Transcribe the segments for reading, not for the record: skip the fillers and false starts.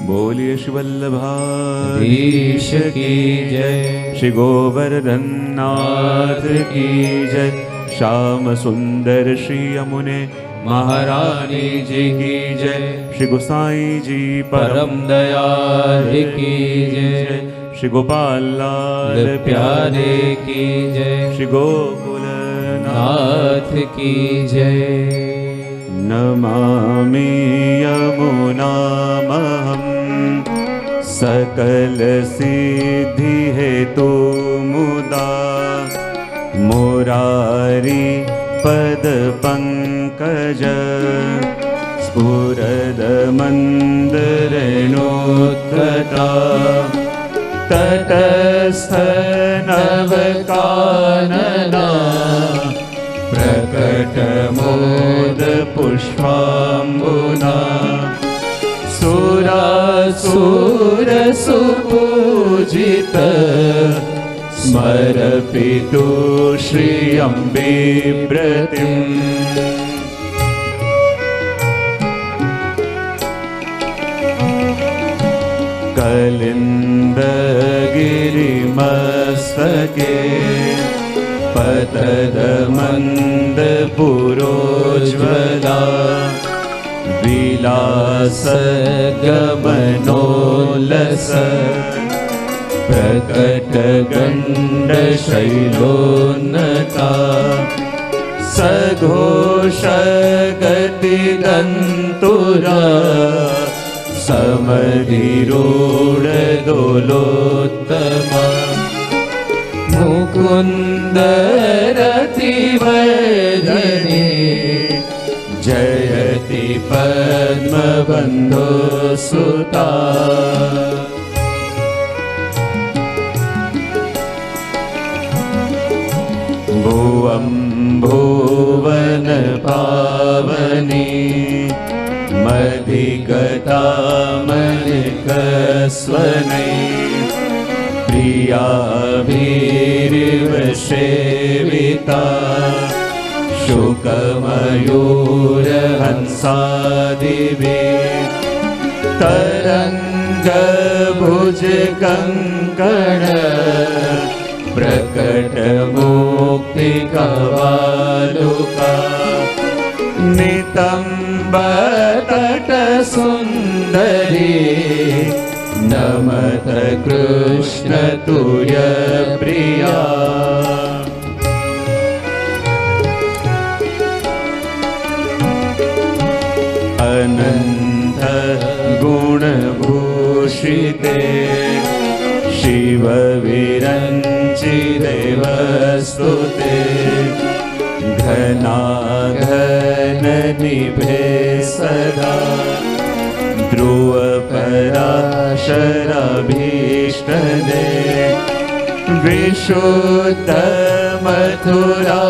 बोलिए श्री वल्लभाधीश की जय। श्री गोवर्धन नाथ की जय। श्याम सुंदर श्री यमुने महारानी जी की जय। श्री गोसाई जी परम दयाल की जय। श्री गोपाल लाल प्यारे की जय। श्री गोकुल नाथ की जय। नमामि यमुनामहं सकल सिद्धि हेतु मुदा मुरारी पद पंकज स्फुरद मंद रेणुद्गता तटस्थ नवकानना प्रकट मोद पुष्पाम्बुना सुरासुर सुपूजित स्मरपितु श्री अम्बे प्रतिम्। कलिन्दगिरिमस्तके पतदमन्द पुरोज्ज्वला विलास गमनोल्लस प्रकट गण्ड शैलोन्नता सघोष गति गन्तुरा समधिरूढ दोलोत्तमा मुकुन्द रतिवर्धिनी जयति पद्मबन्धो सुता। भुवं भुवन पावनी मधिगता मलिकस्वनै प्रियाभिरिव सेविता शुकमयूरहंसादिभिः तरंग भुज कंकण प्रकट मुक्ति कवालुका नितंब तट सुंदरी नमत कृष्ण तुय प्रिया। अनंत गुणभूषिते शिव विरंचिदेव स्तुते घनाघन निभे सदा ध्रुव पराशराभीष्टदे विशुद्ध मथुरा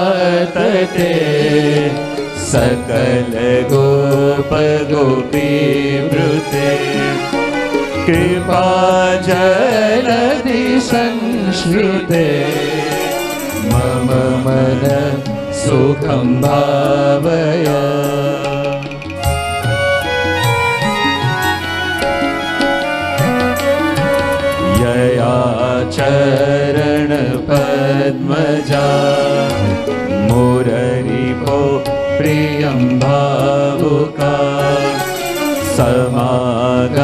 तटे सकल गोप गोपी वृते कृपा जलधि संश्रिते मम मन सुखं भावया। यया चरण पद्मजा मुररिपो प्रियं भावुका समागमन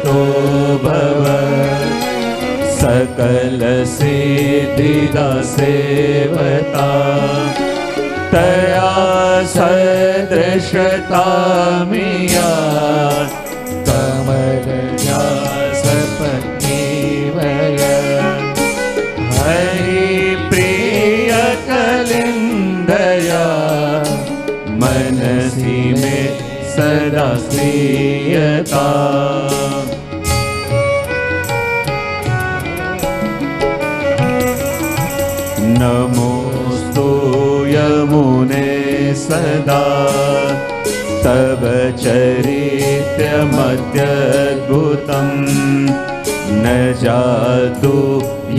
तो भव सकल सिद्धिदा सेवता तया सदृशतामिया कमलया सपत्नीवय हरि प्रिय कलिन्दया मनसि में सदा स्थियता। नमोस्तु यमुने सदा तव चरित्रमत्यद्भुतं न जातु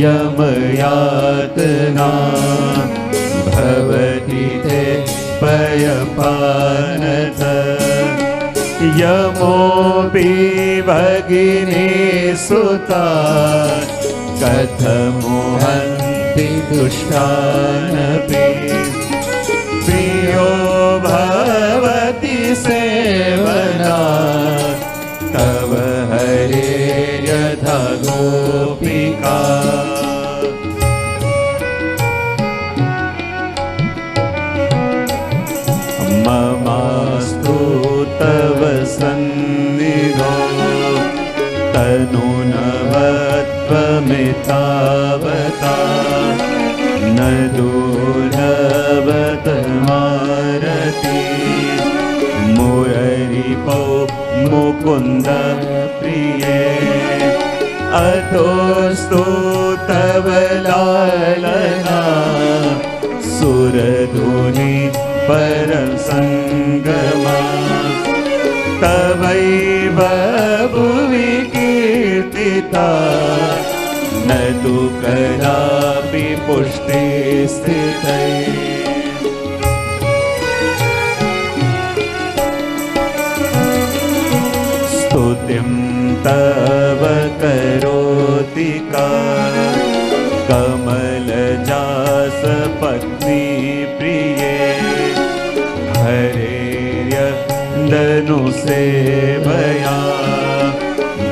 यमयातना भवति ते पयपानत यमोऽपि भगिनी सुता कथमुहन्ति दुष्टानपि प्रियो भवति सेवना तव हरे यथा गोपिका ममास्तु तव सन्निधौ तनूनवत्वमितावता न दुर्लभतमारति मुररिपौ मुकुन्द प्रिये अतोऽस्तु तव लालना सुरधुनि परम संगमा तवैव भुवि कीर्तिता न तु कदापि पुष्टि स्थितै स्तुतिं तव करोति का कमलजास पत्नी प्रिये हरेर्यन्दनु सेवया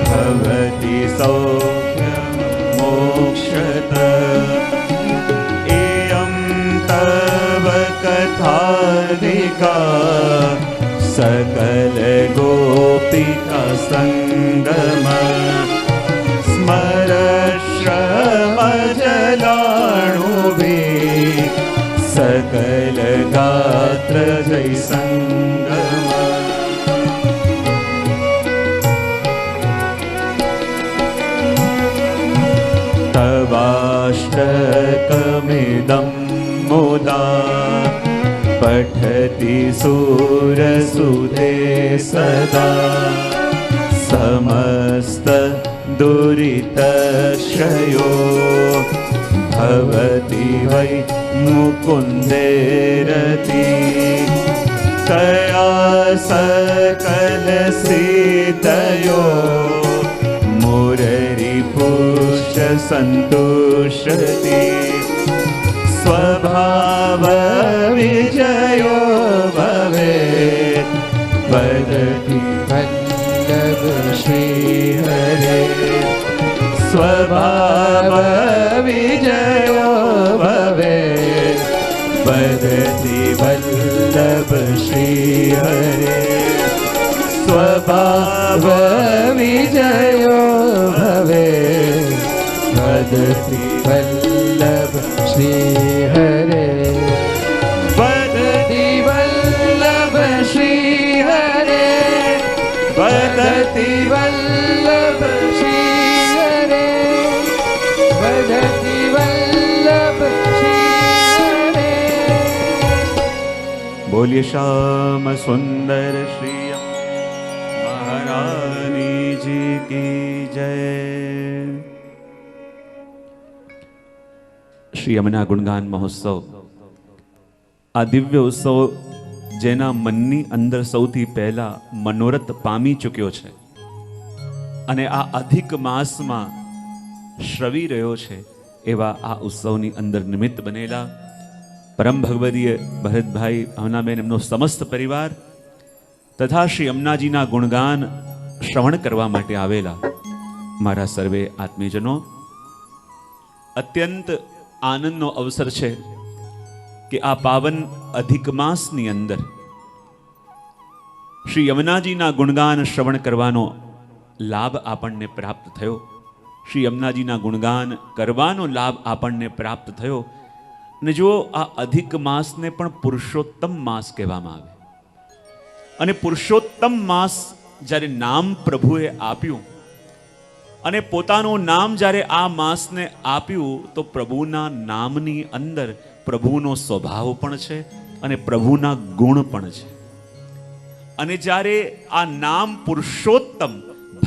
भवति सौख्यमोक्षत इयं तव कथाधिका सकल गोपिका संगमा स्मरश्रमजलाणुभि सकल गात्र जय संगमा तवाष्टकमिदं मुदा पठति सूरसुधे सदा समस्त दुरितक्षयो भवति वै मुकुन्दे रति तया सकल सिद्धयो मुररिपुष्ट सन्तुष्यति स्वभाव विजयो भवेत् वदति वल्लभ श्रीहरे स्वभाव विजयो भवेत् वदति वल्लभ श्रीहरे स्वभाव विजयो भवेत् वदति वल्लभ श्रीहरे वदति वल्लभ श्रीहरे वदति वल्लभ श्रीहरे वदति वल्लभ श्रीहरे। बोलिए श्याम सुंदर श्री महारानी जी की जय। શ્રી યમુના ગુણગાન મહોત્સવ આ દિવ્ય ઉત્સવ જેના મનની અંદર સૌથી પહેલા મનોરથ પામી ચૂક્યો છે અને આ અધિક માસમાં શ્રવી રહ્યો છે એવા આ ઉત્સવની અંદર નિમિત્ત બનેલા પરમ ભગવદીય ભરતભાઈ ભાવનાબેન એમનો સમસ્ત પરિવાર તથા શ્રી યમુનાજીના ગુણગાન શ્રવણ કરવા માટે આવેલા મારા સર્વે આત્મીયજનો, અત્યંત આનંદનો અવસર છે કે આ પાવન અધિક માસની અંદર શ્રી યમુનાજીના ગુણગાન શ્રવણ કરવાનો લાભ આપણને પ્રાપ્ત થયો. શ્રી યમુનાજીના ગુણગાન કરવાનો લાભ આપણને પ્રાપ્ત થયો. અને જો આ અધિક માસને પણ પુરુષોત્તમ માસ કહેવામાં આવે અને પુરુષોત્તમ માસ જ્યારે નામ પ્રભુએ આપ્યું અને પોતાનું નામ જ્યારે આ માસને આપ્યું તો પ્રભુના નામની અંદર પ્રભુનો સ્વભાવ પણ છે અને પ્રભુના ગુણ પણ છે. અને જ્યારે આ નામ પુરુષોત્તમ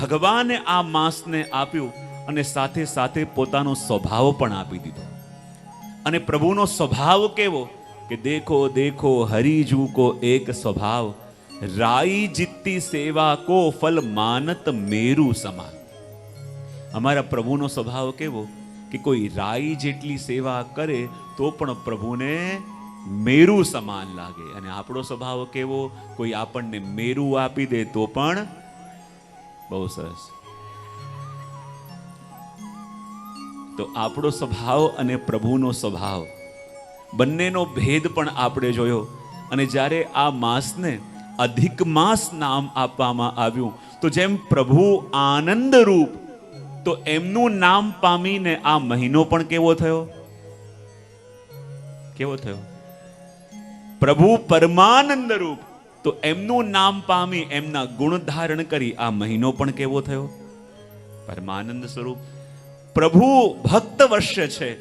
ભગવાને આ માસને આપ્યું અને સાથે સાથે પોતાનો સ્વભાવ પણ આપી દીધો. અને પ્રભુનો સ્વભાવ કેવો કે દેખો દેખો હરિજુ કો એક સ્વભાવ રાઈ જીતી સેવા કો ફલ માનત મેરુ સમાન. અમારા પ્રભુનો સ્વભાવ કેવો કે કોઈ રાઈ જેટલી સેવા કરે તો પણ પ્રભુને મેરુ સમાન લાગે. અને આપણો સ્વભાવ કેવો, કોઈ આપણને મેરુ આપી દે તો પણ બહુ સરસ. તો આપણો સ્વભાવ અને પ્રભુનો સ્વભાવ બંનેનો ભેદ પણ આપણે જોયો. અને જ્યારે આ માસને અધિક માસ નામ આપવામાં આવ્યું તો જેમ પ્રભુ આનંદ રૂપ, તો એમનું નામ પામીને આ મહિનો પણ કેવો થયો? કેવો થયો? પ્રભુ પરમાનંદ રૂપ, તો એમનું નામ પામી એમના ગુણ ધારણ કરી આ મહિનો પણ કેવો થયો? પરમાનંદ સ્વરૂપ. પ્રભુ ભક્ત વશ્ય છે,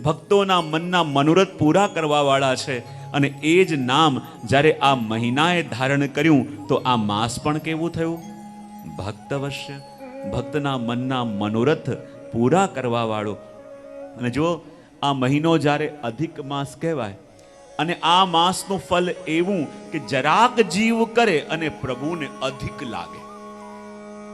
ભક્તોના મનના મનોરથ પૂરા કરવા વાળા છે. અને એ જ નામ જ્યારે આ મહિનાએ ધારણ કર્યું તો આ માસ પણ કેવું થયું? ભક્ત વશ્ય, ભક્તના મનના મનોરથ પૂરા કરવા વાળો. અને જો આ મહિનો જ્યારે અધિક માસ કહેવાય, અને આ માસનું ફલ એવું કે જરાક જીવ કરે અને પ્રભુને અધિક લાગે.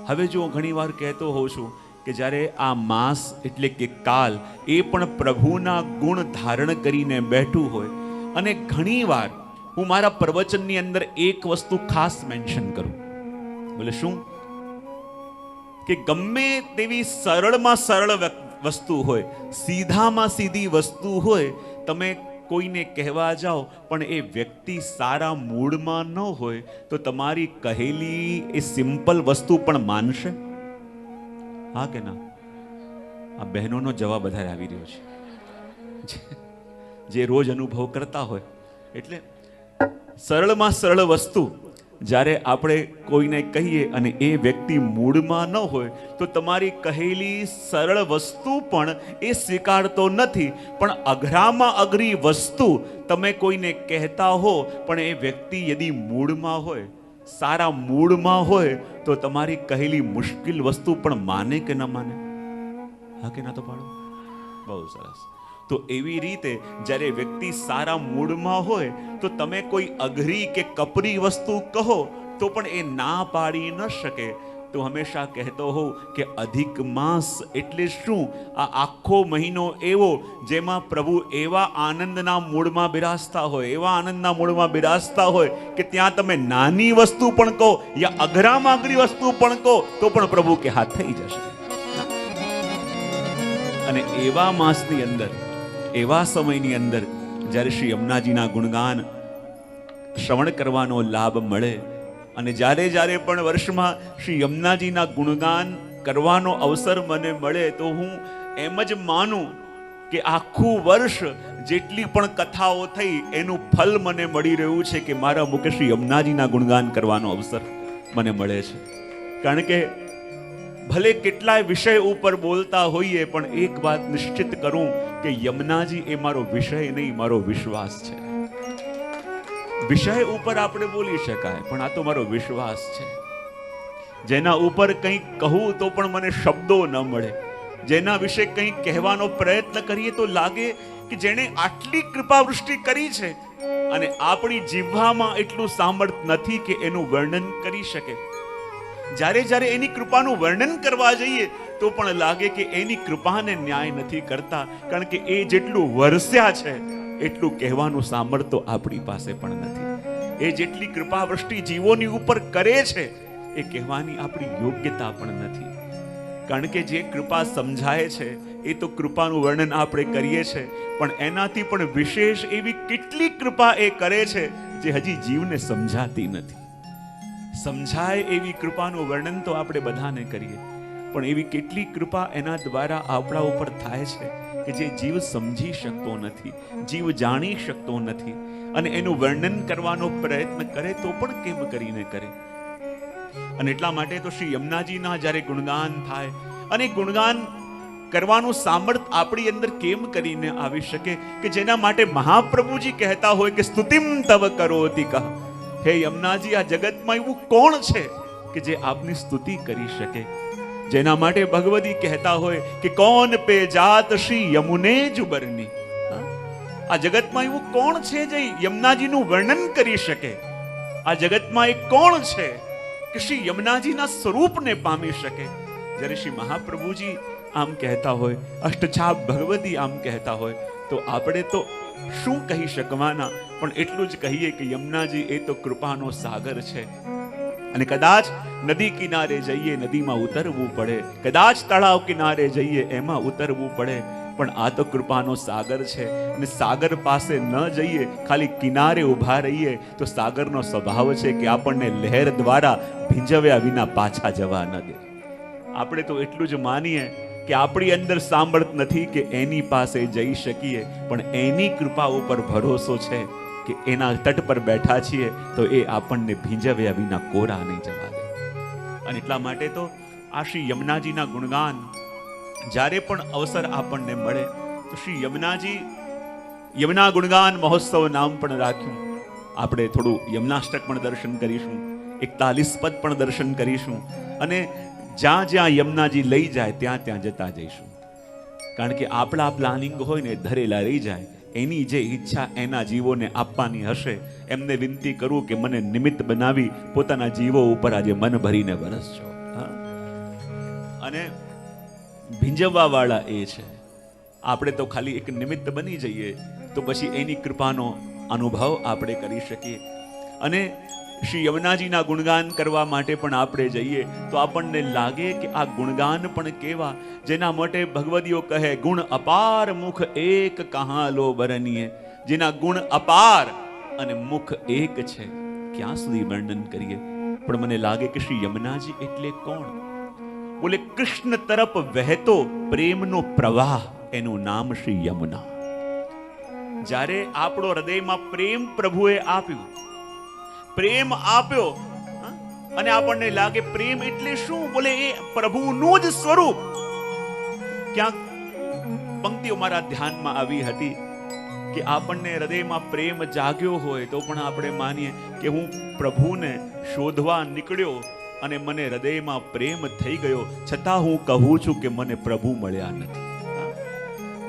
હવે જો ઘણી વાર કહેતો હોઉં છું કે જ્યારે આ માસ એટલે કે કાલ એ પણ પ્રભુના ગુણ ધારણ કરીને બેઠું હોય. અને ઘણી વાર હું મારા પ્રવચનની અંદર એક વસ્તુ ખાસ મેન્શન કરું. બોલે શું? કે ગમે તેવી સરળમાં સરળ વસ્તુ હોય, સીધામાં સીધી વસ્તુ હોય, તમે કોઈને કહેવા જાઓ પણ એ વ્યક્તિ સારા મૂડમાં ન હોય તો તમારી કહેલી એ સિમ્પલ વસ્તુ પણ માનશે? હા કે ના? આ બહેનોનો જવાબ વધારે આવી રહ્યો છે, જે રોજ અનુભવ કરતા હોય. એટલે સરળમાં સરળ વસ્તુ જ્યારે આપણે કોઈને કહીએ અને એ વ્યક્તિ મૂડમાં ન હોય તો તમારી કહેલી સરળ વસ્તુ પણ એ સ્વીકારતો નથી. પણ અઘરામાં અઘરી વસ્તુ તમે કોઈને કહેતા હો પણ એ વ્યક્તિ યદી મૂડમાં હોય, સારા મૂડમાં હોય, તો તમારી કહેલી મુશ્કેલ વસ્તુ પણ માને કે ન માને? હા કે ના તો પાડો? બહુ સરસ. તો એવી રીતે જ્યારે વ્યક્તિ સારા મૂડમાં હોય તો તમે કોઈ અઘરી કે કપરી વસ્તુ કહો તો પણ એ ના પાડી ન શકે. તો હંમેશા કહેતો હોઉં કે અધિક માસ એટલે શું? આ આખો મહિનો એવો જેમાં પ્રભુ એવા આનંદના મૂડમાં બિરાજતા હોય, એવા આનંદના મૂડમાં બિરાજતા હોય કે ત્યાં તમે નાની વસ્તુ પણ કહો યા અઘરામાં અઘરી વસ્તુ પણ કહો તો પણ પ્રભુ કે હા થઈ જશે. અને એવા માસની અંદર, એવા સમયની અંદર જ્યારે શ્રી યમુનાજીના ગુણગાન શ્રવણ કરવાનો લાભ મળે, અને જ્યારે જ્યારે પણ વર્ષમાં શ્રી યમુનાજીના ગુણગાન કરવાનો અવસર મને મળે તો હું એમ જ માનું કે આખું વર્ષ જેટલી પણ કથાઓ થઈ એનું ફલ મને મળી રહ્યું છે કે મારા મુખે શ્રી યમુનાજીના ગુણગાન કરવાનો અવસર મને મળે છે. કારણ કે ભલે કેટલાય વિષય ઉપર બોલતા હોઈએ પણ એક વાત નિશ્ચિત કરું કે યમુનાજી એ મારો વિષય નહીં, મારો વિશ્વાસ છે. વિષય ઉપર આપણે બોલી શકાય પણ આ તો મારો વિશ્વાસ છે. જેના ઉપર કંઈક કહું તો પણ મને શબ્દો ન મળે, જેના વિશે કંઈક કહેવાનો પ્રયત્ન કરીએ તો લાગે કે જેણે આટલી કૃપાવૃષ્ટિ કરી છે અને આપણી જીહ્વામાં એટલું સામર્થ્ય નથી કે એનું વર્ણન કરી શકે. જ્યારે જ્યારે એની કૃપાનું વર્ણન કરવા જઈએ તો પણ લાગે કે એની કૃપાને ન્યાય નથી કરતા, કારણ કે એ જેટલું વરસ્યા છે એટલું કહેવાનું સામર્થ્ય આપણી પાસે પણ નથી. એ જેટલી કૃપાવૃષ્ટિ જીવોની ઉપર કરે છે એ કહેવાની આપણી યોગ્યતા પણ નથી. કારણ કે જે કૃપા સમજાય છે એ તો કૃપાનું વર્ણન આપણે કરીએ છીએ, પણ એનાથી પણ વિશેષ એવી કેટલી કૃપા એ કરે છે જે હજી જીવને સમજાતી નથી. સમજાય એવી કૃપાનું વર્ણન તો આપણે બધાને કરીએ, પણ એવી કેટલી કૃપા એના દ્વારા આપણા ઉપર થાય છે કે જે જીવ સમજી શકતો નથી, જીવ જાણી શકતો નથી, અને એનું વર્ણન કરવાનો પ્રયત્ન કરે તો પણ કેમ કરીને કરે. અને એટલા માટે તો શ્રી યમુનાજીના જ્યારે ગુણગાન થાય, અને ગુણગાન કરવાનું સામર્થ્ય આપણી અંદર કેમ કરીને આવી શકે કે જેના માટે મહાપ્રભુજી કહેતા હોય કે સ્તુતિમ તવ કરોતિ કહ. હે યમુનાજી, આ જગતમાં એવું કોણ છે કે જે આપની સ્તુતિ કરી શકે? જેના માટે ભગવદી કહેતા હોય કે કોન પે જાત શ્રી યમુને જુબરની. આ જગતમાં એવું કોણ છે જે યમુનાજીનું વર્ણન કરી શકે? આ જગતમાં એક કોણ છે કે શ્રી યમુનાજીના સ્વરૂપને પામી શકે? જ્યારે શ્રી મહાપ્રભુજી આમ કહેતા હોય, અષ્ટછાપ ભગવતી આમ કહેતા હોય, તો આપણે તો શું કહી શકવાના? પણ એટલું જ કહીએ કે યમુનાજી એ તો કૃપાનો સાગર છે. અને કદાચ નદી કિનારે જઈએ, નદીમાં ઉતરવું પડે, કદાચ તળાવ કિનારે જઈએ, એમાં ઉતરવું પડે, પણ આ તો કૃપાનો સાગર છે. અને સાગર પાસે ન જઈએ, ખાલી કિનારે ઊભા રહીએ, તો સાગરનો સ્વભાવ છે કે આપણને લહેર દ્વારા ભીંજવ્યા વિના પાછા જવા ન દે. આપણે તો એટલું જ માનીએ કે આપણી અંદર સામર્થ નથી કે એની પાસે જઈ શકીએ, પણ એની કૃપા ઉપર ભરોસો છે કે એના તટ પર બેઠા છીએ તો એ આપણને ભીંજવ્યા વિના કોરા નહીં જવા દે. અને એટલા માટે તો આ શ્રી યમુનાજીના ગુણગાન જ્યારે પણ અવસર આપણને મળે તો શ્રી યમુનાજી, યમુના ગુણગાન મહોત્સવ નામ પણ રાખ્યું. આપણે થોડું યમુનાષ્ટક પણ દર્શન કરીશું, 41 પદ પણ દર્શન કરીશું, અને જ્યાં જ્યાં યમુનાજી લઈ જાય ત્યાં ત્યાં જતા જઈશું. કારણ કે આપણા પ્લાનિંગ હોય ને ધરેલા રહી જાય. એની જે ઈચ્છા એના જીવોને આપવાની હશે, એમને વિનંતી કરું કે મને નિમિત્ત બનાવી પોતાના જીવો ઉપર આજે મન ભરીને વરસજો. અને ભીંજવવા વાળા એ છે. આપણે તો ખાલી એક નિમિત્ત બની જઈએ તો પછી એની કૃપાનો અનુભવ આપણે કરી શકીએ. અને શ્રી યમુનાજીના ગુણગાન કરવા માટે પણ આપણે જઈએ તો આપણને લાગે કે આ ગુણગાન પણ કેવા, જેના માટે ભગવદીઓ કહે ગુણ અપાર મુખ એક કહા લો બરનીએ. જેના ગુણ અપાર અને મુખ એક છે, ક્યાં સુધી વર્ણન કરીએ? પણ મને લાગે કે શ્રી યમુનાજી એટલે કોણ? બોલે કૃષ્ણ તરફ વહેતો પ્રેમનો પ્રવાહ, એનું નામ શ્રી યમુના. જ્યારે આપણો હૃદયમાં પ્રેમ પ્રભુએ આપ્યું, પ્રેમ આપ્યો, અને આપણને લાગે પ્રેમ એટલે શું? બોલે એ પ્રભુનું જ સ્વરૂપ. ક્યાંક પંક્તિઓ મારા ધ્યાનમાં આવી હતી કે આપણને હૃદયમાં પ્રેમ જાગ્યો હોય તો પણ આપણે માનીએ કે હું પ્રભુને શોધવા નીકળ્યો અને મને હૃદયમાં પ્રેમ થઈ ગયો, છતાં હું કહું છું કે મને પ્રભુ મળ્યા નથી.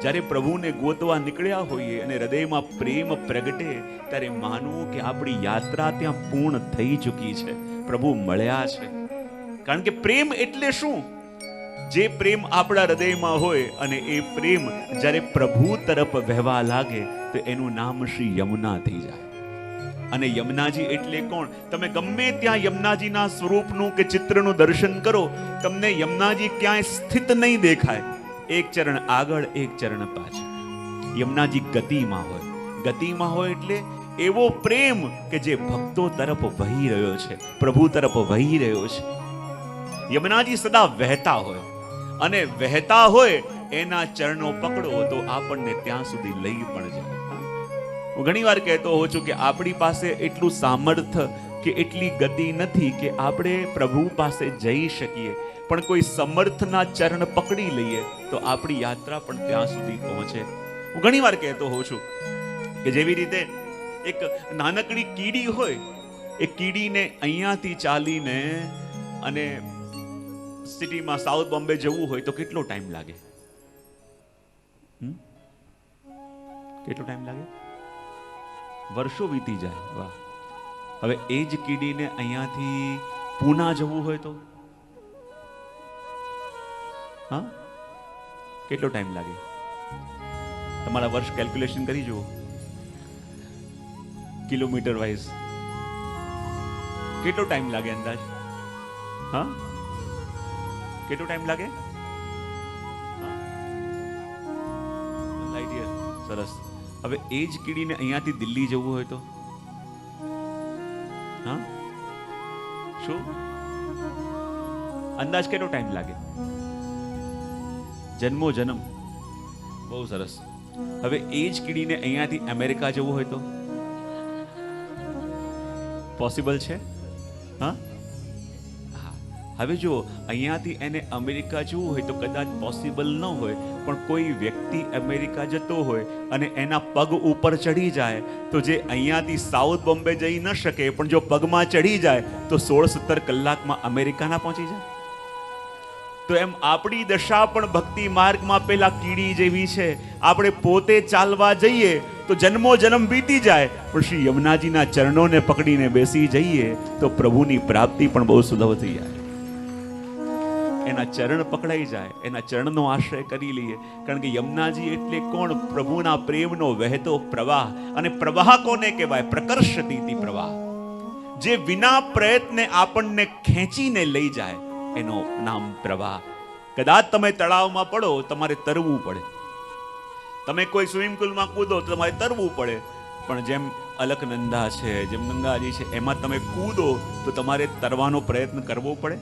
જ્યારે પ્રભુને ગોતવા નીકળ્યા હોઈએ અને હૃદયમાં પ્રેમ પ્રગટે ત્યારે માનવું કે આપણી યાત્રા ત્યાં પૂર્ણ થઈ ચૂકી છે, પ્રભુ મળ્યા છે. કારણ કે પ્રેમ એટલે શું? જે પ્રેમ આપણા હૃદયમાં હોય અને એ પ્રેમ જ્યારે પ્રભુ તરફ વહેવા લાગે તો એનું નામ શ્રી યમુના થઈ જાય. અને યમુનાજી એટલે કોણ? તમે ગમે ત્યાં યમુનાજીના સ્વરૂપનું કે ચિત્રનું દર્શન કરો, તમને યમુનાજી ક્યાંય સ્થિત નહીં દેખાય. એક ચરણ આગળ, એક ચરણ પાછળ. યમુનાજી ગતિમાં હોય. ગતિમાં હોય એટલે એવો પ્રેમ કે જે ભક્તો તરફ વહી રહ્યો છે, પ્રભુ તરફ વહી રહ્યો છે. યમુનાજી સદા વહેતા હોય, અને વહેતા હોય એના ચરણો પકડો તો આપણને ત્યાં સુધી લઈ પણ જાય. હું ઘણી વાર કહેતો હોઉં છું કે આપણી પાસે એટલું સામર્થ્ય કે એટલી ગતિ નથી કે આપણે પ્રભુ પાસે જઈ શકીએ, પણ કોઈ સમર્થના ચરણ પકડી લઈએ તો આપણી યાત્રા પણ ત્યાં સુધી પહોંચે. હું ઘણી વાર કહેતો હોઉં છું કે જેવી રીતે એક નાનકડી કીડી હોય, એ કીડીને અહીંયાથી ચાલીને અને સિટીમાં સાઉથ બોમ્બે જવું હોય તો કેટલો ટાઈમ લાગે? કેટલો ટાઈમ લાગે? વર્ષો વીતી જાય. વાહ! હવે એ જ કીડીને અહીંયાથી પૂના જવું હોય તો હા, કેટલો ટાઈમ લાગે? તમારા વર્ષ કેલ્ક્યુલેશન કરી જુઓ, કિલોમીટર વાઇઝ કેટલો ટાઈમ લાગે અંદાજ? હા, કેટલો ટાઈમ લાગે? Light year. સરસ. હવે એ જ કીડીને અહીંયાથી દિલ્હી જવું હોય તો હા, શું અંદાજ કેટલો ટાઈમ લાગે? જન્મો જન્મ. બહુ સરસ. હવે એ જ કીડીને અહીંયાથી અમેરિકા જવું હોય તો પોસિબલ છે? હા. હવે જો અહીંયાથી એને અમેરિકા જવું હોય તો કદાચ પોસિબલ ન હોય, પણ કોઈ વ્યક્તિ અમેરિકા જતો હોય અને એના પગ ઉપર ચડી જાય તો જે અહીંયાથી સાઉથ બોમ્બે જઈ ન શકે પણ જો પગમાં ચડી જાય તો 16-17 કલાકમાં અમેરિકા ના પહોંચી જાય. તો એમ આપણી દશા પણ ભક્તિ માર્ગમાં પેલા કીડી જેવી છે. આપણે પોતે ચાલવા જઈએ તો જન્મો જન્મ વીતી જાય, પણ શ્રી યમુનાજીના ચરણોને પકડીને બેસી જઈએ તો પ્રભુની પ્રાપ્તિ પણ બહુ સુલભ થઈ જાય. એના ચરણ પકડાઈ જાય, એના ચરણનો આશ્રય કરી લઈએ. કારણ કે યમુનાજી એટલે કોણ? પ્રભુના પ્રેમનો વહેતો પ્રવાહ. અને પ્રવાહ કોને કહેવાય? પ્રકર્ષતી પ્રવાહ, જે વિના પ્રયત્ને આપણને ખેંચીને લઈ જાય, એનો નામ પ્રવાહ. કદાચ તમે તળાવમાં પડો, તમારે તરવું પડે. તમે કોઈ સ્વિમિંગ પુલમાં કૂદો તો તમારે તરવું પડે. પણ જેમ અલકનંદા છે, જેમ ગંગાજી છે, એમાં તમે કૂદો તો તમારે તરવાનો પ્રયત્ન કરવો પડે.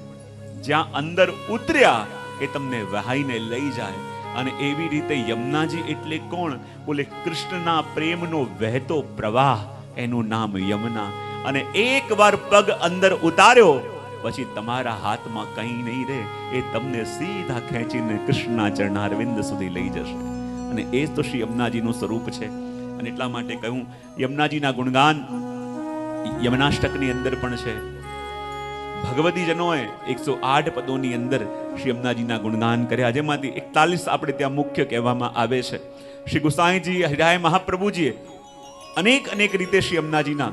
જ્યાં અંદર ઉતર્યા એ તમને વહાઈને લઈ જાય. અને એવી રીતે યમુનાજી એટલે કોણ? બોલે કૃષ્ણના પ્રેમનો વહેતો પ્રવાહ, એનું નામ યમુના. અને એકવાર પગ અંદર ઉતાર્યો પછી તમારા હાથમાં કંઈ નહીં રહે, એ તમને સીધા ખેંચીને કૃષ્ણના ચરણારવિંદ સુધી લઈ જશે. અને એ જ તો શ્રી યમુનાજીનું સ્વરૂપ છે. અને એટલા માટે કહ્યું, યમુનાજીના ગુણગાન યમુનાષ્ટકની અંદર પણ છે. ભગવતીજનોએ 108 પદોની અંદર શ્રી યમુનાજીના ગુણગાન કર્યા, જેમાંથી 41 આપણે ત્યાં મુખ્ય કહેવામાં આવે છે. શ્રી ગુસાઈજી, હરિરાય મહાપ્રભુજીએ અનેક અનેક રીતે શ્રી યમુનાજીના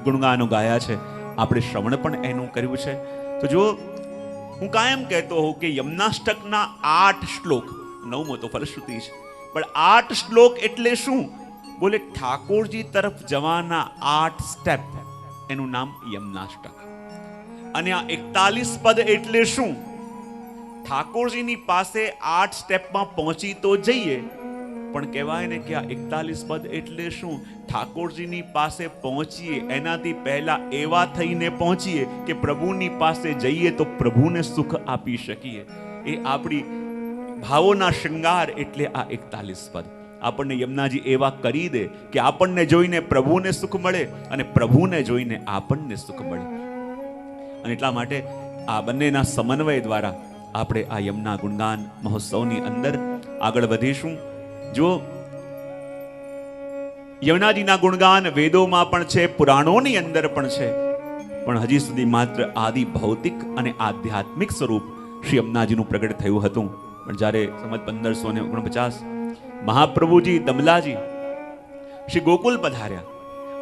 ગુણગાનો ગાયા છે. આપણે શ્રવણ પણ એનું કર્યું છે. તો જો હું કાયમ કહેતો હોઉં કે યમુનાષ્ટકના 8 શ્લોક, 9મો તો ફલશ્રુતિ છે, પણ 8 શ્લોક એટલે શું? બોલે ઠાકોરજી તરફ જવાના 8 સ્ટેપ, એનું નામ યમુનાષ્ટક. અને આ 41 પદ એટલે શું? ઠાકોરજીની પાસે 8 સ્ટેપમાં પહોંચી તો જઈએ, પણ કહેવાય ને કે આ 41 પદ એટલે શું? ઠાકોરજીની પાસે પહોંચીએ એનાથી પહેલા એવા થઈને પહોંચીએ કે પ્રભુની પાસે જઈએ તો પ્રભુને સુખ આપી શકીએ. એ આપણી ભાવોના શૃંગાર એટલે આ 41 પદ. આપણને યમુનાજી એવા કરી દે કે આપણને જોઈને પ્રભુને સુખ મળે અને પ્રભુને જોઈને આપણને સુખ મળે. અને એટલા માટે આ બંનેના સમન્વય દ્વારા આપણે આ યમુના ગુણગાન મહોત્સવની અંદર આગળ વધીશું. જો યમુનાજીના ગુણગાન વેદોમાં પણ છે, પુરાણોની અંદર પણ છે, પણ હજી સુધી માત્ર આદિ ભૌતિક અને આધ્યાત્મિક સ્વરૂપ શ્રી યમુનાજીનું પ્રગટ થયું હતું. પણ જ્યારે સંમત 1549 મહાપ્રભુજી દમલાજી શ્રી ગોકુલ પધાર્યા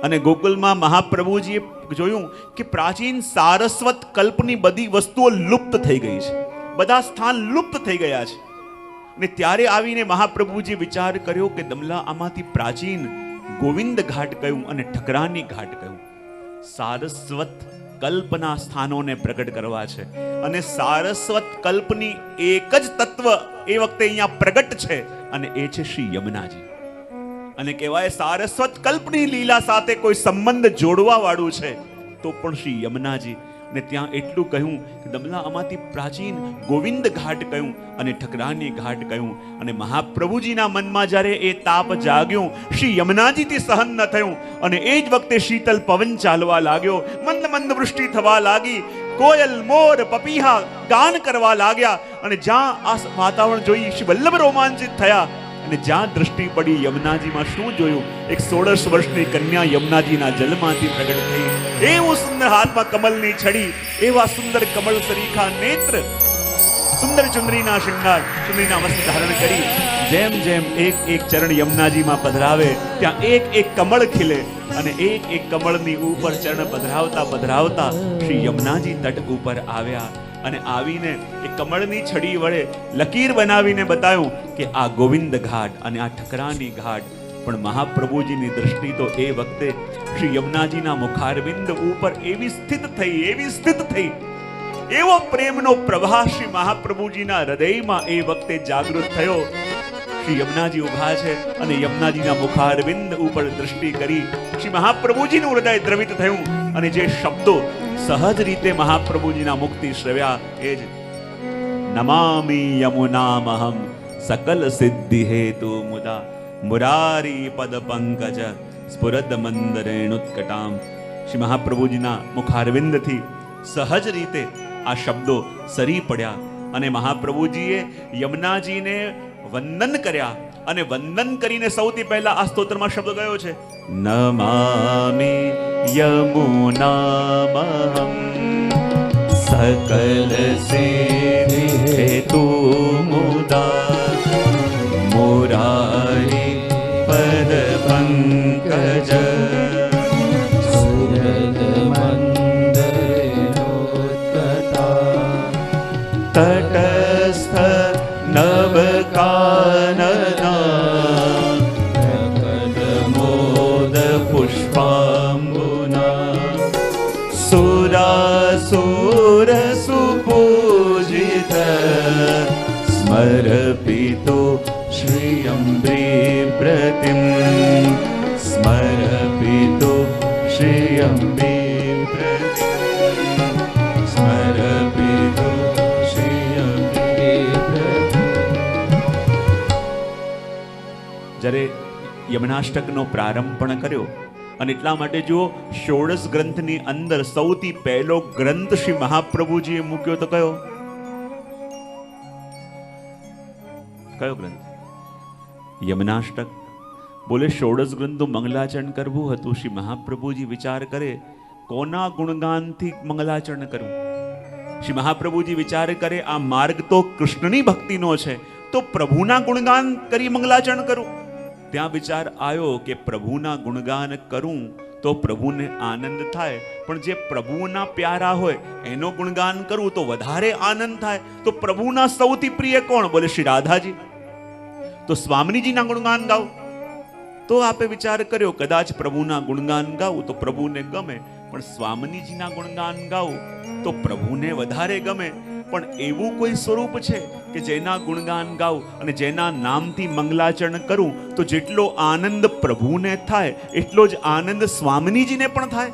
અને ગોકુલમાં મહાપ્રભુજીએ જોયું કે પ્રાચીન સારસ્વત કલ્પની બધી વસ્તુઓ લુપ્ત થઈ ગઈ છે, બધા સ્થાન લુપ્ત થઈ ગયા છે. અને ત્યારે આવીને મહાપ્રભુજીએ વિચાર કર્યો કે દમલા, આમાંથી પ્રાચીન ગોવિંદ ઘાટ કયું અને ઠકરાની ઘાટ કયું? સારસ્વત કલ્પના સ્થાનોને પ્રગટ કરવા છે. અને સારસ્વત કલ્પની એક જ તત્વ એ વખતે અહીંયા પ્રગટ છે, અને એ છે શ્રી યમુનાજી. અને કહેવાય સારસ્વત કલ્પની લીલા સાથે કોઈ સંબંધ જોડવા વાળું છે તો પણ શ્રી યમુનાજી. ને ત્યાં એટલું કહ્યું કે દમલા, આમાંથી પ્રાચીન ગોવિંદ ઘાટ કયું અને ઠકરાની ઘાટ કયું? અને મહાપ્રભુજીના મનમાં જ્યારે એ તાપ જાગ્યું, શ્રી યમુનાજીથી સહન ન થયું, અને એ જ વખતે શીતલ પવન ચાલવા લાગ્યો, મંદ મંદ વૃષ્ટિ થવા લાગી, કોયલ મોર પપીહા ગાન કરવા લાગ્યા. અને જ્યાં આ વાતાવરણ જોઈ શ્રી વલ્લભ રોમાંચિત થયા. અને જ્યાં દ્રષ્ટિ પડી યમુનાજીમાં શું જોયું? એક 16 વર્ષની કન્યા યમુનાજીના જલમાંથી પ્રગટ થઈ. એવું સુંદર હાથમાં કમલની છડી, એવા સુંદર કમળ સરીખા નેત્ર, સુંદર ચુંદરીના શૃંગાર, ચુંદરીના વસ્ત્ર ધારણ કરી જેમ જેમ એક એક ચરણ યમુનાજીમાં પધરાવે ત્યાં એક એક કમળ ખીલે. અને એક એક કમળની ઉપર ચરણ પધરાવતા પધરાવતા શ્રી યમુનાજી તટ ઉપર આવ્યા. અને આવીને એ કમળની છડી વડે લકીર બનાવીને બતાવ્યું કે આ ગોવિંદ ઘાટ અને આ ઠકરાની ઘાટ. પણ મહાપ્રભુજીની દ્રષ્ટિ તો એ વખતે શ્રી યમુનાજીના મુખારવિંદ ઉપર એવી સ્થિત થઈ, એવો પ્રેમનો પ્રવાહ શ્રી મહાપ્રભુજીના હૃદયમાં એ વખતે જાગૃત થયો. શ્રી યમુનાજી ઉભા છે અને યમુનાજીના મુખારવિંદ ઉપર દ્રષ્ટિ કરી શ્રી મહાપ્રભુજીનું હૃદય દ્રવિત થયું. અને જે શબ્દો સહજ રીતે મહાપ્રભુજીના મુખથી શ્રવ્યા એ જ નમામિ યમુનામહં સકલ સિદ્ધિ હેતુ મુદા મુરારી પદ પંકજ સ્ફુરદ મંદરેણુત્કટામ. શ્રી મહાપ્રભુજીના મુખારવિંદથી સહજ રીતે આ શબ્દો સરી પડ્યા. અને મહાપ્રભુજીએ યમુનાજીને વંદન કર્યા. અને વંદન કરીને સૌથી પહેલા આ સ્તોત્રમાં શબ્દ ગયો છે, નમામિ યમુનામહં સકલ સિદ્ધિ હેતુ મુદા મુરારી પદ પંકજ તટસ્થ નવકાનના પ્રકટમોદ પુષ્પાંબુના સુરાસુર સુપૂજિત સ્મરપિતો શ્રી અંબે પ્રતિમ સ્મરપિતો શ્રી અંબે જ્યારે યમનાષ્ટકનો પ્રારંભ પણ કર્યો અને એટલા માટે જો ષોડશ ગ્રંથની અંદર સૌથી પહેલો ગ્રંથ શ્રી મહાપ્રભુજીએ મૂક્યો તો કયો ગ્રંથ? યમનાષ્ટક. બોલે ષોડશ ગ્રંથનું મંગલાચરણ કરવું હતું. શ્રી મહાપ્રભુજી વિચાર કરે કોના ગુણગાનથી મંગલાચરણ કરવું. શ્રી મહાપ્રભુજી વિચાર કરે આ માર્ગ તો કૃષ્ણની ભક્તિનો છે, તો પ્રભુના ગુણગાન કરી મંગલાચરણ કરું. ત્યાં વિચાર આવ્યો કે પ્રભુના ગુણગાન કરું તો પ્રભુને આનંદ થાય, પણ જે પ્રભુના પ્યારા હોય એનો ગુણગાન કરું તો વધારે આનંદ થાય. તો પ્રભુના સૌથી પ્રિય કોણ? બોલે શ્રી રાધાજી. તો સ્વામીજીના ગુણગાન ગાવ. તો આપે વિચાર કર્યો કદાચ પ્રભુના ગુણગાન ગાવું તો પ્રભુને ગમે, પણ સ્વામીજીના ગુણગાન ગાવું તો પ્રભુને વધારે ગમે. પણ એવું કોઈ સ્વરૂપ છે કે જેના ગુણગાન ગાઉં અને જેના નામથી મંગલાચરણ કરું તો જેટલો આનંદ પ્રભુને થાય એટલો જ આનંદ સ્વામીજીને પણ થાય.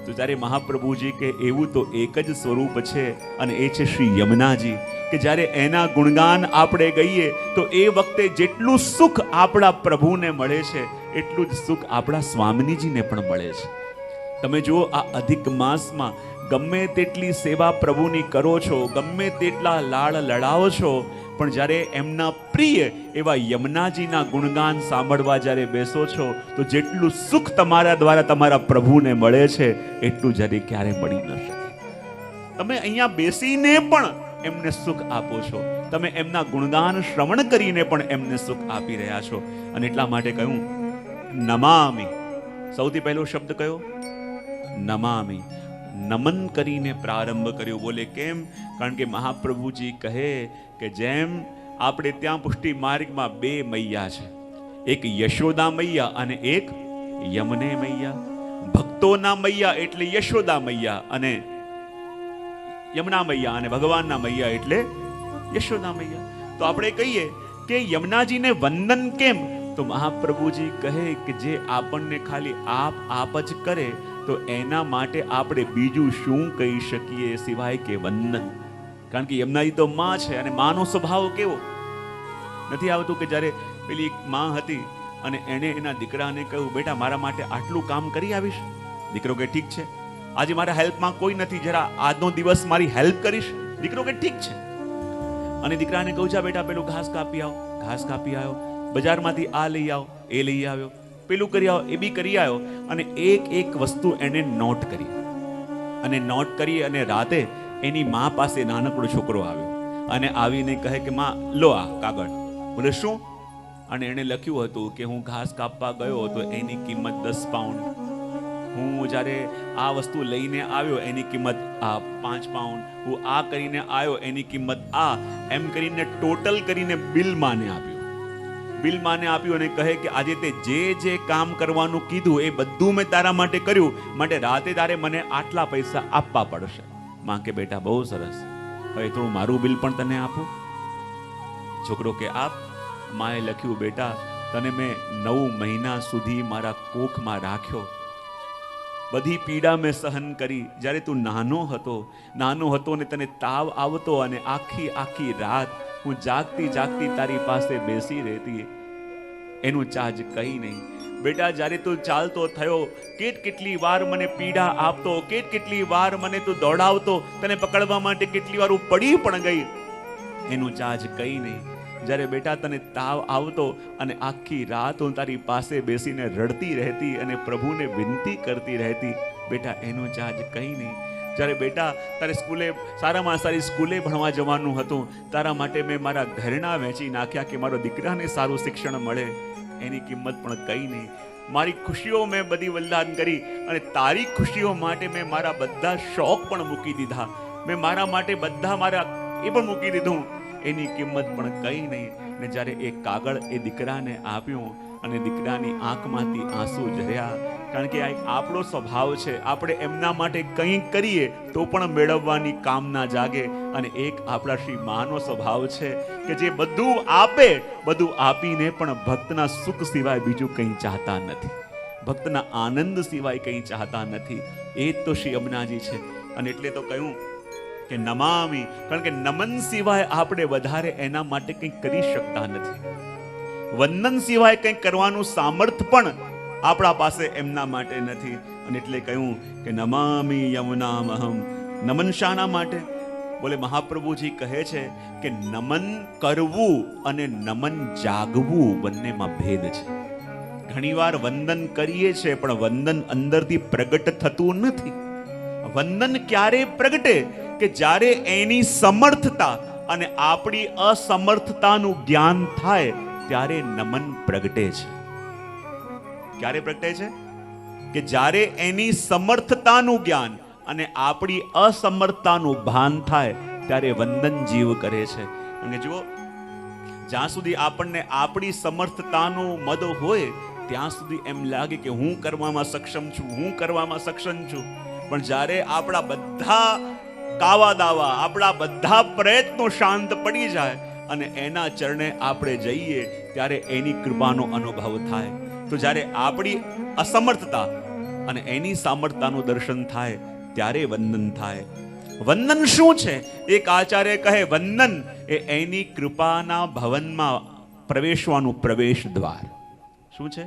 તો જ્યારે મહાપ્રભુજી કે એવું તો એક જ સ્વરૂપ છે અને એ છે શ્રી યમુનાજી, કે જ્યારે એના ગુણગાન આપણે ગઈએ તો એ વખતે જેટલું સુખ આપણા પ્રભુને મળે છે એટલું જ સુખ આપણા સ્વામીજીને પણ મળે છે. તમે જુઓ આ અધિક માસમાં ગમે તેટલી સેવા પ્રભુની કરો છો, ગમે તેટલા લાડ લડાવો છો, પણ જ્યારે એમના પ્રિય એવા યમુનાજીના ગુણગાન સાંભળવા જ્યારે બેસો છો તો જેટલું સુખ તમારા દ્વારા તમારા પ્રભુને મળે છે એટલું જ્યારે ક્યારે મળી ન શકે. તમે અહીંયા બેસીને પણ એમને સુખ આપો છો, તમે એમના ગુણગાન શ્રવણ કરીને પણ એમને સુખ આપી રહ્યા છો. અને એટલા માટે કહ્યું નમામિ. સૌથી પહેલો શબ્દ કયો? નમામિ. નમન કરીને પ્રારંભ કર્યો. બોલે કેમ? કારણ કે મહાપ્રભુજી કહે કે જેમ આપણે ત્યાં પુષ્ટિ માર્ગમાં બે મૈયા છે, એક યશોદા મૈયા અને એક યમને મૈયા. ભક્તોના મૈયા એટલે યશોદા મૈયા અને યમુના મૈયા, અને ભગવાનના મૈયા એટલે યશોદા મૈયા. તો આપણે કહીએ કે યમુનાજીને વંદન કેમ? તો મહાપ્રભુજી કહે કે જે આપણને ખાલી આપ જ કરે તો એના માટે આપણે બીજું શું કહી શકીએ સિવાય કે વંદન. કારણ કે યમુનાજી તો માં છે અને માનો સ્વભાવ કેવો નથી આવતું કે જ્યારે પેલી એક માં હતી અને એણે એના દીકરાને કહ્યું બેટા મારા માટે આટલું કામ કરી આવીશ. દીકરો કે ઠીક છે. આજે મારા હેલ્પમાં કોઈ નથી, જરા આજનો દિવસ મારી હેલ્પ કરીશ. દીકરો કે ઠીક છે. અને દીકરાને કહું જા બેટા પેલું ઘાસ કાપી આવો. ઘાસ કાપી આવ્યો. બજારમાંથી આ લઈ આવો, એ લઈ આવ્યો, પેલું કરી આવો, એ બી કરી આવ્યો. અને એક એક વસ્તુ એને નોટ કરી અને નોટ કરી અને રાતે એની મા પાસે નાનકડો છોકરો આવ્યો અને આવીને કહે કે માં લો આ કાગળ. બોલે શું? અને એણે લખ્યું હતું કે હું ઘાસ કાપવા ગયો તો એની કિંમત 10 પાઉન્ડ. હું જ્યારે આ વસ્તુ લઈને આવ્યો એની કિંમત આ 5 પાઉન્ડ. હું આ કરીને આવ્યો એની કિંમત આ. એમ કરીને ટોટલ કરીને બિલ માને આપ્યું. બિલ માને આપ્યું અને કહે કે આજે તે જે કામ કરવાનું કીધું એ બધું મેં તારા માટે કર્યું, માટે રાતે તારે મને આટલા પૈસા આપવા પડશે. માં કે બેટા બહુ સરસ, હવે થોડું મારું બિલ પણ તને આપું. છોકરો કે આપ. માએ લખ્યું બેટા તને મેં 9 મહિના સુધી મારા કોખમાં રાખ્યો, બધી પીડા મેં સહન કરી. જ્યારે તું નાનો હતો ને તને તાવ આવતો અને આખી રાત હું જાગતી તારી પાસે બેસી રહેતી, એનું ચાર્જ કઈ નહીં. બેટા જ્યારે તું ચાલતો થયો કેટલી વાર મને પીડા આપતો, કેટલી વાર મને તું દોડાવતો, તને પકડવા માટે કેટલી વાર હું પડી પણ ગઈ, એનું ચાર્જ કઈ નહીં. જ્યારે બેટા તને તાવ આવતો અને આખી રાત હું તારી પાસે બેસીને રડતી રહેતી અને પ્રભુને વિનંતી કરતી રહેતી, બેટા એનો ચાર્જ કંઈ નહીં. જ્યારે બેટા તારે સારામાં સારી સ્કૂલે ભણવા જવાનું હતું, તારા માટે મેં મારા ઘરેણાં વેચી નાખ્યા કે મારો દીકરાને સારું શિક્ષણ મળે, એની કિંમત પણ કંઈ નહીં. મારી ખુશીઓ મેં બધી બલિદાન કરી અને તારી ખુશીઓ માટે મેં મારા બધા શોખ પણ મૂકી દીધા. મેં મારા માટે બધા મારા એ પણ મૂકી દીધું, એની કિંમત પણ કઈ નહીં. ને જ્યારે એ કાગળ એ દીકરાને આપ્યું અને દીકરાની આંખમાંથી આંસુ ઝર્યા, કારણ કે આ એક આપણો સ્વભાવ છે, આપણે એમના માટે કંઈક કરીએ તો પણ મેળવવાની કામના જાગે. અને એક આપણા શ્રી માનો સ્વભાવ છે કે જે બધું આપે, બધું આપીને પણ ભક્તના સુખ સિવાય બીજું કંઈ ચાહતા નથી, ભક્તના આનંદ સિવાય કંઈ ચાહતા નથી. એ જ તો શ્રી યમુનાજી છે. અને એટલે તો કહ્યું કે નમામી, કારણ કે નમન સિવાય આપણે વધારે એના માટે કંઈ કરી શકતા નથી. વંદન સિવાય કંઈ કરવાનું સામર્થ્ય પણ આપણા પાસે એમના માટે નથી. અને એટલે કહ્યું કે નમામી યમુનામહમ. નમન શાના માટે? બોલે મહાપ્રભુજી કહે છે કે નમન કરવું અને નમન જાગવું બંનેમાં ભેદ છે. ઘણીવાર વંદન કરીએ છીએ પણ વંદન અંદરથી પ્રગટ થતું નથી. વંદન ક્યારે પ્રગટે? કે જ્યારે એની સમર્થતા અને આપણી અસમર્થતાનું જ્ઞાન થાય ત્યારે નમન પ્રગટે છે. ક્યારે પ્રગટે છે? કે જ્યારે એની સમર્થતાનું જ્ઞાન અને આપણી અસમર્થતાનું ભાન થાય ત્યારે વંદન જીવ કરે છે. અને જુઓ, જ્યાં સુધી આપણને આપણી સમર્થતાનો મદ હોય ત્યાં સુધી એમ લાગે કે હું કરવામાં સક્ષમ છું, હું કરવામાં સક્ષમ છું. પણ જ્યારે આપણા બધા કાવા દાવા, આપણા બધા પ્રયત્નો શાંત પડી જાય અને એના ચરણે આપણે જઈએ ત્યારે એની કૃપાનો અનુભવ થાય. તો જ્યારે આપણી અસમર્થતા અને એની સામર્થ્યતાનું દર્શન થાય ત્યારે વંદન થાય. વંદન શું છે? એક આચાર્ય કહે વંદન એ એની કૃપાના ભવનમાં પ્રવેશવાનું પ્રવેશ દ્વાર. શું છે?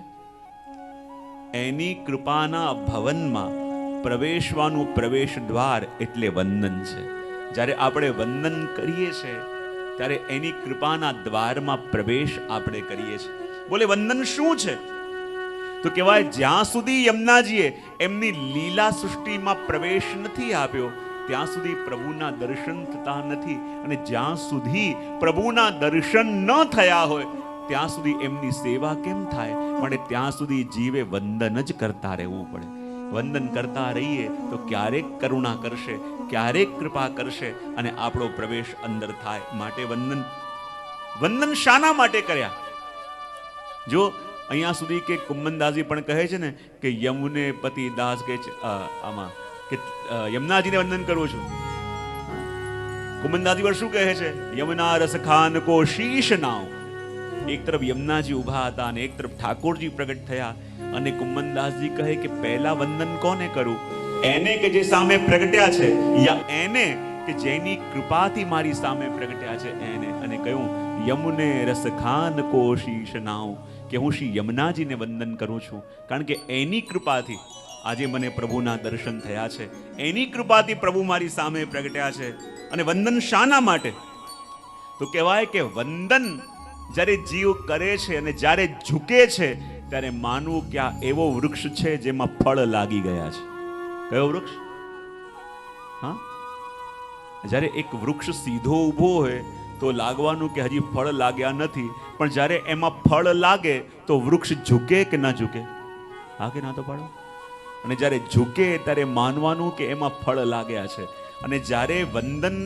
એની કૃપાના ભવનમાં પ્રવેશવાનું પ્રવેશ દ્વાર એટલે વંદન છે. જ્યારે આપણે વંદન કરીએ છીએ ત્યારે એની કૃપાના દ્વારમાં પ્રવેશ આપણે કરીએ છીએ. બોલે વંદન શું છે? તો કહેવાય જ્યાં સુધી યમુનાજીએ એમની લીલા સૃષ્ટિમાં પ્રવેશ નથી આપ્યો ત્યાં સુધી પ્રભુના દર્શન થતા નથી. અને જ્યાં સુધી પ્રભુના દર્શન ન થયા હોય ત્યાં સુધી એમની સેવા કેમ થાય? માટે ત્યાં સુધી જીવે વંદન જ કરતા રહેવું પડે. વંદન કરતા રહીએ તો ક્યારેક કરુણા કરશે, ક્યારેક કૃપા કરશે અને આપણો પ્રવેશ અંદર થાય. માટે વંદન શાના માટે કર્યા? જો અહીંયા સુધી કે કુંમનદાસજી પણ કહે છે ને કે યમુને પતિ દાસ કે આમાં કે યમુનાજીને વંદન કરું છું. કુંમનદાસજી પણ શું કહે છે? યમુના રસ ખાન કો શીશ નાવ. એક તરફ યમુનાજી ઉભા હતા અને એક તરફ ઠાકોરજી પ્રગટ થયા. અને કુંમનદાસજી કહે કે પહેલા વંદન કોને કરું? એને કે જે સામે પ્રગટ્યા છે, યા એને કે જેની કૃપાથી મારી સામે પ્રગટ્યા છે એને? અને કહ્યું યમુને રસ ખાન કો શીશ નાવ, કે હું શ્રી યમુનાજીને વંદન કરું છું. કારણ કે એની કૃપાથી આજે મને પ્રભુના દર્શન થયા છે, એની કૃપાથી પ્રભુ મારી સામે પ્રગટ્યા છે. અને વંદન શાના માટે? તો કહેવાય કે વંદન જ્યારે જીવ કરે છે અને જ્યારે ઝૂકે છે ત્યારે માનવું કે આ એવો વૃક્ષ છે જેમાં ફળ લાગી ગયા છે. કયો વૃક્ષ? હા, જ્યારે એક વૃક્ષ સીધો ઊભો હોય તો લાગવાનું કે હજી ફળ લાગ્યા નથી, પણ જ્યારે એમાં ફળ લાગે તો વૃક્ષ ઝૂકે કે ના ઝૂકે? હા કે ના તો પાડો. અને જ્યારે ઝૂકે ત્યારે માનવાનું કે એમાં ફળ લાગ્યા છે. અને જ્યારે વંદન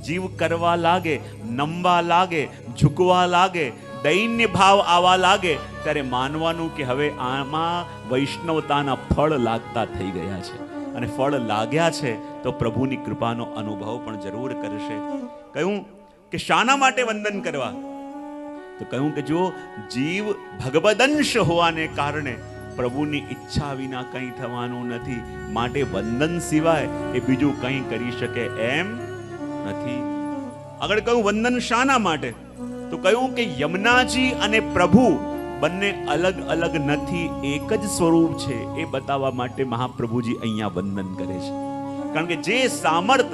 જીવ કરવા લાગે, નમવા લાગે, ઝૂકવા લાગે, દૈન્ય ભાવ આવવા લાગે ત્યારે માનવાનું કે હવે આમાં વૈષ્ણવતાના ફળ લાગતા થઈ ગયા છે. અને ફળ લાગ્યા છે તો પ્રભુની કૃપાનો અનુભવ પણ જરૂર કરશે. કહ્યું કે શાના માટે વંદન કરવા? તો કહ્યું કે જો જીવ ભગવદંશ હોવાને કારણે પ્રભુની ઈચ્છા વિના કંઈ થવાનું નથી. માટે વંદન સિવાય એ બીજું કંઈ કરી શકે એમ નથી. આગળ કહ્યું વંદન શાના માટે? તો કહ્યું કે યમુનાજી અને પ્રભુ બંને અલગ અલગ નથી, એક જ સ્વરૂપ છે એ બતાવવા માટે મહાપ્રભુજી અહીંયા વંદન કરે છે. કારણ કે જે સામર્થ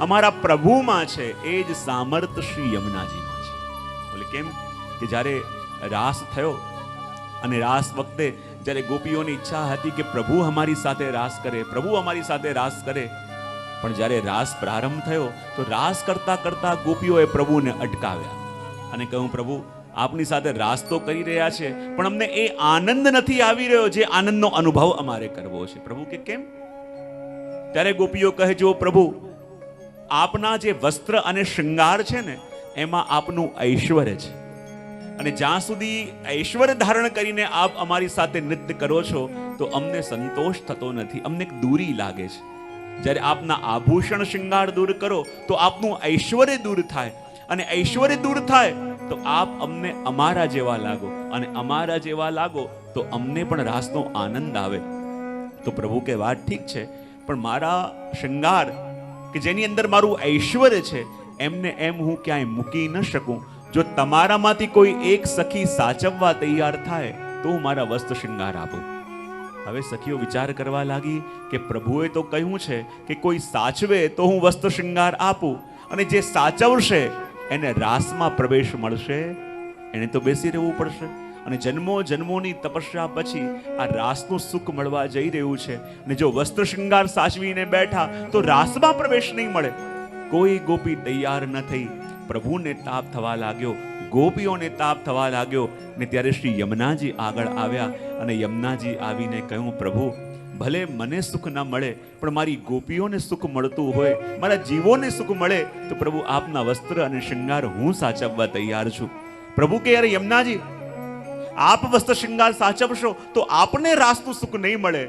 અમારા પ્રભુમાં છે એ જ સામર્થ શ્રી યમુનાજીમાં છે. બોલે કેમ? કે જ્યારે રાસ થયો અને રાસ વખતે જ્યારે ગોપીઓની ઈચ્છા હતી કે પ્રભુ અમારી સાથે રાસ કરે, પ્રભુ અમારી સાથે રાસ કરે, પણ જ્યારે રાસ પ્રારંભ થયો તો રાસ કરતા કરતા ગોપીઓએ પ્રભુને અટકાવ્યા અને કહ્યું પ્રભુ આપની સાથે રાસ તો કરી રહ્યા છે પણ અમને એ આનંદ નથી આવી રહ્યો જે આનંદનો અનુભવ અમારે કરવો છે. પ્રભુ કે કેમ? ત્યારે ગોપીઓ કહે જો પ્રભુ આપના જે વસ્ત્ર અને શૃંગાર છે ને એમાં આપનું ઐશ્વર્ય છે. અને જ્યાં સુધી ઐશ્વર્ય ધારણ કરીને આપ અમારી સાથે નૃત્ય કરો છો તો અમને સંતોષ થતો નથી, અમને એક દૂરી લાગે છે. જ્યારે આપના આભૂષણ શૃંગાર દૂર કરો તો આપનું ઐશ્વર્ય દૂર થાય, અને ઐશ્વર્ય દૂર થાય તો આપ અમને અમારા જેવા લાગો, અને અમારા જેવા લાગો તો અમને પણ રાસનો આનંદ આવે. તો પ્રભુ કે વાત ઠીક છે, પણ મારા શૃંગાર કે જેની અંદર મારું ઐશ્વર્ય છે એમને એમ હું ક્યાંય મૂકી ન શકું. જો તમારામાંથી કોઈ એક સખી સાચવવા તૈયાર થાય તો હું મારા વસ્ત્ર શૃંગાર આપું. હવે સખીઓ વિચાર કરવા લાગી કે પ્રભુએ તો કહ્યું છે કે કોઈ સાચવે તો હું વસ્ત્ર શૃંગાર આપું, અને જે સાચવશે એને રાસમાં પ્રવેશ મળશે, એને તો બેસી રહેવું પડશે. અને જન્મો જન્મોની તપસ્યા પછી આ રાસનું સુખ મળવા જઈ રહ્યું છે. અને જો વસ્ત્ર શૃંગાર સાચવીને બેઠા તો રાસમાં પ્રવેશ નહીં મળે. કોઈ ગોપી તૈયાર ન થઈ. પ્રભુને તાપ થવા લાગ્યો, ગોપીઓને તાપ થવા લાગ્યો. ને ત્યારે શ્રી યમુનાજી આગળ આવ્યા, અને યમુનાજી આવીને કહ્યું, પ્રભુ ભલે મને સુખ ન મળે પણ મારી ગોપીઓને સુખ મળતું હોય, મારા જીવોને સુખ મળે તો પ્રભુ આપના વસ્ત્ર અને શૃંગાર હું સાચવવા તૈયાર છું. પ્રભુ કે અરે યમુનાજી, આપ વસ્ત્ર શૃંગાર સાચવશો તો આપને રાસનું સુખ નહીં મળે.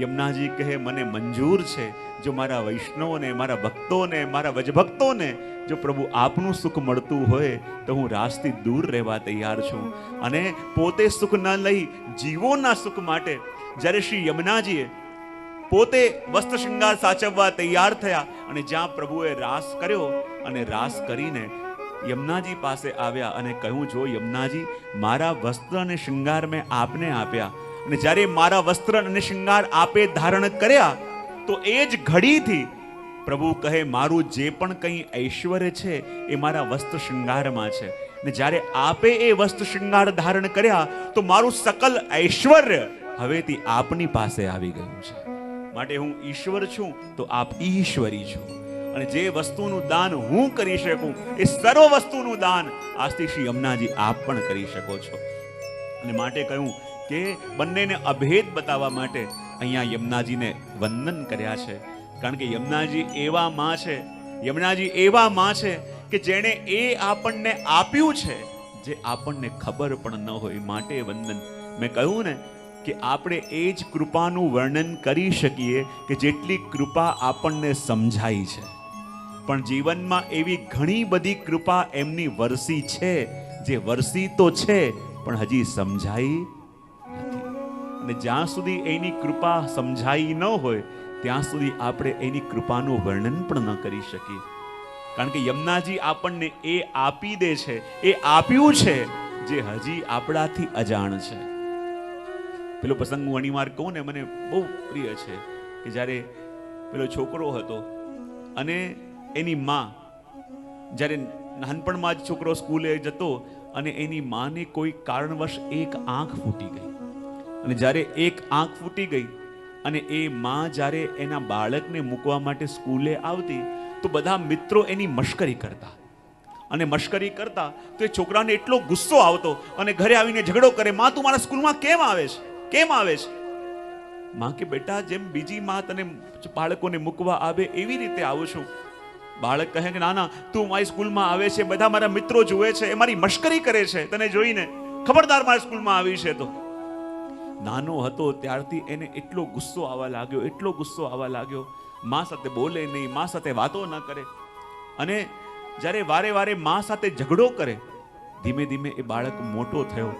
યમુનાજી કહે મને મંજૂર છે, જો મારા વૈષ્ણવોને, મારા ભક્તોને, મારા વજભક્તોને જો પ્રભુ આપનું સુખ મળતું હોય તો હું રાસથી દૂર રહેવા તૈયાર છું. અને પોતે સુખ ન લઈ જીવોના સુખ માટે જ્યારે શ્રી યમુનાજીએ પોતે વસ્ત્ર શૃંગાર સાચવવા તૈયાર થયા, અને જ્યાં પ્રભુએ રાસ કર્યો અને રાસ કરીને યમુનાજી પાસે આવ્યા અને કહ્યું, જો યમુનાજી, મારા વસ્ત્ર અને શૃંગાર મેં આપને આપ્યા, અને જ્યારે મારા વસ્ત્ર અને શૃંગાર આપે ધારણ કર્યા તો એ જ ઘડીથી પ્રભુ કહે મારું જે પણ કંઈ ઐશ્વર્ય છે એ મારા વસ્ત્ર શૃંગારમાં છે. ને જ્યારે આપે એ વસ્ત્ર શૃંગાર ધારણ કર્યા તો મારું સકલ ઐશ્વર્ય હવેથી આપની પાસે આવી ગયું છે. માટે હું ઈશ્વર છું તો આપ ઈશ્વરી છો, અને જે વસ્તુનું દાન હું કરી શકું એ સર્વ વસ્તુનું દાન આજથી શ્રી યમુનાજી આપ પણ કરી શકો છો. અને માટે કહ્યું કે બંનેને અભેદ બતાવવા માટે અહીંયા યમુનાજીને વંદન કર્યા છે. કારણ કે યમુનાજી એવા માં છે, યમુનાજી એવા માં છે કે જેણે એ આપણને આપ્યું છે જે આપણને ખબર પણ ન હોય. માટે વંદન. મેં કહ્યું ને કે આપણે એ જ કૃપાનું વર્ણન કરી શકીએ કે જેટલી કૃપા આપણને સમજાઈ છે. પણ જીવનમાં એવી ઘણી બધી કૃપા એમની વરસી છે, જે વરસી તો છે પણ હજી સમજાઈ નથી. અને જ્યાં સુધી એની કૃપા સમજાઈ ન હોય ત્યાં સુધી આપણે એની કૃપાનું વર્ણન પણ ન કરી શકીએ. કારણ કે યમુનાજી આપણને એ આપી દે છે, એ આપ્યું છે જે હજી આપણાથી અજાણ છે. પેલો પ્રસંગ હું ઘણી વાર કહું ને, મને બહુ પ્રિય છે કે જ્યારે પેલો છોકરો હતો અને એની માં, જ્યારે નાનપણમાં જ છોકરો સ્કૂલે જતો અને એની માને કોઈ કારણવશ એક આંખ ફૂટી ગઈ, અને જ્યારે એક આંખ ફૂટી ગઈ અને એ માં જ્યારે એના બાળકને મૂકવા માટે સ્કૂલે આવતી તો બધા મિત્રો એની મશ્કરી કરતા, અને મશ્કરી કરતા તો એ છોકરાને એટલો ગુસ્સો આવતો અને ઘરે આવીને ઝઘડો કરે, માં તું મારા સ્કૂલમાં કેમ આવે છે, કેમ આવે છે? માં કે બેટા જેમ બીજી માં તને બાળકોને મૂકવા આવે એવી રીતે આવું છું. બાળક કહે કે ના ના, તું મારી સ્કૂલમાં આવે છે, બધા મારા મિત્રો જુએ છે, એ મારી મશ્કરી કરે છે તને જોઈને, ખબરદાર મારી સ્કૂલમાં આવી છે. તો નાનો હતો ત્યારથી એને એટલો ગુસ્સો આવવા લાગ્યો, એટલો ગુસ્સો આવવા લાગ્યો. માં સાથે બોલે નહીં, માં સાથે વાતો ન કરે, અને જ્યારે વારે વારે માં સાથે ઝઘડો કરે, ધીમે ધીમે એ બાળક મોટો થયો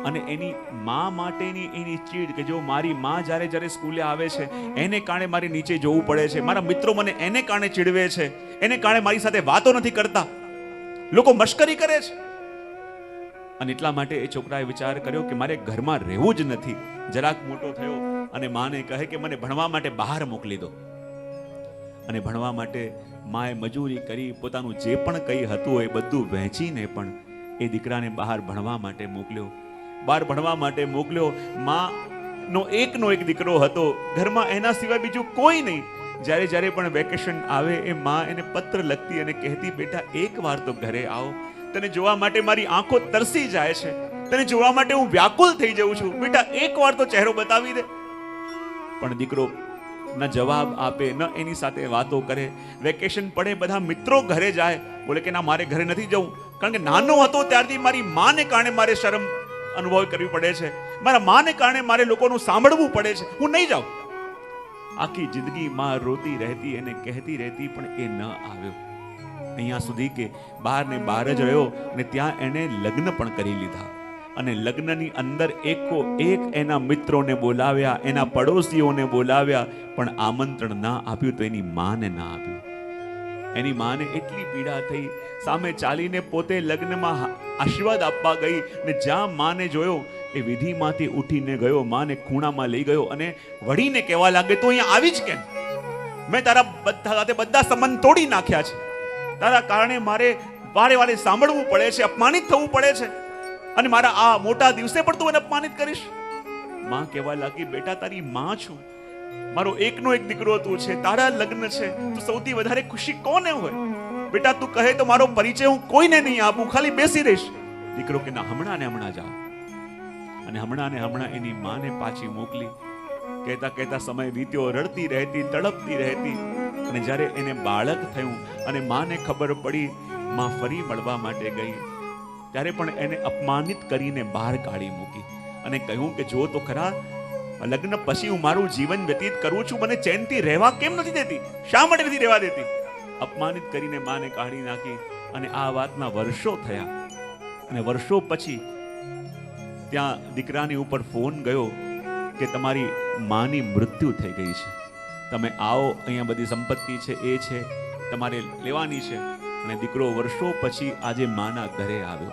અને એની માં માટેની એની ચીડ કે જો મારી માં જ્યારે જ્યારે સ્કૂલે આવે છે એને કારણે મારે નીચે જોવું પડે છે, મારા મિત્રો મને એને કારણે ચીડવે છે, એને કારણે મારી સાથે વાતો નથી કરતા, લોકો મશ્કરી કરે છે. અને એટલા માટે એ છોકરાએ વિચાર કર્યો કે મારે ઘરમાં રહેવું જ નથી. જરાક મોટો થયો અને માને કહે કે મને ભણવા માટે બહાર મોકલી દો. અને ભણવા માટે માએ મજૂરી કરી, પોતાનું જે પણ કંઈ હતું એ બધું વહેંચીને પણ એ દીકરાને બહાર ભણવા માટે મોકલ્યો. બહાર ભણવા માટે મોકલ્યો. માનો એકનો એક દીકરો હતો, ઘરમાં એના સિવાય બીજું કોઈ નહીં. જ્યારે જ્યારે પણ વેકેશન આવે એ માં એને પત્ર લખતી અને કહેતી, બેટા એક વાર તો ઘરે આવો, તને જોવા માટે મારી આંખો તરસી જાય છે, તને જોવા માટે હું વ્યાકુલ થઈ જાઉં છું, બેટા એક વાર તો ચહેરો બતાવી દે. પણ દીકરો ન જવાબ આપે, ન એની સાથે વાતો કરે. વેકેશન પડે, બધા મિત્રો ઘરે જાય, બોલે કે ના મારે ઘરે નથી જવું, કારણ કે નાનો હતો ત્યારથી મારી માને કારણે મારે શરમ અનુભવ કરવી પડે છે, મારા માને કારણે મારે લોકોનું સાંભળવું પડે છે, હું નહીં જાઉં. આખી જિંદગી માં રોતી રહેતી, એને કહેતી રહેતી, પણ એ ન આવ્યો. અહીંયા સુધી કે 12 ને 12 જ રહ્યો ને ત્યાં એને લગ્ન પણ કરી લીધા. અને લગ્નની અંદર એકો એક એના મિત્રોને બોલાવ્યા, એના પડોશીઓને બોલાવ્યા, પણ આમંત્રણ ના આપ્યું તો એની માને ના આપ્યું. એની માને એટલી પીડા થઈ, સામે ચાલીને પોતે લગ્નમાં આશીર્વાદ આપવા ગઈ ને જ્યાં માને જોયો એ વિધિમાંથી ઉઠીને ગયો, માને ખૂણામાં લઈ ગયો અને વળીને કહેવા લાગે, તું અહીંયા આવી જ કેમ? મેં તારા બધા સંબંધ તોડી નાખ્યા છે, તારા કારણે મારે વારે વારે સાંભળવું પડે છે, અપમાનિત થવું પડે છે, અને મારા આ મોટા દિવસે પણ તું એને અપમાનિત કરીશ. માં કહેવા લાગી, બેટા તારી માં છું, મારો એકનો એક દીકરો તું છે, તારા લગ્ન છે, તું સૌથી વધારે ખુશી કોને હોય? બેટા તું કહે તો મારો પરિચય હું કોઈને નહીં આપું, ખાલી બેસી રહીશ. દીકરો કે ના, હમણાં ને હમણાં જાઓ. અને હમણાં ને હમણાં એની માને પાછી મોકલી. કહેતા કહેતા સમય વીત્યો, રડતી રહેતી, તડપતી રહેતી. અને જ્યારે એને બાળક થયું અને માને ખબર પડી, માં ફરી મળવા માટે ગઈ, ત્યારે પણ એને અપમાનિત કરીને બહાર કાઢી મૂકી અને કહ્યું કે જો તો ખરા, લગ્ન પછી હું મારું જીવન વ્યતીત કરું છું, મને ચેનથી રહેવા કેમ નથી દેતી? શા માટે નથી રહેવા દેતી? અપમાનિત કરીને માને કાઢી નાખી. અને આ વાતના વર્ષો થયા અને વર્ષો પછી ત્યાં દીકરાની ઉપર ફોન ગયો કે તમારી માની મૃત્યુ થઈ ગઈ છે, તમે આવો, અહીંયા બધી સંપત્તિ છે, એ છે, તમારે લેવાની છે. અને દીકરો વર્ષો પછી આજે માના ઘરે આવ્યો.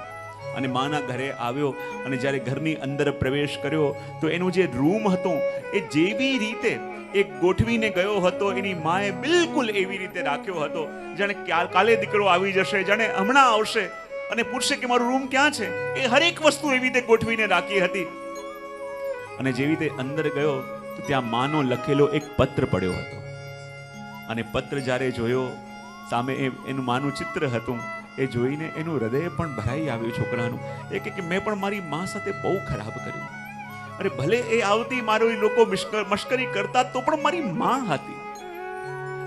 અને માના ઘરે આવ્યો અને જ્યારે ઘરની અંદર પ્રવેશ કર્યો તો એનું જે રૂમ હતો એ જેવી રીતે એ ગોઠવીને ગયો હતો, એની માએ બિલકુલ એવી રીતે રાખ્યો હતો જાણે કાલે દીકરો આવી જશે, જાણે હમણાં આવશે અને પૂછશે કે મારું રૂમ ક્યાં છે. એ હરેક વસ્તુ એવી રીતે ગોઠવીને રાખી હતી. અને જેવી રીતે અંદર ગયો તો ત્યાં માનો લખેલો એક પત્ર પડ્યો હતો. અને પત્ર જ્યારે જોયો, સામે એનું માનું ચિત્ર હતું, એ જોઈને એનું હૃદય પણ ભરાઈ આવ્યું છોકરાનું. એ કે મેં પણ મારી મા સાથે બહુ ખરાબ કર્યું. અરે ભલે એ આવતી, મારો લોકો મશ્કરી કરતા, તો પણ મારી મા હતી.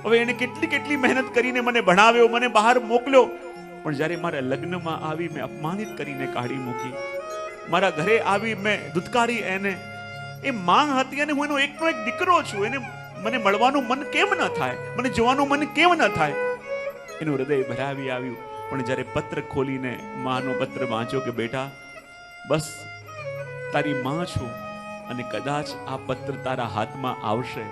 હવે એને કેટલી મહેનત કરીને મને ભણાવ્યો, મને બહાર મોકલ્યો, પણ જ્યારે મારા લગ્નમાં આવી મેં અપમાનિત કરીને કાઢી મૂકી. મારા ઘરે આવી મેં ધુતકારી એને. એ મા હતી અને હું એનો એકનો એક દીકરો છું. એને મને મળવાનું મન કેમ ન થાય? મને જોવાનું મન કેમ ન થાય? એનું હૃદય ભરાવી આવ્યું. પણ જ્યારે પત્ર ખોલીને માનો પત્ર વાંચ્યો કે બેટા, બસ તારી માં છું અને કદાચ આ પત્ર તારા હાથમાં આવશે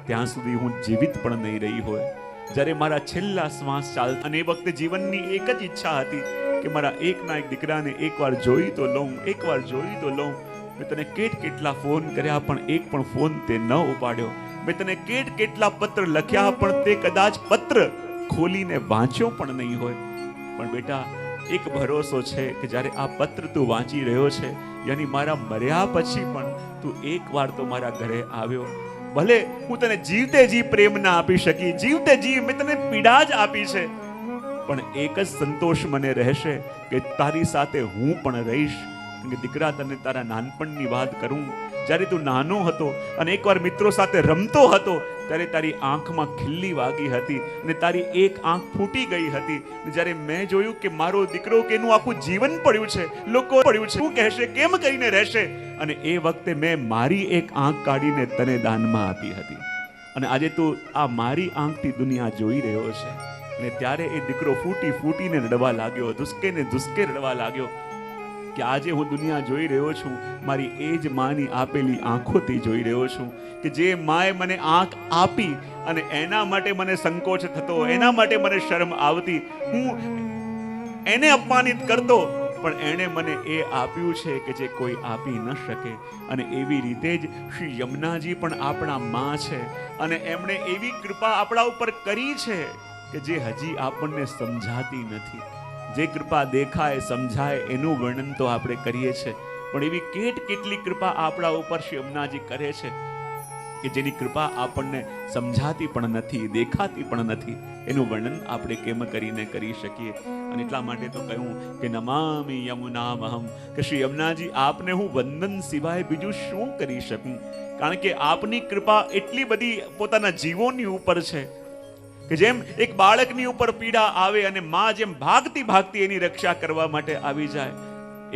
ત્યાં સુધી હું જીવિત પણ નહીં રહી હોય. જ્યારે મારા છેલ્લા શ્વાસ ચાલતા, અને એ વખતે જીવનની એક જ ઈચ્છા હતી કે મારા એકના એક દીકરાને એકવાર જોઈ તો લઉં, એકવાર જોઈ તો લઉં. મેં તને કેટલા ફોન કર્યા, પણ એક પણ ફોન તે ન ઉપાડ્યો. મેં તને કેટલા પત્ર લખ્યા, પણ તે કદાચ પત્ર ખોલીને વાંચ્યો પણ નહીં હોય. પણ બેટા, એક ભરોસો છે કે જ્યારે આ પત્ર તું વાંચી રહ્યો છે, યાની મારા મર્યા પછી પણ તું એકવાર તો મારા ઘરે આવ્યો. ભલે હું તને જીવતે જી પ્રેમ ના આપી શકી, જીવતે જી મેં તને પીડા જ આપી છે, પણ એક જ સંતોષ મને રહેશે કે તારી સાથે હું પણ રહીશ. કે દીકરા, તને તારા નાનપણની વાત કરું, જ્યારે તું નાનો હતો અને એકવાર મિત્રો સાથે રમતો હતો, ત્યારે તારી આંખમાં ખિલ્લી વાગી હતી અને તારી એક આંખ ફૂટી ગઈ હતી. જ્યારે મેં જોયું કે મારો દીકરો કે એનું આખું જીવન પડ્યું છે, લોકો પડ્યું છે, શું કહેશે, કેમ કરીને રહેશે, અને એ વખતે મેં મારી એક આંખ કાઢીને તને દાનમાં આપી હતી. અને આજે તું આ મારી આંખથી દુનિયા જોઈ રહ્યો છે. અને ત્યારે એ દીકરો ફૂટીને રડવા લાગ્યો, ધુસકે રડવા લાગ્યો કે આજે હું દુનિયા જોઈ રહ્યો છું, મારી એ જ માની આપેલી આંખોથી જોઈ રહ્યો છું કે જે માએ મને આંખ આપી અને એના માટે મને સંકોચ થતો, એના માટે મને શરમ આવતી, હું એને અપમાનિત કરતો, પણ એણે મને એ આપ્યું છે કે જે કોઈ આપી ન શકે. અને એવી રીતે જ શ્રી યમુનાજી પણ આપણા માં છે અને એમણે એવી કૃપા આપણા ઉપર કરી છે કે જે હજી આપણને સમજાતી નથી. જે કૃપા દેખાય, સમજાય, એનું વર્ણન તો આપણે કરીએ છીએ, પણ એવી કેટલી કૃપા આપણા ઉપર શ્રી યમુનાજી કરે છે કે જેની કૃપા આપણને સમજાતી પણ નથી, દેખાતી પણ નથી. એનું વર્ણન આપણે કેમ કરીને કરી શકીએ? અને એટલા માટે તો કહ્યું કે નમામિ યમુનામહમ, કે શ્રી યમુનાજી આપને હું વંદન સિવાય બીજું શું કરી શકું? કારણ કે આપની કૃપા એટલી બધી પોતાના જીવોની ઉપર છે કે જેમ એક બાળકની ઉપર પીડા આવે અને માં જેમ ભાગતી ભાગતી એની રક્ષા કરવા માટે આવી જાય,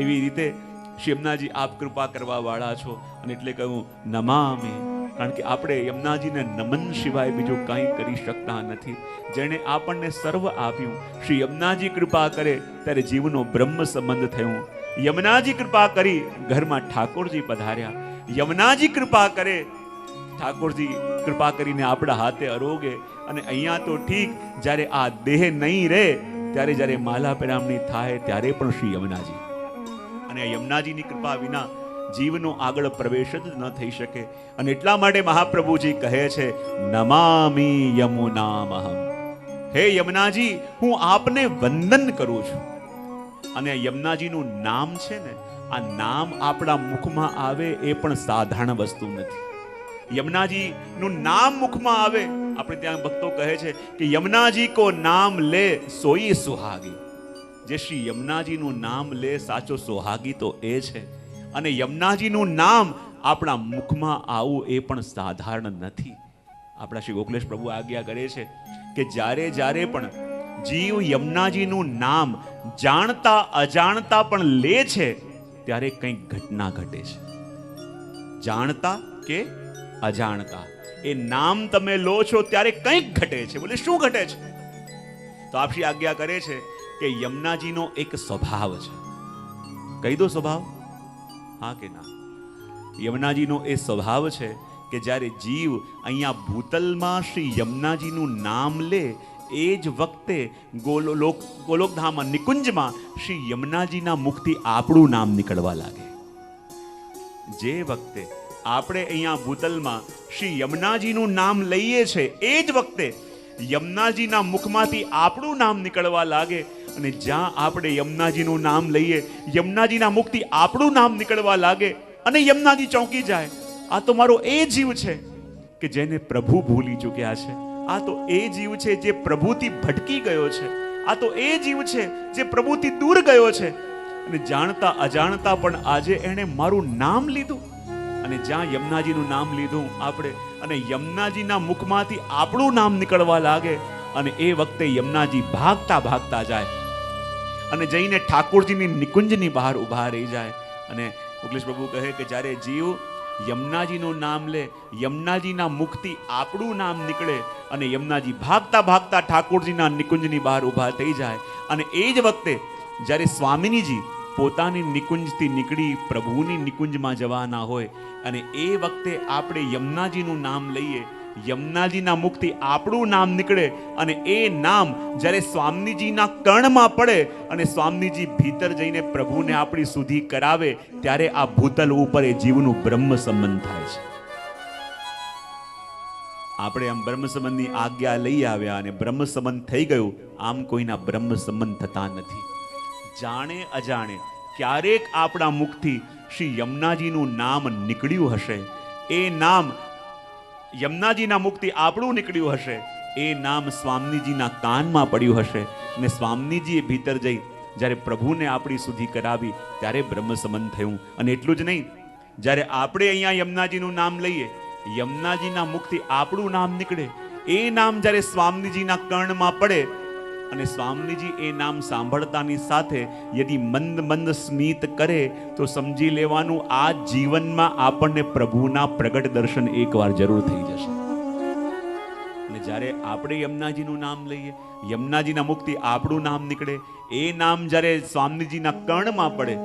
એવી રીતે શ્રી યમુનાજી આપ કૃપા કરવા વાળા છો. અને એટલે કહું નમામિ, કારણ કે આપણે યમુનાજીને નમન સિવાય બીજું કંઈ કરી શકતા નથી. જેણે આપણને સર્વ આપ્યું, શ્રી યમુનાજી કૃપા કરે ત્યારે જીવનો બ્રહ્મ સંબંધ થયું. યમુનાજી કૃપા કરી ઘરમાં ઠાકોરજી પધાર્યા. યમુનાજી કૃપા કરે, ઠાકોરજી કૃપા કરીને આપણા હાથે અરોગે. અને અહીંયા તો ઠીક, જ્યારે આ દેહ નહીં રહે ત્યારે જ્યારે માલા પેરામણી થાય ત્યારે પણ શ્રી યમુનાજી. અને યમુનાજીની કૃપા વિના જીવનો આગળ પ્રવેશ જ ન થઈ શકે. અને એટલા માટે મહાપ્રભુજી કહે છે નમામિ યમુનામહમ. હે યમુનાજી, હું આપને વંદન કરું છું. અને યમુનાજીનું નામ છે ને, આ નામ આપણા મુખમાં આવે એ પણ સાધારણ વસ્તુ નથી. યમુનાજી નું નામ મુખમાં આવે, આપણે ત્યાં ભક્તો કહે છે કે યમુનાજી કો નામ લે સોઈ સુહાગી. જે શ્રી યમુનાજી નું નામ લે સાચો સુહાગી તો એ છે. અને યમુનાજી નું નામ આપણા મુખમાં આવું એ પણ સાધારણ નથી. આપણા શ્રી ગોકુલેશ પ્રભુ આજ્ઞા કરે છે કે જ્યારે જ્યારે પણ જીવ યમુનાજી નું નામ જાણતા અજાણતા પણ લે છે ત્યારે કંઈક ઘટના ઘટે છે. જાણતા કે અજાણતા એ નામ તમે લો છો ત્યારે કંઈક ઘટે છે. બોલે શું ઘટે છે? તો આપણી આજ્ઞા કરે છે કે યમુનાજીનો એક સ્વભાવ છે. કહી દો સ્વભાવ, હા કે ના? યમુનાજીનો એ સ્વભાવ છે કે જ્યારે જીવ અહીંયા ભૂતલમાં શ્રી યમુનાજીનું નામ લે એ જ વખતે ગોલોકધામમાં નિકુંજમાં શ્રી યમુનાજીના મુખથી આપણું નામ નીકળવા લાગે. જે વખતે આપણે અહીંયા ભૂતલમાં શ્રી યમુનાજીનું નામ લઈએ છે એ જ વખતે યમુનાજીના મુખમાંથી આપણું નામ નીકળવા લાગે. અને જ્યાં આપણે યમુનાજીનું નામ લઈએ, યમુનાજીના મુખથી આપણું નામ નીકળવા લાગે અને યમુનાજી ચોંકી જાય. આ તો મારો એ જીવ છે કે જેને પ્રભુ ભૂલી ચૂક્યા છે. આ તો એ જીવ છે જે પ્રભુથી ભટકી ગયો છે. આ તો એ જીવ છે જે પ્રભુથી દૂર ગયો છે. અને જાણતા અજાણતા પણ આજે એણે મારું નામ લીધું. અને જ્યાં યમુનાજીનું નામ લીધું આપણે, અને યમુનાજીના મુખમાંથી આપણું નામ નીકળવા લાગે, અને એ વખતે યમુનાજી ભાગતા ભાગતા જાય અને જઈને ઠાકોરજીની નિકુંજની બહાર ઊભા રહી જાય. અને ગોકુલેશ પ્રભુ કહે કે જ્યારે જીવ યમુનાજીનું નામ લે, યમુનાજીના મુખથી આપણું નામ નીકળે અને યમુનાજી ભાગતા ભાગતા ઠાકોરજીના નિકુંજની બહાર ઊભા થઈ જાય. અને એ જ વખતે જ્યારે સ્વામિનીજી પોતાની નિકુંજથી નીકળી પ્રભુની નિકુંજમાં જવાના હોય, અને એ વખતે આપણે યમુનાજીનું નામ લઈએ, યમુનાજીના મુખથી આપણું નામ નીકળે, અને એ નામ જ્યારે સ્વામીજીના કર્ણમાં પડે અને સ્વામીજી ભીતર જઈને પ્રભુને આપણી સુધી કરાવે, ત્યારે આ ભૂતલ ઉપર એ જીવનું બ્રહ્મ સંબંધ થાય છે. આપણે આમ બ્રહ્મ સંબંધની આજ્ઞા લઈ આવ્યા અને બ્રહ્મ સંબંધ થઈ ગયું. આમ કોઈના બ્રહ્મ સંબંધ થતા નથી. જાણે અજાણે ક્યારેક આપણા મુખથી શ્રી યમુનાજીનું નામ નીકળ્યું હશે, એ નામ યમુનાજીના મુખથી આપણું નીકળ્યું હશે, એ નામ સ્વામીજીના કાનમાં પડ્યું હશે, અને સ્વામીજીએ ભીતર જઈ જ્યારે પ્રભુને આપણી સુધી કરાવી ત્યારે બ્રહ્મ સંબંધ થયું. અને એટલું જ નહીં, જ્યારે આપણે અહીંયા યમુનાજીનું નામ લઈએ, યમુનાજીના મુખથી આપણું નામ નીકળે, એ નામ જ્યારે સ્વામીજીના કર્ણમાં પડે અને સ્વામીજી એ નામ સાંભળતાની સાથે યદિ મંદ મંદ સ્મિત કરે તો સમજી લેવાનું આ જીવનમાં આપણને પ્રભુના પ્રગટ દર્શન એકવાર જરૂર થઈ જશે. અને જ્યારે આપણે યમુનાજીનું નામ લઈએ, યમુનાજીના મુખથી આપણું નામ નીકળે, એ નામ જ્યારે સ્વામીજીના કર્ણમાં પડે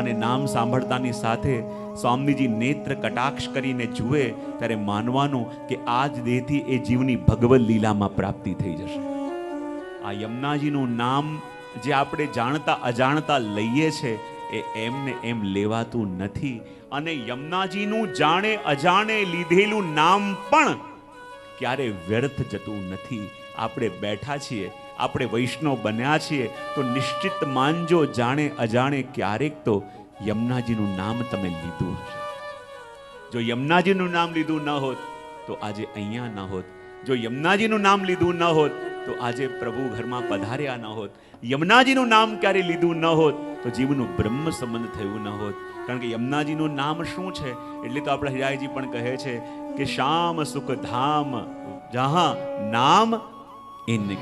અને નામ સાંભળતાની સાથે સ્વામીજી નેત્ર કટાક્ષ કરીને જુએ, ત્યારે માનવાનું કે આ જ દેહથી એ જીવની ભગવદ લીલામાં પ્રાપ્તિ થઈ જશે. આ યમુનાજીનું નામ જે આપણે જાણતા અજાણતા લઈએ છે એ એમને એમ લેવાતું નથી. અને યમુનાજીનું જાણે અજાણે લીધેલું નામ પણ ક્યારે વ્યર્થ જતું નથી. આપણે બેઠા છીએ, આપણે વૈષ્ણવ બન્યા છીએ, તો નિશ્ચિત માનજો જાણે અજાણે ક્યારેક તો યમુનાજીનું નામ તમે લીધું હશે. જો યમુનાજીનું નામ લીધું ન હોત તો આજે અહીંયા ન હોત. જો યમુનાજીનું નામ લીધું ન હોત તો આજે પ્રભુ ઘરમાં પધાર્યા ન હોત. યમુનાજીનું નામ ક્યારે લીધું ન હોત તો જીવનું બ્રહ્મ સંબંધ થયું ન હોત. કારણ કે યમુનાજીનું નામ શું છે એટલે તો આપણા હિરાયજી પણ કહે છે કે શ્યામ સુખ ધામ જહાં નામ ઇનકે.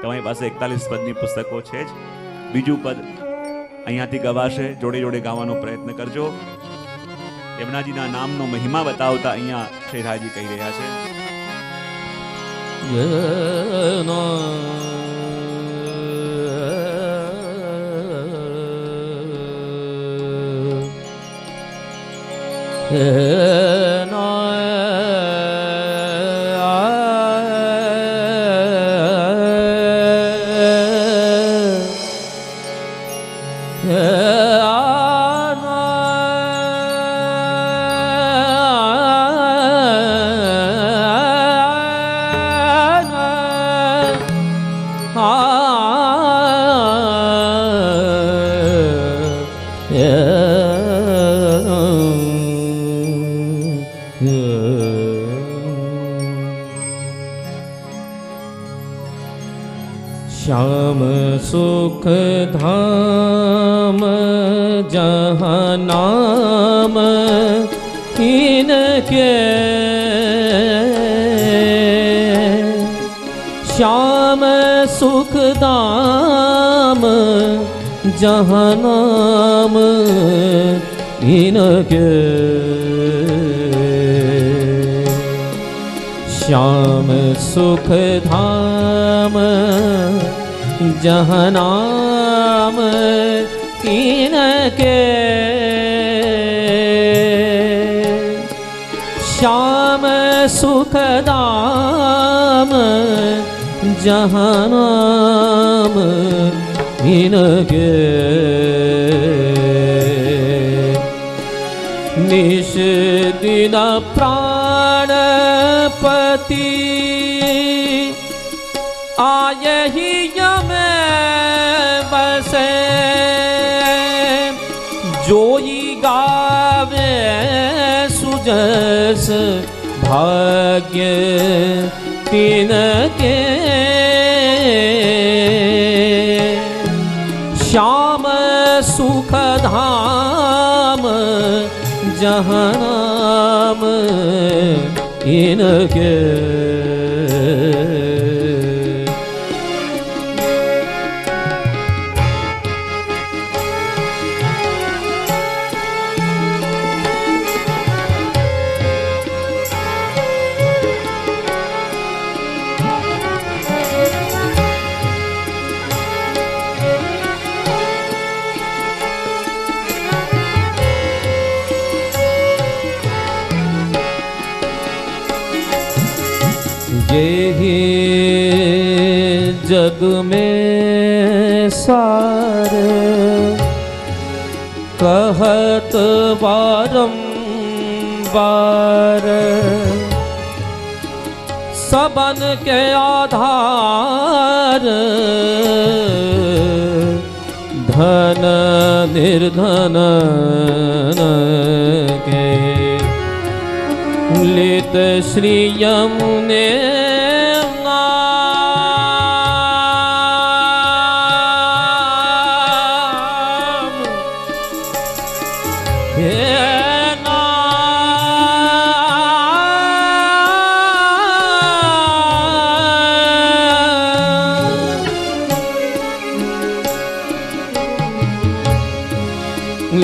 તમારી પાસે 41 પદની પુસ્તકો છે જ. બીજું પદ અહીંયાથી ગવાશે, જોડે જોડે ગાવાનો પ્રયત્ન કરજો. યમુનાજીના નામનો મહિમા બતાવતા અહીંયા શ્રી હિરાયજી કહી રહ્યા છે. श्याम सुख धाम जहाँ नाम इनके, श्याम सुख धाम जहाँ नाम इनके, श्याम सुख धाम जहाँ नाम इनके, श्याम सुख धाम जहाँ नाम इनके, निश दिन प्राणपति आये ही यमे बसे, जोई गावे सुजस भाग्य तिनके, श्याम सुख धाम जहाँ नाम इनके। यही जग में सारे कहत बारंबार, सबन के आधार धन निर्धन के, लित श्री यमुने नाम, हे नाम,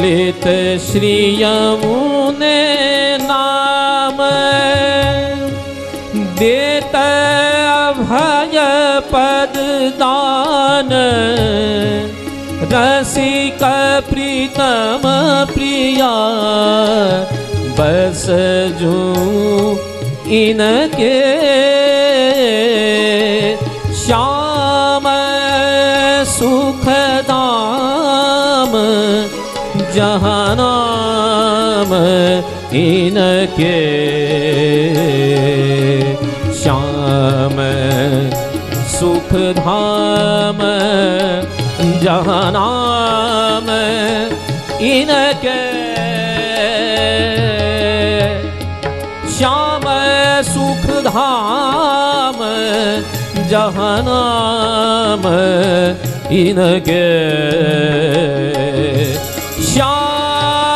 लित श्री यमुने नाम, देत अभय पद दान, रसिक प्रीतम प्रिया बस जो इनके, श्याम सुख धाम जहाँ नाम इनके, श्याम सुख धाम जहाँ नाम इनके, श्याम सुख धाम जहाँ नाम इनके, श्याम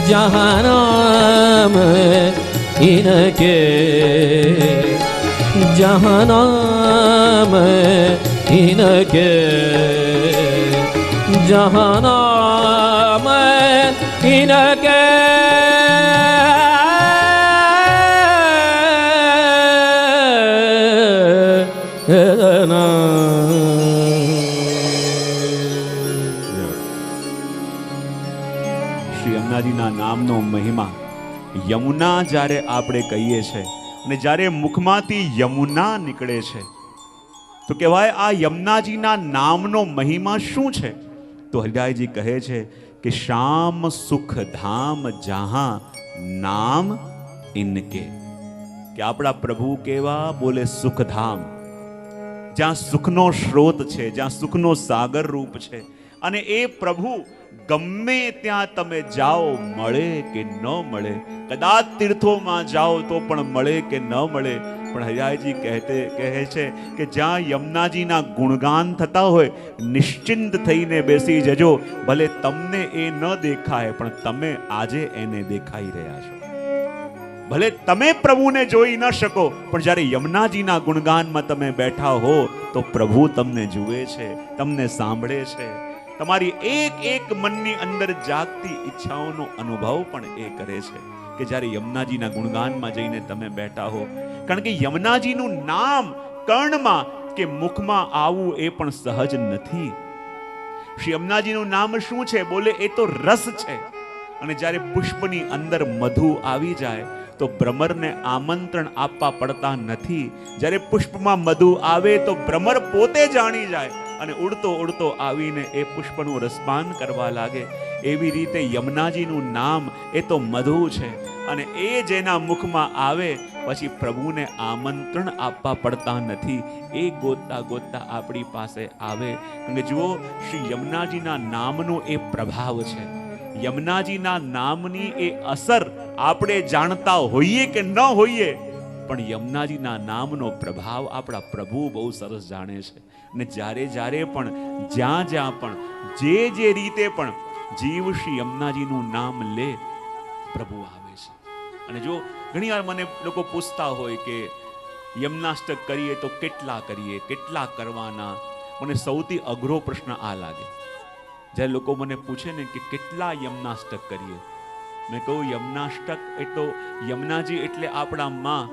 जहाँ नाम इनके, जहाँ नाम इनके, जहाँ नाम इनके। શ્રી યમુનાજીના નામનો મહિમા, યમુના જ્યારે આપણે કહીએ છીએ અને જ્યારે મુખમાંથી યમુના નીકળે છે તો કહેવાય આ યમુનાજીના નામનો મહિમા શું છે? તો હરિરાયજી કહે છે કે શ્યામ સુખ ધામ જહાં નામ ઇનકે, કે આપણા પ્રભુ કેવા બોલે સુખધામ, જ્યાં સુખનો સ્ત્રોત છે, જ્યાં સુખનો સાગર રૂપ છે, અને એ પ્રભુ ગમે ત્યાં તમે જાઓ મળે કે ન મળે, કદાચ તીર્થોમાં જાઓ તો પણ મળે કે ન મળે, પણ હરિરાયજી કહે છે કે જ્યાં યમુનાજીના ગુણગાન થતા હોય નિશ્ચિંત થઈને બેસી જજો, ભલે તમને એ ન દેખાય પણ તમે આજે એને દેખાઈ રહ્યા છો. ભલે તમે પ્રભુને જોઈ ન શકો પણ જ્યારે યમુનાજીના ગુણગાનમાં તમે બેઠા હો તો પ્રભુ તમને જુએ છે, તમને સાંભળે છે, તમારી એક એક મનની અંદર જાગતી ઈચ્છાઓનો અનુભવ પણ એ કરે છે કે જ્યારે યમુનાજીના ગુણગાનમાં જઈને તમે બેઠા હો. કારણ કે યમુનાજીનું નામ કર્ણમાં કે મુખમાં આવવું એ પણ સહજ નથી. શ્રી યમુનાજીનું નામ શું છે? બોલે એ તો રસ છે. અને જ્યારે પુષ્પની અંદર મધુ આવી જાય તો ભ્રમરને આમંત્રણ આપવા પડતા નથી. જ્યારે પુષ્પમાં મધુ આવે તો ભ્રમર પોતે જાણી જાય અને ઉડતો ઉડતો આવીને એ પુષ્પનું રસપાન કરવા લાગે. એવી રીતે યમુનાજીનું નામ એ તો મધુ છે અને એ જેના મુખમાં આવે પછી પ્રભુને આમંત્રણ આપવા પડતા નથી, એ ગોતતા ગોતતા આપણી પાસે આવે. અને જુઓ, શ્રી યમુનાજીના નામનો એ પ્રભાવ છે, યમુનાજીના નામની એ અસર આપણે જાણતા હોઈએ કે ન હોઈએ પણ યમુનાજીના નામનો પ્રભાવ આપણા પ્રભુ બહુ સરસ જાણે છે. અને જ્યારે જ્યારે પણ જ્યાં જ્યાં પણ જે રીતે પણ જીવ શ્રી યમુનાજીનું નામ લે પ્રભુ આવે છે. અને જો ઘણીવાર મને લોકો પૂછતા હોય કે યમુનાષ્ટક કરીએ તો કેટલા કરીએ, કેટલા કરવાના? મને સૌથી અઘરો પ્રશ્ન આ લાગે જ્યારે લોકો મને પૂછે ને કે કેટલા યમુનાષ્ટક કરીએ. મેં કહું યમુનાષ્ટક એટલે યમુનાજી એટલે આપણા માં.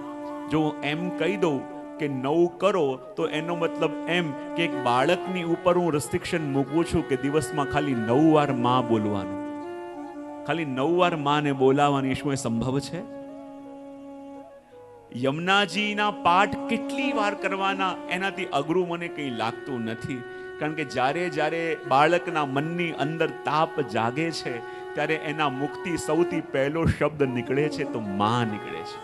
જો એમ કહી દઉં કે 9 કરો તો એનો મતલબ એમ કે એક બાળકની ઉપર હું રિસ્ટ્રિક્શન મૂકું છું કે દિવસમાં ખાલી 9 વાર માં બોલવાનું, ખાલી 9 વાર માને બોલાવવાની. શું એ સંભવ છે? યમુનાજીના પાઠ કેટલી વાર કરવાના એનાથી અઘરું મને કંઈ લાગતું નથી. કારણ કે જ્યારે જ્યારે બાળકના મનની અંદર તાપ જાગે છે ત્યારે એના મુખથી સૌથી પહેલો શબ્દ નીકળે છે તો માં નીકળે છે.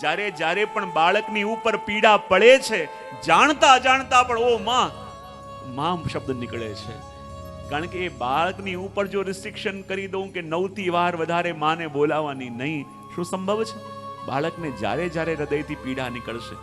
જ્યારે જ્યારે પણ બાળકની ઉપર પીડા પડે છે જાણતા જાણતા પણ ઓ માં શબ્દ નીકળે છે. કારણ કે એ બાળકની ઉપર જો રિસ્ટ્રિક્શન કરી દઉં કે 9થી વાર વધારે માને બોલાવવાની નહીં, શું સંભવ છે? બાળકને જ્યારે જ્યારે હૃદયથી પીડા નીકળશે,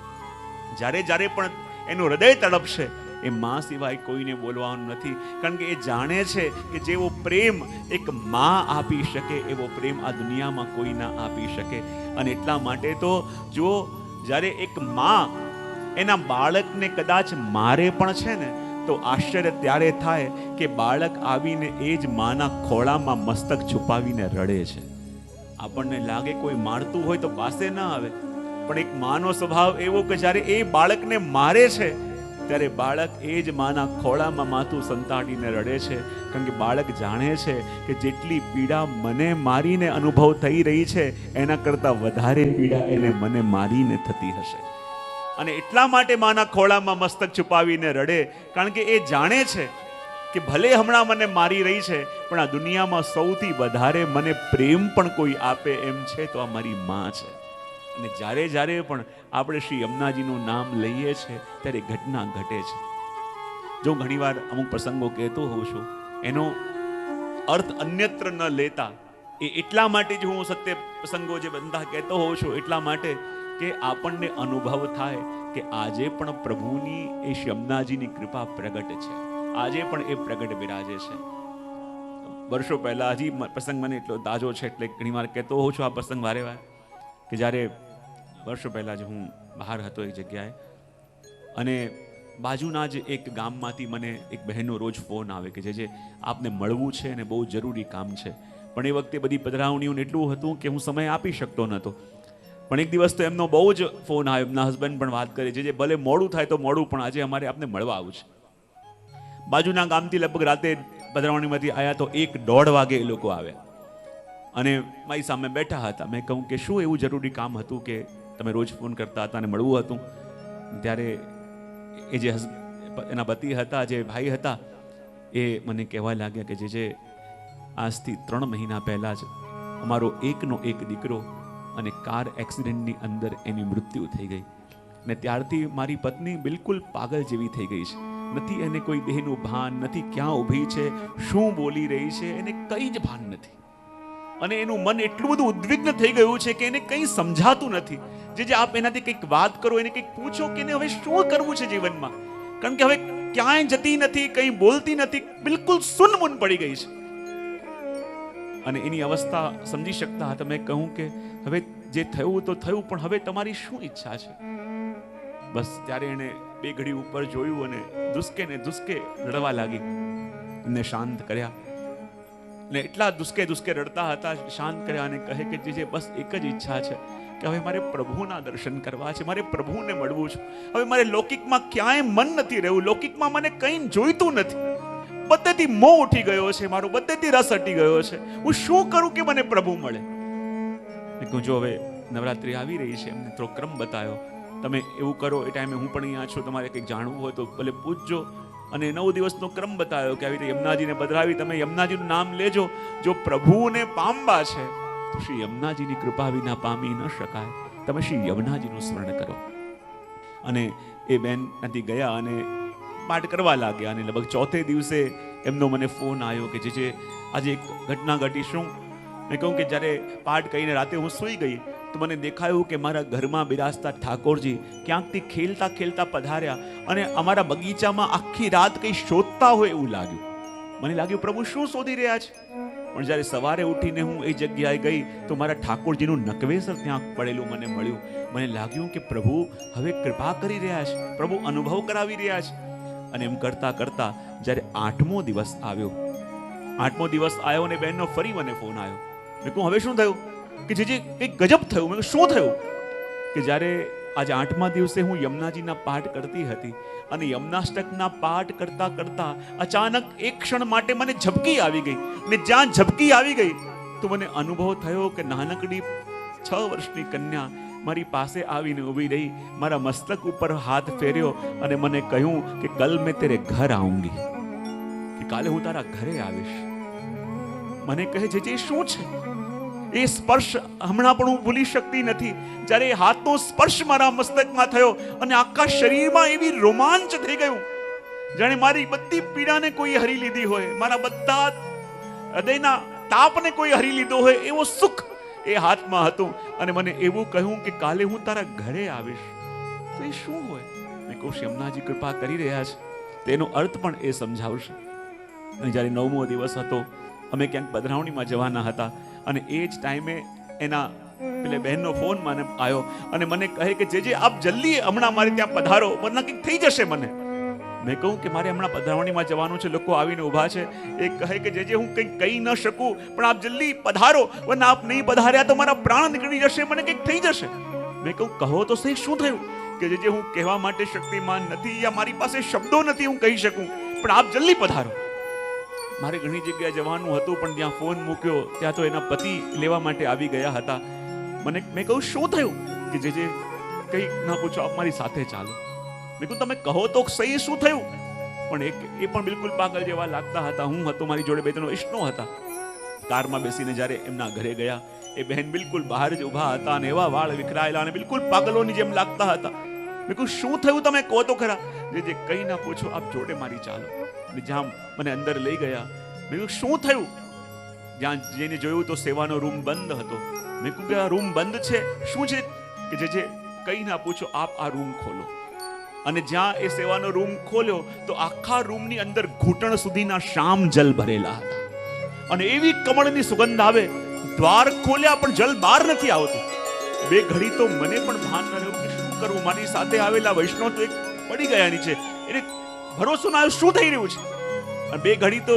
જ્યારે જ્યારે પણ એનું હૃદય તડપશે, એ માં સિવાય કોઈને બોલવાનું નથી. કારણ કે એ જાણે છે કે જેવો પ્રેમ એક માં આપી શકે એવો પ્રેમ આ દુનિયામાં કોઈ ના આપી શકે. અને એટલા માટે તો જો જ્યારે એક માં એના બાળકને કદાચ મારે પણ છે ને તો આશ્ચર્ય ત્યારે થાય કે બાળક આવીને એ જ માના ખોળામાં મસ્તક છુપાવીને રડે છે. આપણને લાગે કોઈ મારતું હોય તો પાસે ના આવે, પણ એક માનો સ્વભાવ એવો કે જ્યારે એ બાળકને મારે છે ત્યારે બાળક એ જ માના ખોળામાં માથું સંતાડીને રડે છે. કારણ કે બાળક જાણે છે કે જેટલી પીડા મને મારીને અનુભવ થઈ રહી છે એના કરતાં વધારે પીડા એને મને મારીને થતી હશે. અને એટલા માટે માના ખોળામાં મસ્તક છુપાવીને રડે. કારણ કે એ જાણે છે કે ભલે હમણાં મને મારી રહી છે પણ આ દુનિયામાં સૌથી વધારે મને પ્રેમ પણ કોઈ આપે એમ છે તો આ મારી માં છે. અને જ્યારે જ્યારે પણ આપણે શ્રી યમુનાજીનું નામ લઈએ છીએ ત્યારે ઘટના ઘટે છે. જો ઘણીવાર અમુક પ્રસંગો કહેતો હોઉં છું એનો અર્થ અન્યત્ર ન લેતા, એ એટલા માટે જ હું સત્ય પ્રસંગો જે બધા કહેતો હોઉં છું એટલા માટે કે આપણને અનુભવ થાય કે આજે પણ પ્રભુની એ યમુનાજીની કૃપા પ્રગટ છે, આજે પણ એ પ્રગટ બિરાજે છે. વર્ષો પહેલાં હજી પ્રસંગ મને એટલો તાજો છે એટલે ઘણીવાર કહેતો હોઉં છું આ પ્રસંગ વારે વાર કે જ્યારે વર્ષો પહેલાં જ હું બહાર હતો એક જગ્યાએ અને બાજુના જ એક ગામમાંથી મને એક બહેનનો રોજ ફોન આવે કે જે આપને મળવું છે અને બહુ જરૂરી કામ છે. પણ એ વખતે બધી પધરાવણીઓને એટલું હતું કે હું સમય આપી શકતો નહોતો. પણ એક દિવસ તો એમનો બહુ જ ફોન આવ્યો, એમના હસબન્ડ પણ વાત કરે જે ભલે મોડું થાય તો મોડું, પણ આજે અમારે આપને મળવા આવું છે. બાજુના ગામથી લગભગ રાતે પધરાવણીમાંથી આવ્યા તો 1-1:30 વાગે એ લોકો આવ્યા અને મારી સામે બેઠા હતા. મેં કહું કે શું એવું જરૂરી કામ હતું કે તમે રોજ ફોન કરતા હતા અને મળવું હતું? ત્યારે એ જે એના પતિ હતા, જે ભાઈ હતા, એ મને કહેવા લાગ્યા કે જે આજથી 3 મહિના પહેલાં જ અમારો એકનો એક દીકરો અને કાર એક્સિડન્ટની અંદર એની મૃત્યુ થઈ ગઈ ને ત્યારથી મારી પત્ની બિલકુલ પાગલ જેવી થઈ ગઈ છે. નથી એને કોઈ દેહનું ભાન, નથી ક્યાં ઊભી છે, શું બોલી રહી છે, એને કંઈ જ ભાન નથી. અને એનું મન એટલું બધું ઉદ્વિગ્ન થઈ ગયું છે કે એને કંઈ સમજાતું નથી. જે આપ એનાથી કંઈક વાત કરો, એને કંઈક પૂછો કે એને હવે શું કરવું છે જીવનમાં, કારણ કે હવે ક્યાંય જતી નથી, કંઈ બોલતી નથી, બિલકુલ સુનમુન પડી ગઈ છે. અને એની અવસ્થા સમજી શકતા હતા. મેં કહું કે હવે જે થયું તો થયું, પણ હવે તમારી શું ઈચ્છા છે? બસ ત્યારે એને 2 ઘડી ઉપર જોયું અને ધુસકે ને ધુસકે રડવા લાગી. એમને શાંત કર્યા ને એટલા ધુસકે રડતા હતા, શાંત કર્યા અને કહે કે જે બસ એક જ ઈચ્છા છે કે હવે મારે પ્રભુના દર્શન કરવા છે, મારે પ્રભુને મળવું છે. હવે મારે લૌકિકમાં ક્યાંય મન નથી રહ્યું, લૌકિકમાં મને કંઈ જોઈતું નથી, બધેથી મોહ ઉઠી ગયો છે મારો, બધેથી રસ હટી ગયો છે. હું શું કરું કે મને પ્રભુ મળે? મેં કહ્યું જો હવે નવરાત્રિ આવી રહી છે, એમને થોડો ક્રમ બતાવ્યો, તમે એવું કરો, એ ટાઈમે હું પણ અહીંયા છું, તમારે કંઈક જાણવું હોય તો ભલે પૂછજો. અને 9 દિવસનો ક્રમ બતાવ્યો કે આવી રીતે યમુનાજીને પધરાવી, તમે યમુનાજીનું નામ લેજો. જો પ્રભુને પામવા છે તો શ્રી યમુનાજીની કૃપા વિના પામી ન શકાય. તમે શ્રી યમુનાજીનું સ્મરણ કરો. અને એ બેન ત્યાંથી ગયા અને પાઠ કરવા લાગ્યા. અને લગભગ 4થે દિવસે એમનો મને ફોન આવ્યો કે જે આજે એક ઘટના ઘટી. શું? મેં કહું કે જ્યારે પાઠ કરીને રાતે હું સૂઈ ગઈ તો મને દેખાયું કે મારા ઘરમાં બિરાજતા ઠાકોરજી ક્યાંકથી ખેલતા ખેલતા પધાર્યા અને અમારા બગીચામાં આખી રાત કંઈ શોધતા હોય એવું લાગ્યું. મને લાગ્યું પ્રભુ શું શોધી રહ્યા છે? પણ જ્યારે સવારે ઉઠીને હું એ જગ્યાએ ગઈ તો મારા ઠાકોરજીનું નકવેસર ત્યાં પડેલું મને મળ્યું. મને લાગ્યું કે પ્રભુ હવે કૃપા કરી રહ્યા છે, પ્રભુ અનુભવ કરાવી રહ્યા છે. અને એમ કરતા કરતા જ્યારે 8મો દિવસ આવ્યો, 8મો દિવસ આવ્યો અને બહેનનો ફરી મને ફોન આવ્યો. મેં કહું હવે શું થયું? કે જે કંઈક ગજબ થયું. મેં શું થયું? કે જ્યારે આજે 8મા દિવસે હું યમુનાજીના પાઠ કરતી હતી અને યમુનાષ્ટકના પાઠ કરતા કરતા અચાનક એક ક્ષણ માટે મને ઝબકી આવી ગઈ. ને જ્યાં ઝબકી આવી ગઈ તો મને અનુભવ થયો કે નાનકડી 6 વર્ષની કન્યા મારી પાસે આવીને ઊભી રહી, મારા મસ્તક ઉપર હાથ ફેર્યો અને મને કહ્યું કે કલ મેં તેરે ઘર આઉંગી, કે કાલે હું તારા ઘરે આવીશ. મને કહે જે શું છે? એ સ્પર્શ હમણાં પણ હું ભૂલી શકતી નથી. જ્યારે એ હાથનો સ્પર્શ મારા મસ્તકમાં થયો અને આખા શરીરમાં એવી રોમાંચ થઈ ગયું, જાણે મારી બધી પીડાને કોઈ હરી લીધી હોય, મારા બધા હૃદયના તાપને કોઈ હરી લીધો હોય, એવો સુખ એ હાથમાં હતું. અને મને એવું કહ્યું કે કાલે હું તારા ઘરે આવીશ. તો એ શું હોય? મેં કહું યમુનાજી કૃપા કરી રહ્યા છે, તેનો અર્થ પણ એ સમજાવશે. અને જ્યારે 9મો દિવસ હતો, અમે ક્યાંક પધરાવણીમાં જવાના હતા અને એ જ ટાઈમે એના પેલે બહેનનો ફોન મને આવ્યો અને મને કહે કે જે આપ જલ્દી હમણાં મારે ત્યાં પધારો, વરના કંઈક થઈ જશે મને. મેં કહું કે મારે હમણાં પધરાવણીમાં જવાનું છે, લોકો આવીને ઊભા છે. એ કહે કે જે હું કંઈક કહી ન શકું, પણ આપ જલ્દી પધારો, વરના આપ નહીં પધાર્યા તો મારા પ્રાણ નીકળી જશે, મને કંઈક થઈ જશે. મેં કહું કહો તો સહી શું થયું? કે જે હું કહેવા માટે શક્તિમાન નથી, યા મારી પાસે શબ્દો નથી હું કહી શકું, પણ આપ જલ્દી પધારો. મારે ઘણી જગ્યાએ જવાનું હતું, પણ જ્યાં ફોન મૂક્યો ત્યાં તો એના પતિ લેવા માટે આવી ગયા હતા. મેં કહ્યું શું થયું? કે જે કંઈ ના પૂછો, આપ મારી સાથે ચાલો. મેં કહ્યું તમે કહો તો સહી શું થયું? પણ એ પણ બિલકુલ પાગલ જેવા લાગતા હતા. હું હતો, મારી જોડે 2-3 વૈષ્ણવ હતા. કારમાં બેસીને જ્યારે એમના ઘરે ગયા, એ બહેન બિલકુલ બહાર જ ઊભા હતા અને એવા વાળ વિખરાયેલા અને બિલકુલ પાગલોની જેમ લાગતા હતા. મેં કહ્યું શું થયું? તમે કહો તો ખરા. જે કંઈ ના પૂછો, આપ જોડે મારી ચાલો. જ્યાં મને અંદર લઈ ગયા. મેં કહ્યું શું થયું? જ્યાં જઈને જોયું તો સેવાનો રૂમ બંધ હતો. મેં કહ્યું કે આ રૂમ બંધ છે, શું છે? કે જે કંઈ ના પૂછો, આપ આ રૂમ ખોલો. અને જ્યાં એ સેવાનો રૂમ ખોલ્યો તો આખા રૂમની અંદર ઘૂંટણ સુધીના શામ જલ ભરેલા હતા. અને એવી કમળની સુગંધ આવે, દ્વાર ખોલ્યા પણ જલ બહાર નથી આવતું. બે ઘડી તો મને પણ ભાન ન રહ્યું કે શું કરવું. મારી સાથે આવેલા વૈષ્ણવ તો એક પડી ગયા નીચે, એને ભરોસો ના આવ્યો શું થઈ રહ્યું છે. અને બે ઘડી તો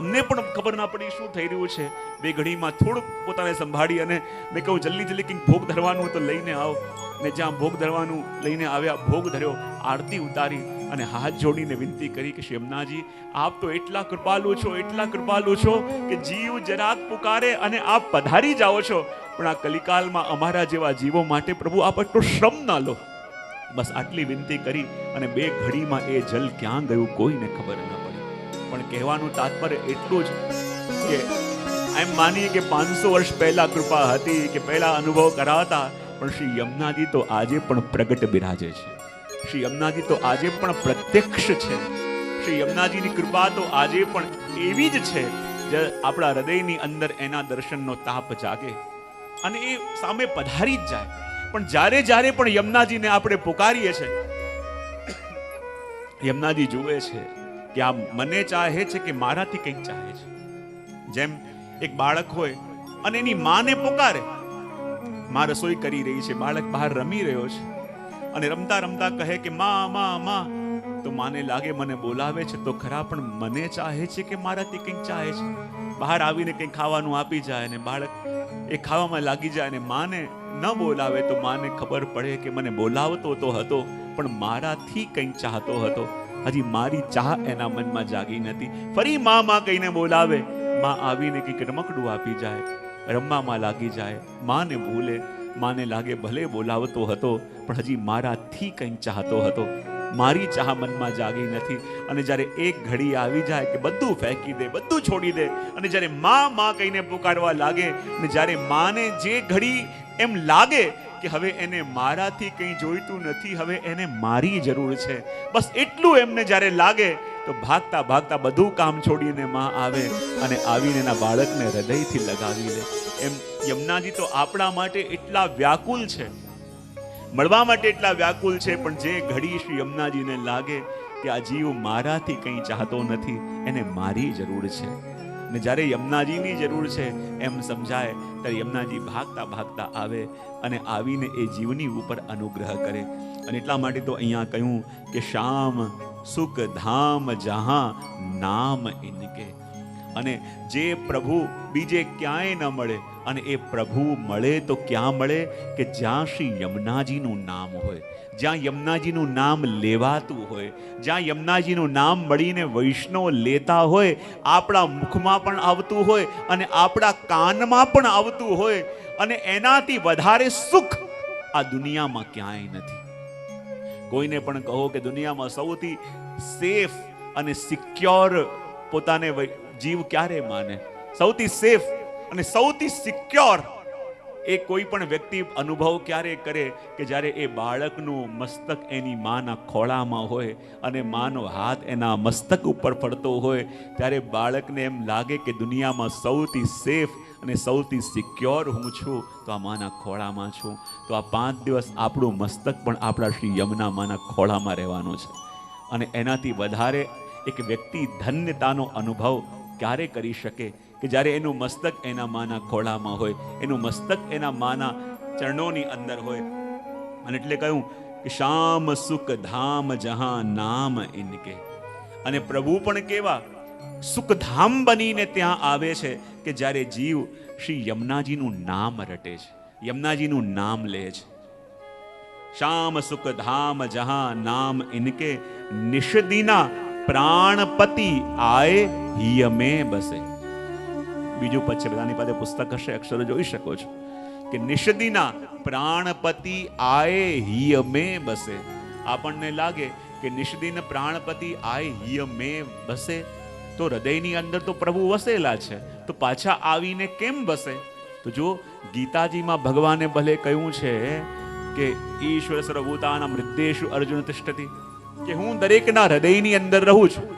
અમને પણ ખબર ના પડી શું થઈ રહ્યું છે. બે ઘડીમાં થોડુંક પોતાને સંભાળી અને મેં કહ્યું જલ્દી જલ્દી કંઈક ભોગ ધરવાનું તો લઈને આવો. ને જ્યાં ભોગ ધરવાનું લઈને આવ્યા, ભોગ ધર્યો, આરતી ઉતારી અને હાથ જોડીને વિનંતી કરી કે શ્રી યમુનાજી, આપ તો એટલા કૃપાલુ છો, એટલા કૃપાલુ છો કે જીવ જરાક પુકારે અને આપ પધારી જાઓ છો. પણ આ કલિકાલમાં અમારા જેવા જીવો માટે પ્રભુ આપ એટલો શ્રમ ના લો. બસ આટલી વિનંતી કરી અને બે ઘડીમાં એ જલ ક્યાં ગયું કોઈને ખબર ન પડી. પણ કહેવાનું તાત્પર્ય એટલું જ કે એમ માનીએ કે 500 વર્ષ પહેલા કૃપા હતી, કે પહેલા અનુભવ કરાવતા, પણ શ્રી યમુનાજી તો આજે પણ પ્રગટ બિરાજે છે. શ્રી યમુનાજી તો આજે પણ પ્રત્યક્ષ છે. શ્રી યમુનાજીની કૃપા તો આજે પણ એવી જ છે જે આપણા હૃદયની અંદર એના દર્શનનો તાપ જાગે અને એ સામે પધારી જ જાય. પણ જ્યારે જ્યારે પણ યમુનાજીને આપણે પુકારીએ છીએ, યમુનાજી જુએ છે કે આ મને ચાહે છે કે મારાથી કંઈક ચાહે છે. જેમ એક બાળક હોય અને એની માને પુકારે, માં રસોઈ કરી રહી છે, બાળક બહાર રમી રહ્યો છે અને રમતા રમતા કહે કે માં માં માં, તો માને લાગે મને બોલાવે છે તો ખરા, પણ મને ચાહે છે કે મારાથી કંઈક ચાહે છે. બહાર આવીને કંઈક ખાવાનું આપી જાય અને બાળક એ ખાવામાં લાગી જાય અને માને ન બોલાવે તો માને ખબર પડે કે મને બોલાવતો તો હતો પણ મારાથી કંઈક ચાહતો હતો. હજી મારી ચાહ એના મનમાં જાગી નથી. ફરી માં કહીને બોલાવે, માં આવીને કંઈક રમકડું આપી જાય, રમવામાં લાગી જાય. માને ભૂલે, માને લાગે ભલે બોલાવતો હતો પણ હજી મારાથી કંઈક ચાહતો હતો, મારી ચાહ મનમાં જાગી નથી. અને જ્યારે એક ઘડી આવી જાય કે બધું ફેંકી દે, બધું છોડી દે અને જ્યારે માં કહીને પુકારવા લાગે, અને જ્યારે માને જે ઘડી એમ લાગે કે હવે એને મારાથી કંઈ જોઈતું નથી, હવે એને મારી જરૂર છે, બસ એટલું એમને જ્યારે લાગે તો ભાગતા ભાગતા બધું કામ છોડીને માં આવે અને આવીને એના બાળકને હૃદયથી લગાવી લે. એમ યમુનાજી તો આપણા માટે એટલા વ્યાકુલ છે, મળવા માટે એટલા વ્યાકુલ છે, પણ જે ઘડી શ્રી યમુનાજીને લાગે કે આ જીવ મારાથી કંઈ ચાહતો નથી, એને મારી જરૂર છે, ને જ્યારે યમુનાજીની જરૂર છે એમ સમજાય ત્યારે યમુનાજી ભાગતા ભાગતા આવે અને આવીને એ જીવની ઉપર અનુગ્રહ કરે. અને એટલા માટે તો અહીંયા કહ્યું કે શ્યામ સુખ ધામ જહાં નામ ઇનકે. અને જે પ્રભુ બીજે ક્યાંય ન મળે, અને એ પ્રભુ મળે તો ક્યાં મળે કે જ્યાં શ્રી યમુનાજીનું નામ હોય, જ્યાં યમુનાજીનું નામ લેવાતું હોય, જ્યાં યમુનાજીનું નામ મળીને વૈષ્ણવ લેતા હોય, આપણા મુખમાં પણ આવતું હોય અને આપણા કાનમાં પણ આવતું હોય, અને એનાથી વધારે સુખ આ દુનિયામાં ક્યાંય નથી. કોઈને પણ કહો કે દુનિયામાં સૌથી સેફ અને સિક્યોર પોતાને જીવ ક્યારે માને? સૌથી સેફ અને સૌથી સિક્યોર એ કોઈ પણ વ્યક્તિ અનુભવ ક્યારે કરે કે જ્યારે એ બાળકનું મસ્તક એની માના ખોળામાં હોય અને માનો હાથ એના મસ્તક ઉપર પડતો હોય, ત્યારે બાળકને એમ લાગે કે દુનિયામાં સૌથી સેફ અને સૌથી સિક્યોર હું છું તો આ માના ખોળામાં છું. તો આ 5 દિવસ આપણું મસ્તક પણ આપણા શ્રી યમુના માના ખોળામાં રહેવાનું છે. અને એનાથી વધારે એક વ્યક્તિ ધન્યતાનો અનુભવ ક્યારે કરી શકે કે જ્યારે એનું મસ્તક એના માના ખોળામાં હોય, એનું મસ્તક એના માના ચરણોની અંદર હોય. અને એટલે કહ્યું કે શ્યામ સુખ ધામ જહાં નામ ઇનકે. અને પ્રભુ પણ કેવા સુખધામ બનીને ત્યાં આવે છે કે જ્યારે જીવ શ્રી યમુનાજીનું નામ રટે છે, યમુનાજીનું નામ લે છે. શ્યામ સુખ ધામ જહાં નામ ઇનકે, નિષદીના પ્રાણપતિ આય હિય મેં બસે. બીજું પદ છે, બધાની પાસે પુસ્તક હશે, અક્ષરો જોઈ શકો છો કે નિષદીના પ્રાણપતિ આય હિય મેં બસે. આપણને લાગે કે નિષદીન પ્રાણપતિ આય હિય મેં બસે, તો હૃદયની અંદર તો પ્રભુ વસેલા છે, તો પાછા આવીને કેમ બસે? તો જો ગીતાજીમાં ભગવાને ભલે કહ્યું છે કે ઈશ્વર સર્વભૂતાનાં હૃદયેષુ અર્જુન તિષ્ઠતિ, કે હું દરેકના હૃદયની અંદર રહું છું,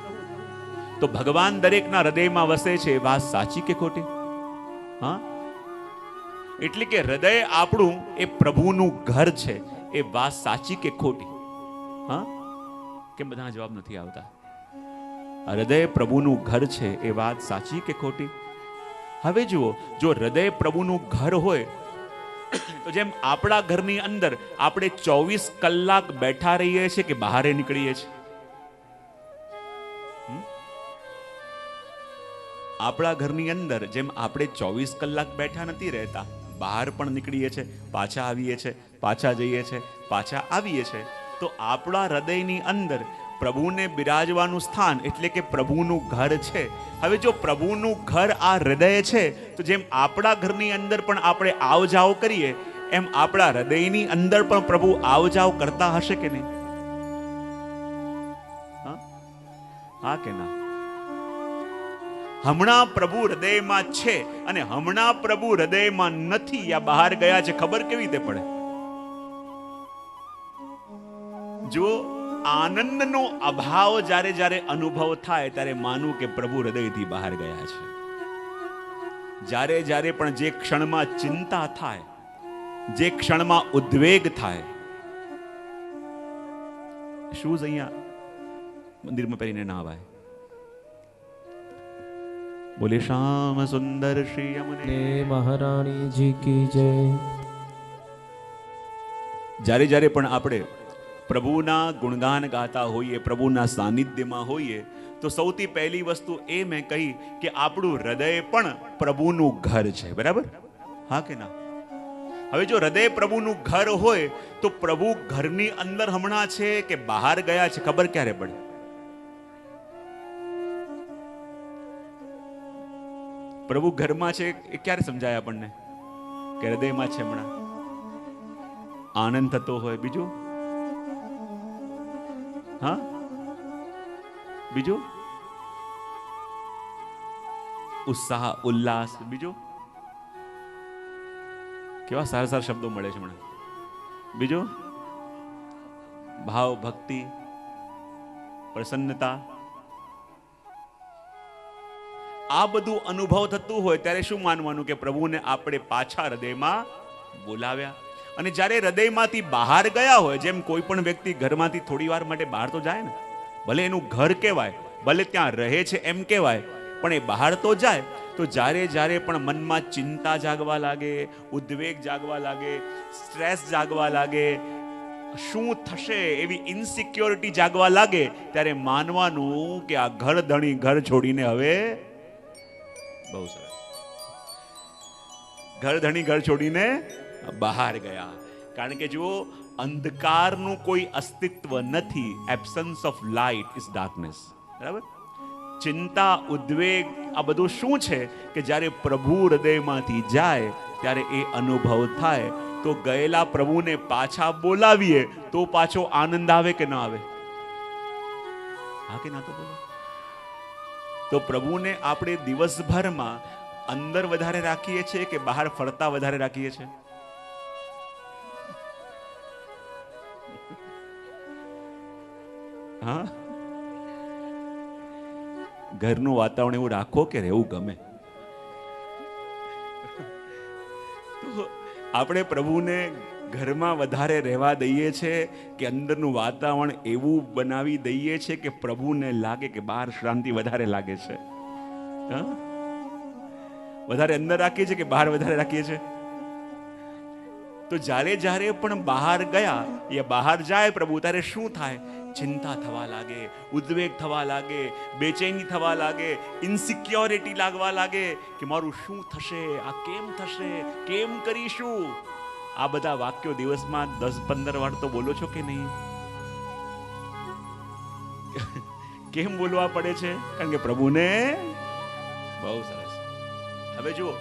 તો ભગવાન દરેકના હૃદયમાં વસે છે, એ વાત સાચી કે ખોટી? હા, એટલે કે હૃદય આપણું એ પ્રભુનું ઘર છે, એ વાત સાચી કે ખોટી? હા, કેમ બધા જવાબ નથી આવતા? હૃદય પ્રભુનું ઘર છે, એ વાત સાચી કે ખોટી? હવે જુઓ, જો હૃદય પ્રભુનું ઘર હોય તો જેમ આપણા ઘરની અંદર આપણે 24 કલાક બેઠા રહીએ છીએ કે બહાર નીકળીએ છીએ? આપણા ઘરની અંદર જેમ આપણે 24 કલાક બેઠા નથી રહેતા, બહાર પણ નીકળીએ છીએ, પાછા આવીએ છીએ, પાછા જઈએ છીએ, પાછા આવીએ છીએ, તો આપણા હૃદયની અંદર પ્રભુને બિરાજવાનું સ્થાન એટલે કે પ્રભુનું ઘર છે. હવે જો પ્રભુનું ઘર આ હૃદય છે, તો જેમ આપણા ઘરની અંદર પણ આપણે આવ જાવ કરીએ, એમ આપણા હૃદયની અંદર પણ પ્રભુ આવ જાવ કરતા હશે કે નહીં? હા કે ના? હમણાં પ્રભુ હૃદયમાં છે અને હમણાં પ્રભુ હૃદયમાં નથી, યા બહાર ગયા છે, ખબર કેવી રીતે પડે? જો આનંદનો અભાવ જ્યારે જ્યારે અનુભવ થાય ત્યારે માનું કે પ્રભુ હૃદયથી બહાર ગયા છે. જ્યારે જ્યારે પણ જે ક્ષણમાં ચિંતા થાય, જે ક્ષણમાં ઉદ્વેગ થાય, શૂઝ અહીંયા મંદિરમાં પહેરીને ના આવાય. બોલે શ્યામ સુંદર શ્રી યમુને મહારાણી જી કી જય. જ્યારે જ્યારે પણ આપણે પ્રભુના ગુણગાન ગાતા હોઈએ, પ્રભુના સાનિધ્યમાં હોઈએ, તો સૌથી પહેલી વસ્તુ એ મેં કહી કે આપણું હૃદય પણ પ્રભુનું ઘર છે. બરાબર? હા કે ના? હવે જો હૃદય પ્રભુનું ઘર હોય તો પ્રભુ ઘરની અંદર હમણાં છે કે બહાર ગયા છે, ખબર ક્યારે પડે? પ્રભુ ઘરમાં છે એ ક્યારે સમજાય આપણને? કે હૃદયમાં છે હમણાં. આનંદ થતો હોય, બીજું હા, બીજું ઉત્સાહ, ઉલ્લાસ, બીજું કેવા સારા સારા શબ્દો મળે છે હમણાં. બીજું ભાવ, ભક્તિ, પ્રસન્નતા. આ બધું અનુભવ થતું હોય ત્યારે શું માનવાનું કે પ્રભુને આપણે પાછા હૃદયમાં બોલાવ્યા. અને જ્યારે હૃદયમાંથી બહાર ગયા હોય, જેમ કોઈ પણ વ્યક્તિ ઘરમાંથી થોડી વાર માટે બહાર તો જાય ને, ભલે એનું ઘર કહેવાય, ભલે ત્યાં રહે છે એમ કહેવાય, પણ એ બહાર તો જાય, તો જ્યારે જ્યારે પણ મનમાં ચિંતા જાગવા લાગે, ઉદ્વેગ જાગવા લાગે, સ્ટ્રેસ જાગવા લાગે, શું થશે એવી ઇનસિક્યોરિટી જાગવા લાગે, ત્યારે માનવાનું કે આ ઘર ધણી ઘર છોડીને હવે, બહુ સરસ, ઘર ધણી ઘર છોડીને બહાર ગયા. કારણ કે જુઓ, અંધકારનું કોઈ અસ્તિત્વ નથી. Absence of light is darkness. બરાબર? ચિંતા, ઉદ્વેગ, આ બધું શું છે કે જ્યારે પ્રભુ હૃદયમાંથી જાય ત્યારે એ અનુભવ થાય. તો ગયેલા પ્રભુને પાછા બોલાવીએ તો પાછો આનંદ આવે કે ના આવે? હા કે ના? તો બોલો. તો પ્રભુને આપણે દિવસભરમાં અંદર વધારે રાખીએ છીએ કે બહાર ફરતા વધારે રાખીએ છીએ? હા, ઘરનું વાતાવરણ એવું રાખો કે રહેવું ગમે. તો આપણે પ્રભુને ઘરમાં વધારે રહેવા દઈએ છીએ કે અંદરનું વાતાવરણ એવું બનાવી દઈએ છીએ કે પ્રભુને લાગે કે બહાર શાંતિ વધારે લાગે છે? વધારે અંદર રાખીએ છીએ કે બહાર વધારે રાખીએ છીએ? તો જ્યારે જ્યારે પણ બહાર ગયા યા બહાર જાય પ્રભુ, ત્યારે શું થાય? ચિંતા થવા લાગે, ઉદ્વેગ થવા લાગે, બેચેની થવા લાગે, ઇન્સિક્યોરિટી લાગવા લાગે કે મારું શું થશે, આ કેમ થશે, કેમ કરીશું? આ બધા વાક્યો દિવસમાં 10-15 વાર તો બોલો છો કે નહીં? કેમ બોલવા પડે છે? કારણ કે પ્રભુને બહુ સરસ. હવે જુઓ,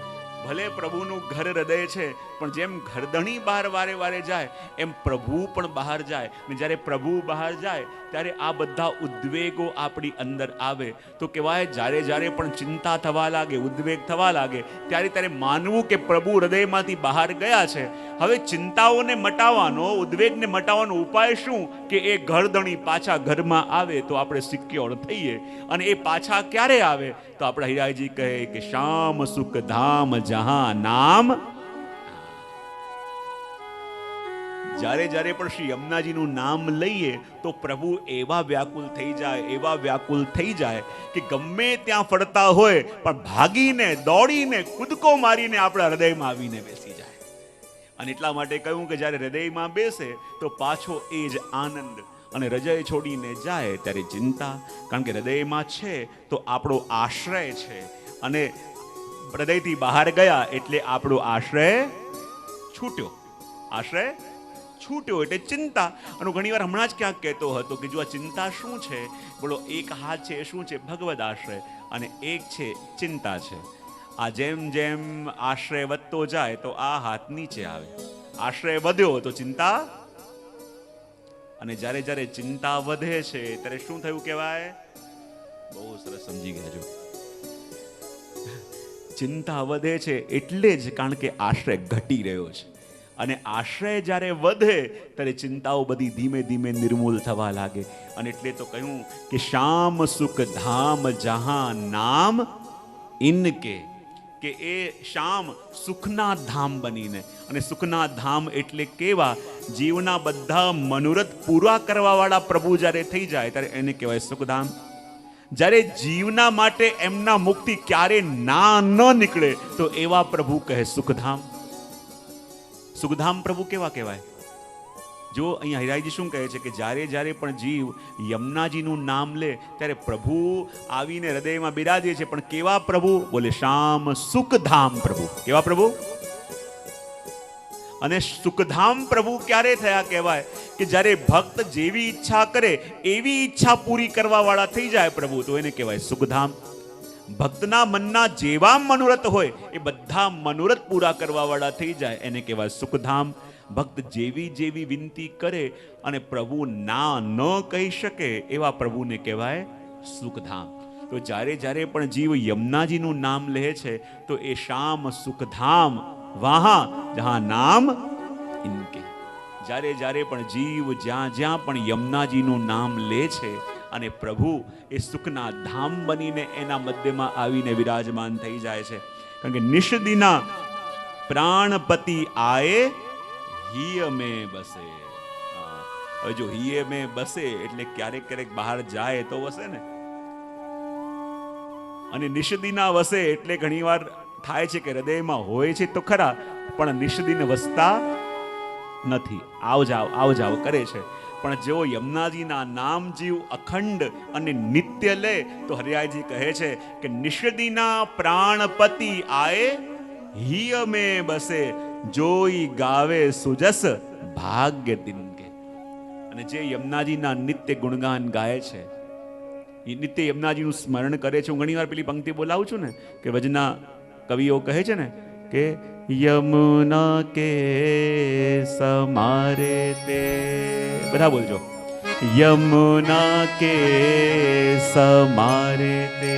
ભલે પ્રભુનું ઘર હૃદય છે, પણ જેમ ઘરધણી બહાર વારે વારે જાય એમ પ્રભુ પણ બહાર જાય. ને જ્યારે પ્રભુ બહાર જાય ત્યારે આ બધા ઉદ્વેગો આપણી અંદર આવે. તો કહેવાય જ્યારે જ્યારે પણ ચિંતા થવા લાગે, ઉદ્વેગ થવા લાગે, ત્યારે ત્યારે માનવું કે પ્રભુ હૃદયમાંથી બહાર ગયા છે. હવે ચિંતાઓને મટાવવાનો, ઉદ્વેગને મટાવવાનો ઉપાય શું? કે એ ઘરધણી પાછા ઘરમાં આવે તો આપણે સિક્યોર થઈએ. અને એ પાછા ક્યારે આવે? તો આપણા હીરાજી કહે કે શ્યામ સુખ ધામ જહાં નામ જ્યારે જ્યારે પણ શ્રી યમુનાજીનું નામ લઈએ તો પ્રભુ એવા વ્યાકુલ થઈ જાય કે ગમે ત્યાં ફરતા હોય પણ ભાગીને દોડીને કૂદકો મારીને આપણા હૃદયમાં આવીને બેસી જાય. અને એટલા માટે કહ્યું કે જ્યારે હૃદયમાં બેસે તો પાછો એ જ આનંદ, અને હૃદય છોડીને જાય ત્યારે ચિંતા. કારણ કે હૃદયમાં છે તો આપણો આશ્રય છે, અને હૃદયથી બહાર ગયા એટલે આપણો આશ્રય છૂટ્યો. આશ્રય છૂટ્યો એટલે ચિંતા. અને ઘણી વાર હમણાં જ ક્યાંક કહેતો હતો કે જો આ ચિંતા શું છે, બોલો એક હાથ છે એ શું છે? ભગવદ આશ્રય, અને એક છે ચિંતા છે. આ જેમ જેમ આશ્રય વધતો જાય તો આ હાથ નીચે આવે. આશ્રય વધ્યો તો ચિંતા, અને જ્યારે જ્યારે ચિંતા વધે છે ત્યારે શું થયું કહેવાય? બહુ સરસ સમજી ગયા છો. ચિંતા વધે છે એટલે જ કારણ કે આશ્રય ઘટી રહ્યો છે, અને આશ્રય જ્યારે વધે ત્યારે ચિંતાઓ બધી ધીમે ધીમે નિર્મૂલ થવા લાગે. અને એટલે તો કહ્યું કે શ્યામ સુખ ધામ જહાં નામ ઇનકે, કે એ શ્યામ સુખના ધામ બનીને, અને સુખના ધામ એટલે કેવા? જીવના બધા મનોરથ પૂરા કરવા વાળા પ્રભુ જ્યારે થઈ જાય ત્યારે એને કહેવાય સુખધામ. જ્યારે જીવના માટે એમના મુખથી ક્યારે ના ન નીકળે તો એવા પ્રભુ કહે સુખધામ. સુખધામ પ્રભુ કેવા કહેવાય? જો અહીંયા હિરાઈજી શું કહે છે કે જ્યારે જ્યારે પણ જીવ યમુનાજીનું નામ લે ત્યારે પ્રભુ આવીને હૃદયમાં બિરાજે છે. પણ કેવા પ્રભુ? બોલે શ્યામ સુખધામ પ્રભુ. કેવા પ્રભુ? અને સુખધામ પ્રભુ ક્યારે થયા કહેવાય? કે જ્યારે ભક્ત જેવી ઈચ્છા કરે એવી ઈચ્છા પૂરી કરવા વાળા થઈ જાય પ્રભુ, તો એને કહેવાય સુખધામ. ભક્તના મનના જેવા મનોરથ હોય એ બધા મનોરથ પૂરા કરવા વાળા થઈ જાય એને કહેવાય સુખધામ. ભક્ત જેવી જેવી વિનંતી કરે અને પ્રભુ ના ન કહી શકે એવા પ્રભુને કહેવાય સુખધામ. તો જ્યારે જ્યારે પણ જીવ યમુનાજીનું નામ લે છે તો એ શ્યામ સુખધામ વહાં જહાં નામ ઇનકે. જ્યારે જ્યારે પણ જીવ જ્યાં જ્યાં પણ યમુનાજીનું નામ લે છે અને પ્રભુ એ સુખના ધામ બનીને એના મધ્યમાં આવીને વિરાજમાન થઈ જાય છે. કારણ કે નિષદિના પ્રાણપતિ આએ હિય મેં બસે. હવે જો હિય મેં બસે એટલે ક્યારેક ક્યારેક બહાર જાય તો વસે ને, અને નિષદિના વસે એટલે ઘણી વાર થાય છે કે હૃદયમાં હોય છે તો ખરા પણ નિષદિન વસતા નથી, આવ જાવ કરે છે. પણ જો યમુનાજીના નામ જીવ અખંડ અને નિત્ય લે તો હરિયાજી કહે છે કે નિષદિના પ્રાણપતિ આએ હિય મેં બસે, જોઈ ગાવે સુજસ ભાગ્ય દિનકે. અને જે યમુનાજીના નિત્ય ગુણગાન ગાય છે, એ નિત્ય યમુનાજીનું સ્મરણ કરે છે. હું ઘણી વાર પેલી પંક્તિ બોલાવું છું ને કે વજના કવિઓ કહે છે ને કે યમુના કે સમારે તે, બધા બોલજો, યમુના કે સમારે તે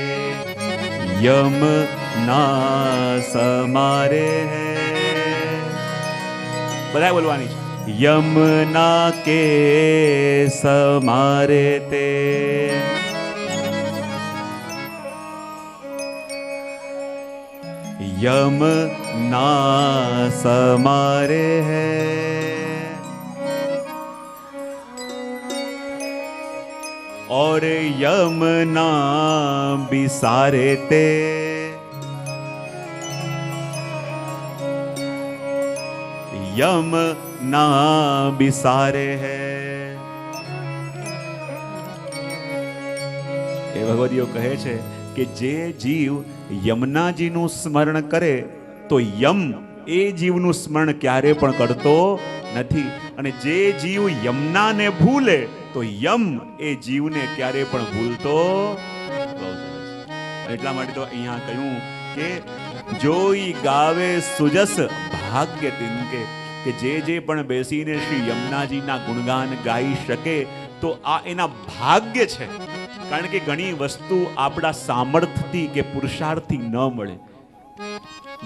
યમુના સમારે હૈ. બધા બોલવાની છે, યમુના કે સમારે તે यमुना समारे है और यमुना बिसारे ते यमुना बिसारे है. એ ભગવદીઓ કહે છે કે જે જીવ યમુનાજીનું સ્મરણ કરે તો યમ એ જીવનું સ્મરણ ક્યારે પણ કરતો નથી, અને જે જીવ યમુનાને ભૂલે તો યમ એ જીવને ક્યારે પણ ભૂલતો. એટલા માટે તો અહીંયા કહ્યું કે જોઈ ગાવે સુજસ ભાગ્ય તિનકે, કે જે પણ બેસીને શ્રી યમુનાજીના ગુણગાન ગાઈ શકે તો આ એના ભાગ્ય છે. કારણ કે ઘણી વસ્તુ આપણા સામર્થ્યથી કે પુરુષાર્થથી ન મળે.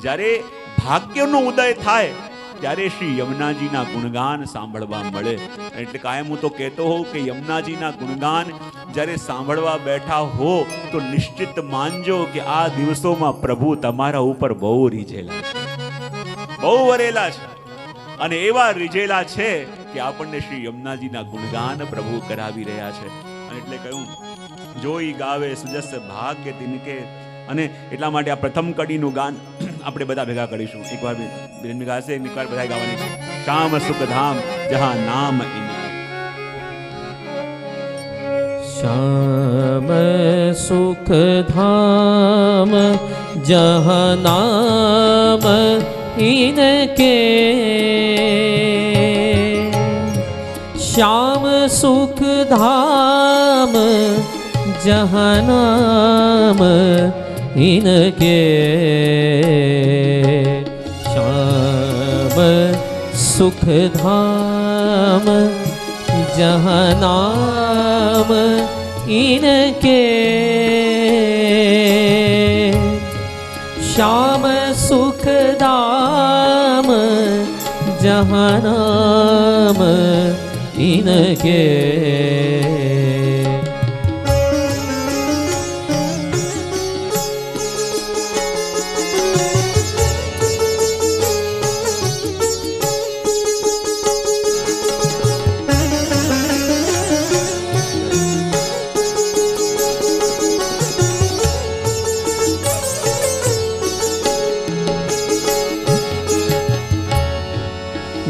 જ્યારે ભાગ્યનો ઉદય થાય ત્યારે શ્રી યમુનાજીના ગુણગાન સાંભળવા મળે. એટલે કાયમ હું તો કહેતો હોઉં કે યમુનાજીના ગુણગાન જ્યારે સાંભળવા બેઠા હો તો નિશ્ચિત માનજો કે આ દિવસોમાં પ્રભુ તમારા ઉપર બહુ રીઝેલા છે, બહુ વરેલા છે. અને એવા રીઝેલા છે કે આપણને શ્રી યમુનાજીના ગુણગાન પ્રભુ કરાવી રહ્યા છે. અને એટલે કહ્યું જોઈ ગાવે સુજસ ભાગ્ય તિનકે. અને એટલા માટે આ પ્રથમ કડીનું ગાન આપણે બધા ભેગા કરીશું. એકવાર બેન ગાશે, એકવાર બધા ગાવાની છે. શ્યામ સુખધામ જહાં નામ ઇનકે. श्याम सुख धाम जहाँ नाम इनके. श्याम सुख धाम जहाँ नाम इनके. श्याम सुख धाम जहाँ नाम इनके. श्याम सुख धाम जहाँ नाम इनके.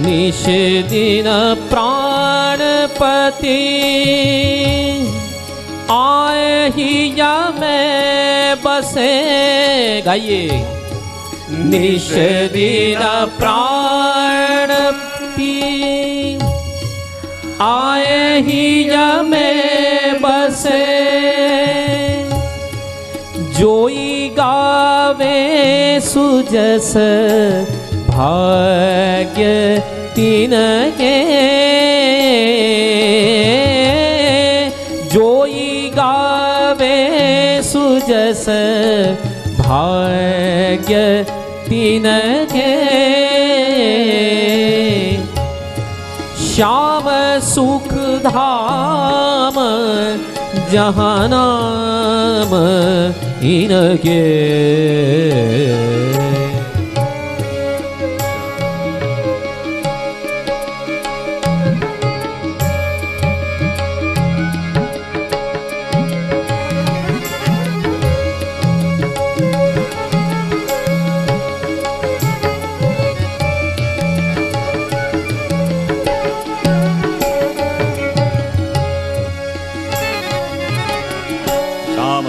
निश दिन प्राणपति आए ही या में बसे. गाइए. निश दिन प्राणपति आए ही या में बसे. जोई गावे सुजस भाग्य तिनके. जोई गावे सुजस भाग्य तिनके. श्याम सुख धाम जहाँ नाम इनके.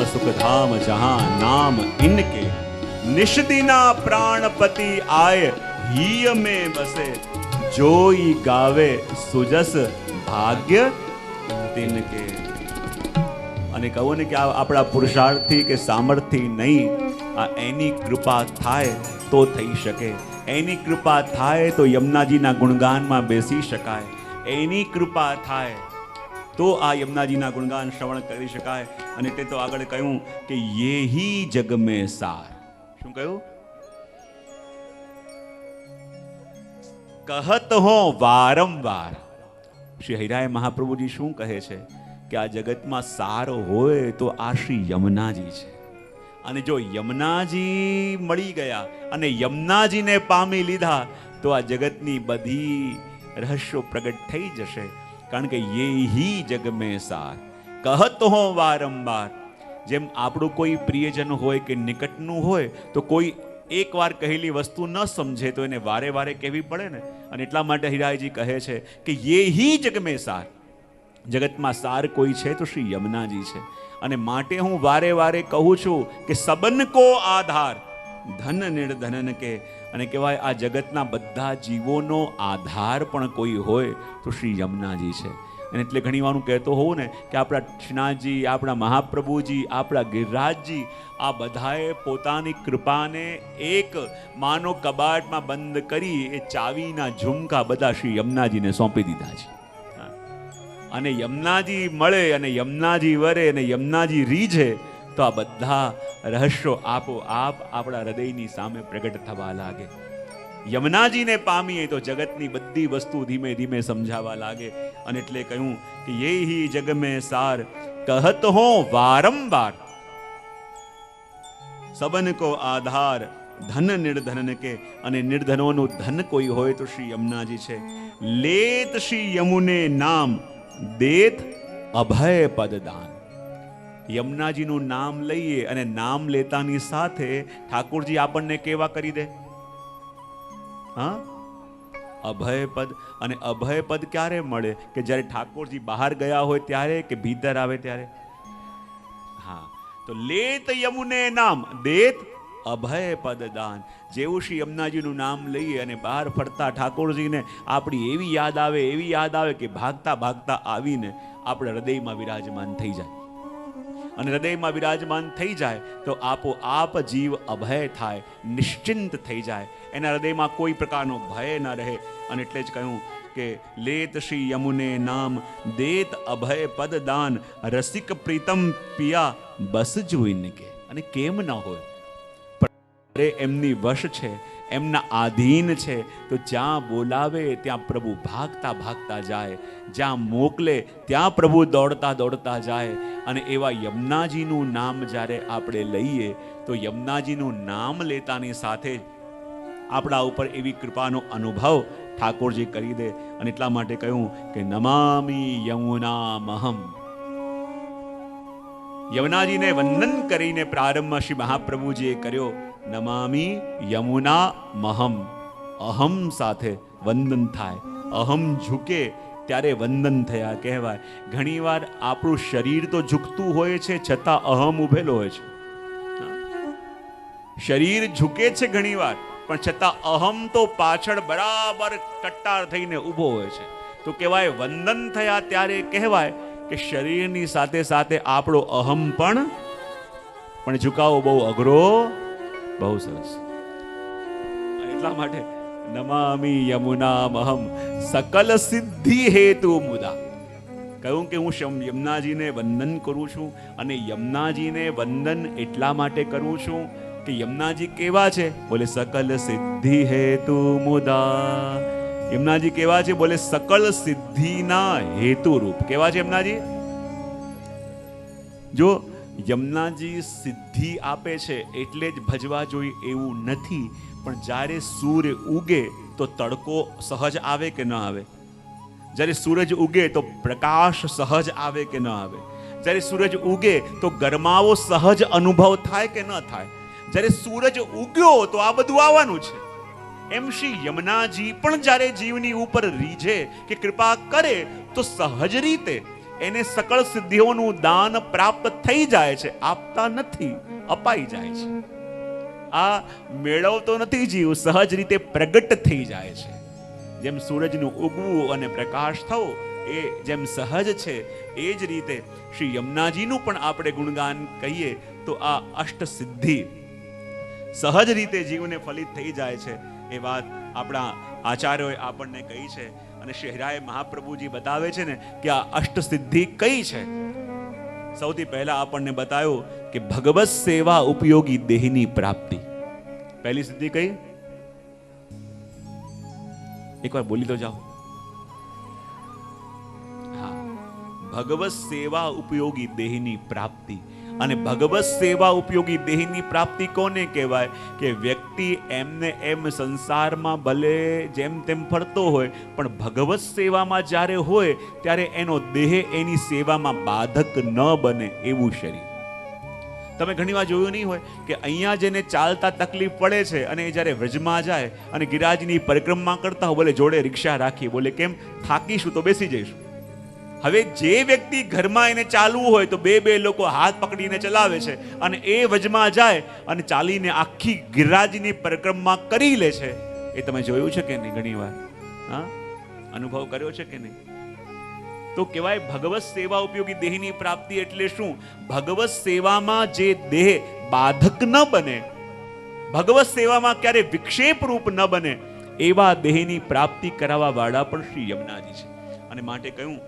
सुखधाम जहां नाम इनके. निष्दिना प्राणपति आय हीय में बसे. जोई गावे सुजस भाग्य तिनके. અને કહો ને કે આપણા પુરુષાર્થથી કે સામર્થ્યથી નહીં, આ એની કૃપા થાય તો થઈ શકે. એની કૃપા થાય તો યમુનાજીના ગુણગાનમાં બેસી શકાય. એની કૃપા થાય તો આ યમુનાજીના ગુણગાન શ્રવણ કરી શકાય. અને તે તો આગળ કહ્યું કે યેહી જગ મેં સાર. શું કહ્યું? કહત હો વારંવાર. શ્રી હરિરાય મહાપ્રભુજી શું કહે છે કે આ જગતમાં સાર હોય તો આ શ્રી યમુનાજી છે. અને જો યમુનાજી મળી ગયા અને યમુનાજીને પામી લીધા તો આ જગતની બધી રહસ્યો પ્રગટ થઈ જશે. કારણ કે યેહી જગ મેં સાર કહત હો વારંવાર. જેમ આપણું કોઈ પ્રિયજન હોય કે નિકટનું હોય તો કોઈ એકવાર કહેલી વસ્તુ ન સમજે તો એને વારે વારે કહેવી પડે ને. અને એટલા માટે હિરાયજી કહે છે કે યેહી જગ મેં સાર. જગતમાં સાર કોઈ છે તો શ્રી યમુનાજી છે. અને માટે હું વારે વારે કહું છું કે સબન કો આધાર ધન નિર્ધનન કે. અને કહેવાય આ જગતના બધા જીવોનો આધાર પણ કોઈ હોય તો શ્રી યમુનાજી છે. અને એટલે ઘણી વાર હું કહેતો હોઉં ને કે આપણા શ્રીનાથજી, આપણા મહાપ્રભુજી, આપણા ગિરિરાજજી આ બધાએ પોતાની કૃપાને એક માનો કબાટમાં બંધ કરી એ ચાવીના ઝુમકા બધા શ્રી યમુનાજીને સોંપી દીધા છે. અને યમુનાજી મળે અને યમુનાજી વરે અને યમુનાજી રીઝે તો આ બધા રહસ્યો આપોઆપ આપણા હૃદયની સામે પ્રગટ થવા લાગે. યમુનાજીને પામીએ તો જગતની બધી વસ્તુ ધીમે ધીમે સમજાવવા લાગે. અને એટલે કહ્યું કે યેહી જગ મેં સાર कहत हो वारंवार सबन को आधार ધન નિર્ધનને કે, અને નિર્ધનોનું ધન કોઈ હોય તો શ્રી યમુનાજી છે. લેત શ્રી યમુને નામ, દેત અભય પદ દાન. યમુનાજીનું નામ લઈએ અને નામ લેતાની સાથે ઠાકોરજી આપણને કેવા કરી દે? હા, અભય પદ. અને અભય પદ ક્યારે મળે? કે જ્યારે ઠાકોરજી બહાર ગયા હોય ત્યારે, કે ભીતર આવે ત્યારે? હા, તો લેત યમુને નામ, દેત અભય પદ દાન. જેવું શ્રી યમુનાજીનું નામ લઈએ અને બહાર ફરતા ઠાકોરજીને આપણી એવી યાદ આવે કે ભાગતા ભાગતા આવીને આપણે હૃદયમાં વિરાજમાન થઈ જાય. અને હૃદયમાં વિરાજમાન થઈ જાય તો આપોઆપ જીવ અભય થાય, નિશ્ચિંત થઈ જાય. એના હૃદયમાં કોઈ પ્રકારનો ભય ન રહે. અને એટલે જ કહ્યું કે લેત શ્રી યમુને નામ, દેત અભય પદ દાન. રસિક પ્રીતમ પિયા બસ જોઈને કે. અને કેમ ન હોય? એમની વશ છે, એમના આધીન છે, તો જ્યાં બોલાવે ત્યાં પ્રભુ ભાગતા ભાગતા જાય, જ્યાં મોકલે ત્યાં પ્રભુ દોડતા દોડતા જાય. અને એવા યમુનાજીનું નામ જ્યારે આપણે લઈએ તો યમુનાજીનું નામ લેતાની સાથે આપણા ઉપર એવી કૃપાનો અનુભવ ઠાકોરજી કરી દે. અને એટલા માટે કહ્યું કે નમામિ યમુના મહમ. યમુનાજીને વંદન કરીને પ્રારંભ શ્રી મહાપ્રભુજીએ કર્યો. નમામિ યમુના મહમ. અહમ સાથે વંદન થાય, અહમ ઝૂકે ત્યારે વંદન થયા કહેવાય. ઘણીવાર આપણું શરીર તો ઝૂકતું હોય છે છતાં અહમ ઉભેલો હોય છે. શરીર ઝૂકે છે ઘણીવાર, પણ છતાં અહમ તો પાછળ બરાબર કટ્ટાર થઈને ઊભો હોય છે. તો કહેવાય વંદન થયા ત્યારે કહેવાય કે શરીરની સાથે સાથે આપણો અહમ પણ ઝુકાવો બહુ અઘરો, બહુ સરસ. એટલા માટે નમામિ યમુના મહમ સકલ સિદ્ધિ હેતુ મુદા. કહ્યું કે હું યમુનાજીને વંદન કરું છું. અને યમુનાજીને વંદન એટલા માટે કરું છું કે યમુનાજી કેવા છે? બોલે સકલ સિદ્ધિ હેતુ મુદા. યમુનાજી કેવા છે? બોલે સકલ સિદ્ધિના હેતુ રૂપ. કેવા છે યમુનાજી? જો યમુનાજી સિદ્ધિ આપે છે એટલે જ ભજવા જોઈએ એવું નથી, પણ જ્યારે સૂર્ય ઉગે તો તડકો સહજ આવે કે ન આવે? જ્યારે સૂરજ ઉગે તો પ્રકાશ સહજ આવે કે ન આવે? જ્યારે સૂરજ ઉગે તો ગરમાવો સહજ અનુભવ થાય કે ન થાય? જ્યારે સૂરજ ઉગ્યો તો આ બધું આવવાનું છે. એમ શ્રી યમુનાજી પણ જ્યારે જીવની ઉપર રીઝે કે કૃપા કરે તો સહજ રીતે એને સકળ સિદ્ધિઓનું દાન પ્રાપ્ત થઈ જાય છે. આપતા નથી, અપાઈ જાય છે. આ મેળવતો નથી જીવ, સહજ રીતે પ્રગટ થઈ જાય છે. જેમ સૂરજનું ઉગવું અને પ્રકાશ થવો એ જેમ સહજ છે, એ જ રીતે શ્રી યમુનાજીનું પણ આપણે ગુણગાન કહીએ તો આ અષ્ટ સિદ્ધિ સહજ રીતે જીવને ફલિત થઈ જાય છે. એ વાત આપણા આચાર્યોએ આપણને કહી છે. અને શહેરાએ મહાપ્રભુજી બતાવે છે ને કે આ અષ્ટ સિદ્ધિ કઈ છે. સૌથી પહેલા આપણને બતાવ્યું કે ભગવત સેવા ઉપયોગી દેહની પ્રાપ્તિ. પહેલી સિદ્ધિ કઈ? એકવાર બોલી તો જાઓ. હા, ભગવત સેવા ઉપયોગી દેહની પ્રાપ્તિ. અને ભગવત સેવા ઉપયોગી દેહની પ્રાપ્તિ કોને કહેવાય? કે વ્યક્તિ એમને એમ સંસારમાં ભલે જેમ તેમ ફરતો હોય, પણ ભગવત સેવામાં જ્યારે હોય ત્યારે એનો દેહ એની સેવામાં બાધક ન બને એવું શરીર. તમે ઘણીવાર જોયું નહીં હોય કે અહીંયા જેને ચાલતા તકલીફ પડે છે અને એ જ્યારે વ્રજમાં જાય અને ગિરિરાજની પરિક્રમા કરતા હોય, બોલે જોડે રિક્ષા રાખી, બોલે કેમ? થાકીશું તો બેસી જઈશું. હવે જે વ્યક્તિ ઘરમાં એને ચાલવું હોય તો બે લોકો હાથ પકડીને ચલાવે છે, અને એ વજમાં જાય અને ચાલીને આખી ગિરિરાજની પરિક્રમા કરી લે છે. એ તમે જોયું છે કે નહીં? ઘણી વાર હા અનુભવ કર્યો છે કે નહીં? તો કહેવાય ભગવત સેવા ઉપયોગી દેહની પ્રાપ્તિ એટલે શું? ભગવત સેવામાં જે દેહ બાધક ન બને, ભગવત સેવામાં ક્યારે વિક્ષેપ રૂપ ન બને, એવા દેહની પ્રાપ્તિ કરાવવા વાળા પણ શ્રી યમુનાજી છે. અને માટે કહ્યું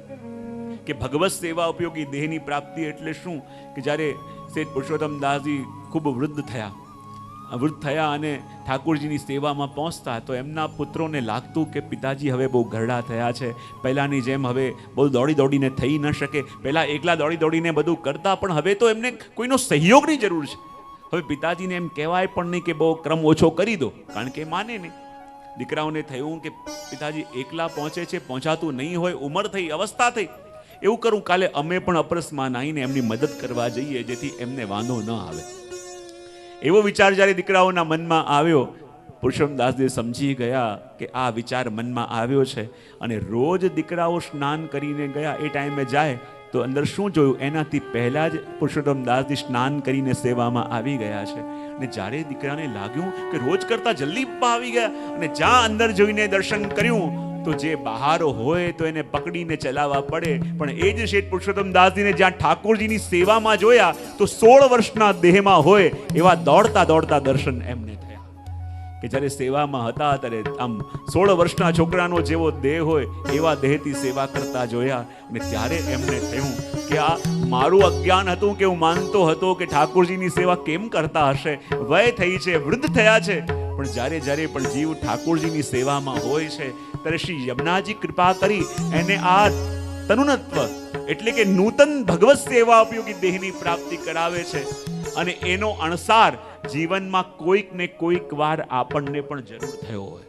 કે ભગવત સેવા ઉપયોગી દેહની પ્રાપ્તિ એટલે શું? કે જ્યારે શેઠ પુરુષોત્તમ દાસજી ખૂબ વૃદ્ધ થયા અને ઠાકોરજીની સેવામાં પહોંચતા તો એમના પુત્રોને લાગતું કે પિતાજી હવે બહુ ઘરડા થયા છે, પહેલાંની જેમ હવે બહુ દોડી દોડીને થઈ ન શકે. પહેલાં એકલા દોડી દોડીને બધું કરતા, પણ હવે તો એમને કોઈનો સહયોગની જરૂર છે. હવે પિતાજીને એમ કહેવાય પણ નહીં કે બહુ ક્રમ ઓછો કરી દો, કારણ કે એ માને નહીં. દીકરાઓને થયું કે પિતાજી એકલા પહોંચે છે, પહોંચાતું નહીં હોય, ઉંમર થઈ, અવસ્થા થઈ, એવું કરું કાલે અમે પણ અપરસમાં આવીને એમની મદદ કરવા જઈએ જેથી એમને વાંધો ન આવે. એવો વિચાર જ્યારે દીકરાઓના મનમાં આવ્યો, પુરુષોત્તમદાસજી સમજી ગયા કે આ વિચાર મનમાં આવ્યો છે. અને રોજ દીકરાઓ સ્નાન કરીને ગયા, એ ટાઈમે જાય તો અંદર શું જોયું, એનાથી પહેલા જ પુરુષોત્તમદાસજી સ્નાન કરીને સેવામાં આવી ગયા છે. અને જ્યારે દીકરાને લાગ્યું કે રોજ કરતા જલ્દી આવી ગયા, અને જ્યાં અંદર જોઈને દર્શન કર્યું તો જે બહાર હોય તો એને પકડીને ચલાવવા પડે, પણ એ જ શેઠ પુરુષોત્તમદાસજીને જ્યાં ઠાકોરજીની સેવામાં જોયા તો 16 વર્ષના દેહમાં હોય એવા દોડતા દોડતા દર્શન એમને થયા. કે જ્યારે સેવામાં હતા ત્યારે આમ 16 વર્ષના છોકરાનો જેવો દેહ હોય એવા દેહથી સેવા કરતા જોયા. અને ત્યારે એમને થયું કે આ મારું અજ્ઞાન હતું કે હું માનતો હતો કે ઠાકોરજીની સેવા કેમ કરતા હશે, વય થઈ છે, વૃદ્ધ થયા છે, પણ જ્યારે જ્યારે પણ જીવ ઠાકોરજીની સેવામાં હોય છે ત્યારે શ્રી યમુનાજી કૃપા કરી એને આ તનુનત્વ એટલે કે નૂતન ભગવત સેવા ઉપયોગી દેહની પ્રાપ્તિ કરાવે છે. અને એનો અણસાર જીવનમાં કોઈક ને કોઈક વાર આપણને પણ જરૂર થયો હોય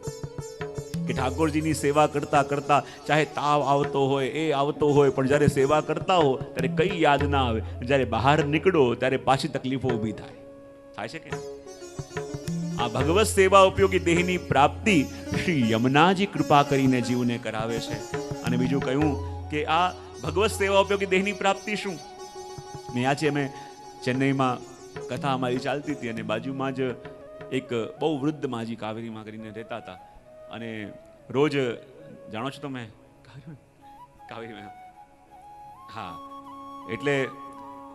કે ઠાકોરજીની સેવા કરતા કરતા ચાહે તાવ આવતો હોય, એ આવતો હોય, પણ જ્યારે સેવા કરતા હો ત્યારે કઈ યાદ ના આવે, જ્યારે બહાર નીકળો ત્યારે પાછી તકલીફો ઊભી થાય છે કે આ ભગવત સેવા ઉપયોગી દેહની પ્રાપ્તિ શ્રી યમુનાજી કૃપા કરીને જીવને કરાવે છે. અને બીજું કહ્યું કે આ ભગવત સેવા ઉપયોગી દેહની પ્રાપ્તિ શું, મેં આજે અમે ચેન્નઈમાં કથા અમારી ચાલતી હતી અને બાજુમાં જ એક બહુ વૃદ્ધ માજી કાવેરીમાં કરીને રહેતા હતા. અને રોજ જાણો છો તમે કાવેરીમાં, હા, એટલે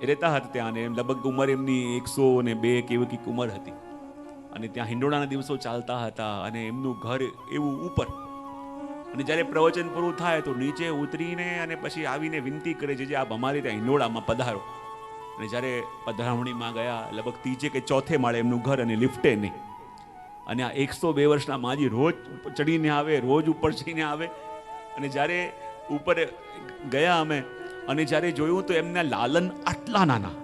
એ રહેતા હતા ત્યાં, અને લગભગ ઉંમર એમની 102 કેવી કંઈક ઉંમર હતી. અને ત્યાં હિંડોળાના દિવસો ચાલતા હતા અને એમનું ઘર એવું ઉપર, અને જ્યારે પ્રવચન પૂરું થાય તો નીચે ઉતરીને અને પછી આવીને વિનંતી કરે છે જે આપ અમારે ત્યાં હિંડોળામાં પધારો. અને જ્યારે પધરામણીમાં ગયા, લગભગ 3 કે 4 માળે એમનું ઘર, અને લિફ્ટે નહીં. અને આ 102 વર્ષના માજી રોજ ચડીને આવે, રોજ ઉપર જઈને આવે. અને જ્યારે ઉપર ગયા અમે, અને જ્યારે જોયું તો એમના લાલન આટલા નાના,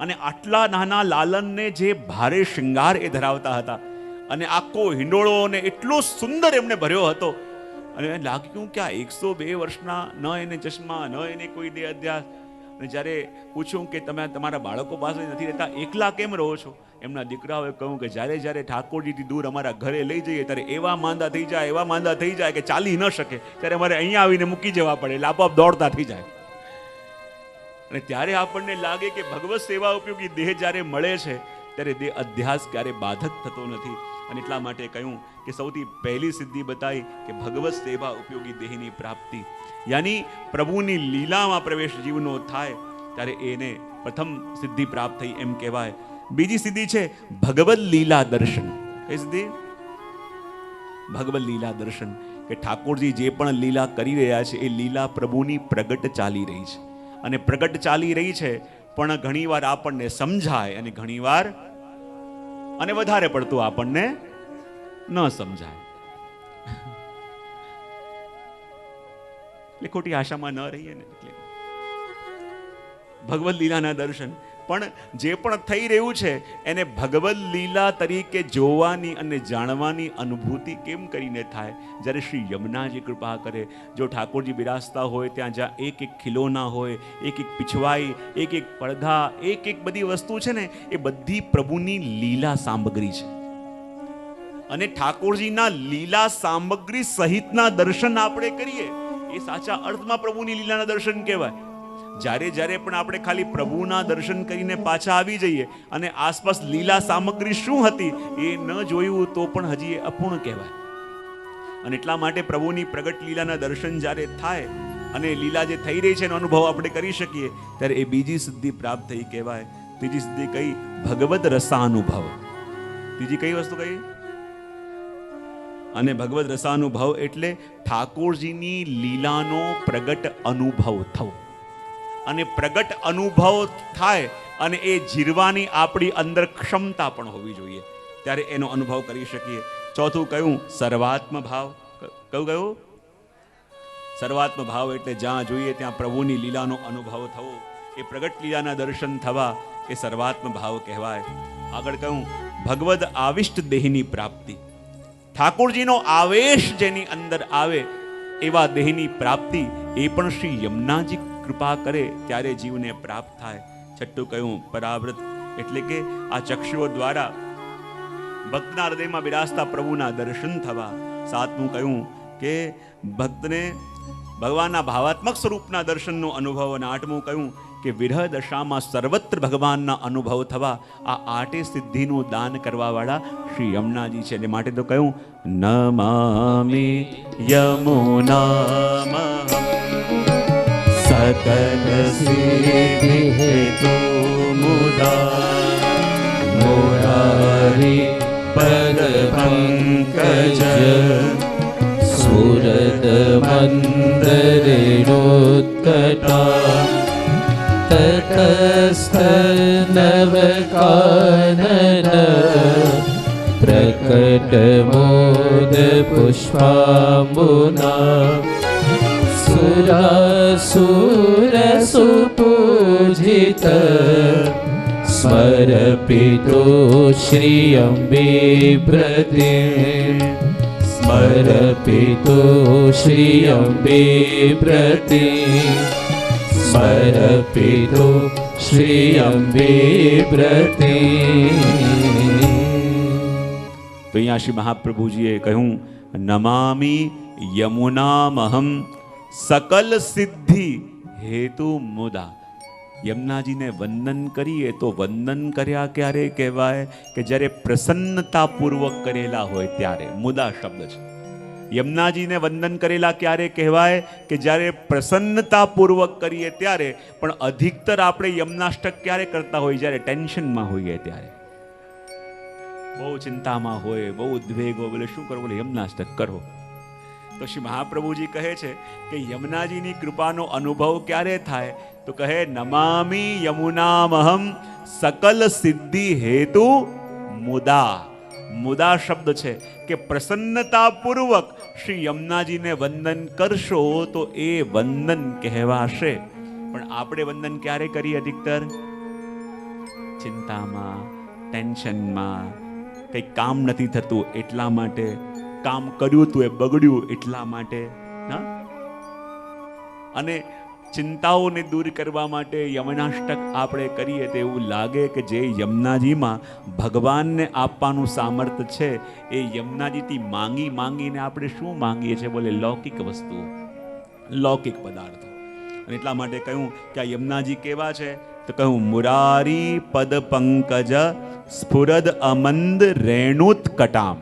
અને આટલા નાના લાલનને જે ભારે શૃંગાર એ ધરાવતા હતા, અને આખો હિંડોળો ને એટલો સુંદર એમને ભર્યો હતો. અને લાગ્યું કે આ 102 વર્ષના, ન એને ચશ્મા, ન એને કોઈ દેહ અધ્યાસ. અને જ્યારે પૂછ્યું કે તમે તમારા બાળકો પાસે નથી રહેતા, એકલા કેમ રહો છો, એમના દીકરાઓએ કહ્યું કે જ્યારે જ્યારે ઠાકોરજીથી દૂર અમારા ઘરે લઈ જઈએ ત્યારે એવા માંદા થઈ જાય કે ચાલી ન શકે, ત્યારે અમારે અહીંયા આવીને મૂકી જવા પડે, એટલે આપોઆપ દોડતા થઈ જાય. અને ત્યારે આપણને લાગે કે ભગવત સેવા ઉપયોગી દેહ જ્યારે મળે છે ત્યારે દેહ અધ્યાસ ક્યારે બાધક થતો નથી. અને એટલા માટે કહ્યું કે સૌથી પહેલી સિદ્ધિ બતાવી કે ભગવત સેવા ઉપયોગી દેહની પ્રાપ્તિ, યાની પ્રભુની લીલામાં પ્રવેશ જીવનો થાય ત્યારે એને પ્રથમ સિદ્ધિ પ્રાપ્ત થઈ એમ કહેવાય. બીજી સિદ્ધિ છે ભગવત લીલા દર્શન. કઈ સિદ્ધિ? ભગવત લીલા દર્શન, કે ઠાકોરજી જે પણ લીલા કરી રહ્યા છે એ લીલા પ્રભુની પ્રગટ ચાલી રહી છે. અને પ્રગટ ચાલી રહી છે, પણ ઘણીવાર આપણને સમજાય અને ઘણીવાર અને વધારે પડતું આપણને ન સમજાય. એટલે ખોટી આશામાં ન રહીએ ને. એટલે ભગવત લીલાના દર્શન, પણ જે પણ થઈ રહ્યું છે એને ભગવત લીલા તરીકે જોવાની અને જાણવાની અનુભૂતિ કેમ કરીને થાય? જ્યારે શ્રી યમુનાજી કૃપા કરે. જો ઠાકોરજી બિરાજતા હોય ત્યાં જ્યાં એક એક ખિલોના હોય, એક એક પીછવાઈ, એક એક પડદા, એક એક બધી વસ્તુ છે ને, એ બધી પ્રભુની લીલા સામગ્રી છે. અને ઠાકોરજીના લીલા સામગ્રી સહિતના દર્શન આપણે કરીએ એ સાચા અર્થમાં પ્રભુની લીલાના દર્શન કહેવાય. જ્યારે જ્યારે પણ આપણે ખાલી પ્રભુના દર્શન કરીને પાછા આવી જઈએ અને આસપાસ લીલા સામગ્રી શું હતી એ ન જોયું તો પણ હજી એ અપૂર્ણ કહેવાય. અને એટલા માટે પ્રભુની પ્રગટ લીલાના દર્શન જ્યારે થાય અને લીલા જે થઈ રહી છે એનો અનુભવ આપણે કરી શકીએ ત્યારે એ બીજી સિદ્ધિ પ્રાપ્ત થઈ કહેવાય. ત્રીજી સિદ્ધિ કઈ? ભગવદ રસાનુભવ. ત્રીજી કઈ વસ્તુ કઈ? અને ભગવદ રસાનુભવ એટલે ઠાકોરજીની લીલાનો પ્રગટ અનુભવ થવો. અને પ્રગટ અનુભવ થાય અને એ જીરવાની આપણી અંદર ક્ષમતા પણ હોવી જોઈએ, ત્યારે એનો અનુભવ કરી શકીએ. ચોથું કયું? સર્વાત્મ ભાવ. કયું? સર્વાત્મ ભાવ એટલે જ્યાં જોઈએ ત્યાં પ્રભુની લીલાનો અનુભવ થવો, એ પ્રગટ લીલાના દર્શન થવા, એ સર્વાત્મ ભાવ કહેવાય. આગળ કહું ભગવદ આવિષ્ટ દેહની પ્રાપ્તિ, ઠાકોરજીનો આવેશ જેની અંદર આવે એવા દેહની પ્રાપ્તિ એ પણ શ્રી યમુનાજી કૃપા કરે ત્યારે જીવને પ્રાપ્ત થાય. છઠ્ઠું કહ્યું પરાવ્રત એટલે કે આ ચક્ષુઓ દ્વારા ભક્તના હૃદયમાં બિરાજતા પ્રભુના દર્શન થવા. સાતમું કહ્યું કે ભક્તને ભગવાનના ભાવાત્મક સ્વરૂપના દર્શનનો અનુભવ. અને આઠમું કહ્યું કે વિરહ દશામાં સર્વત્ર ભગવાનના અનુભવ થવા. આ આઠે સિદ્ધિનું દાન કરવાવાળા શ્રી યમુનાજી છે. એટલે માટે તો કહ્યું નમામિ યમુનામહં સકલ સિદ્ધિ હેતુ મુદા મુરારી પદ પંકજ સુરત મંદરેણોત્કટા તટસ્થ નવકાનન પ્રકટ મોદ પુષ્પાંબુના સુરાસુર સુપૂજિત સ્મરપિતો શ્રી અંબે પ્રતિ સ્મરપિતો શ્રી અંબે પ્રતિ સ્મરપિતો શ્રી અંબે પ્રતિ. તો અહીંયા શ્રી મહાપ્રભુજીએ કહ્યું નમામિ યમુનામહં સકલ સિદ્ધિ હેતુ મુદા. યમુનાજીને વંદન કરીએ તો વંદન કર્યા ક્યારે કહેવાય કે જ્યારે પ્રસન્નતાપૂર્વક કરેલા હોય ત્યારે. મુદા શબ્દ છે. યમુનાજીને વંદન કરેલા ક્યારે કહેવાય કે જ્યારે પ્રસન્નતાપૂર્વક કરીએ ત્યારે. પણ અધિકતર આપણે યમુનાષ્ટક ક્યારે કરતા હોય? જ્યારે ટેન્શનમાં હોઈએ ત્યારે, બહુ ચિંતામાં હોય, બહુ ઉદ્વેગ હોય, બોલે શું કરો? બોલે યમુનાષ્ટક કરો. તો શ્રી મહાપ્રભુજી કહે છે કે યમુનાજીની કૃપાનો અનુભવ ક્યારે થાય? તો કહે નમામિ યમુનામહં સકલ સિદ્ધિ હેતુ મુદા. મુદા શબ્દ છે કે પ્રસન્નતાપૂર્વક શ્રી યમુનાજીને વંદન કરશો તો એ વંદન કહેવાશે. પણ આપણે વંદન ક્યારે કરીએ? અધિકતર ચિંતામાં, ટેન્શનમાં, કંઈ કામ નથી થતું એટલા માટે, કામ કર્યું તું એ બગડ્યું એટલા માટે. હા, અને ચિંતાઓને દૂર કરવા માટે યમુનાષ્ટક આપણે કરીએ તો એવું લાગે કે જે યમુનાજીમાં ભગવાનને આપવાનું સામર્થ્ય છે એ યમુનાજીથી માંગીને આપણે શું માંગીએ છીએ? બોલે લૌકિક વસ્તુઓ, લૌકિક પદાર્થો. અને એટલા માટે કહ્યું કે આ યમુનાજી કેવા છે? તો કહ્યું મુરારી પદ પંકજ સ્ફુરદ અમંદ રેણુત્કટામ.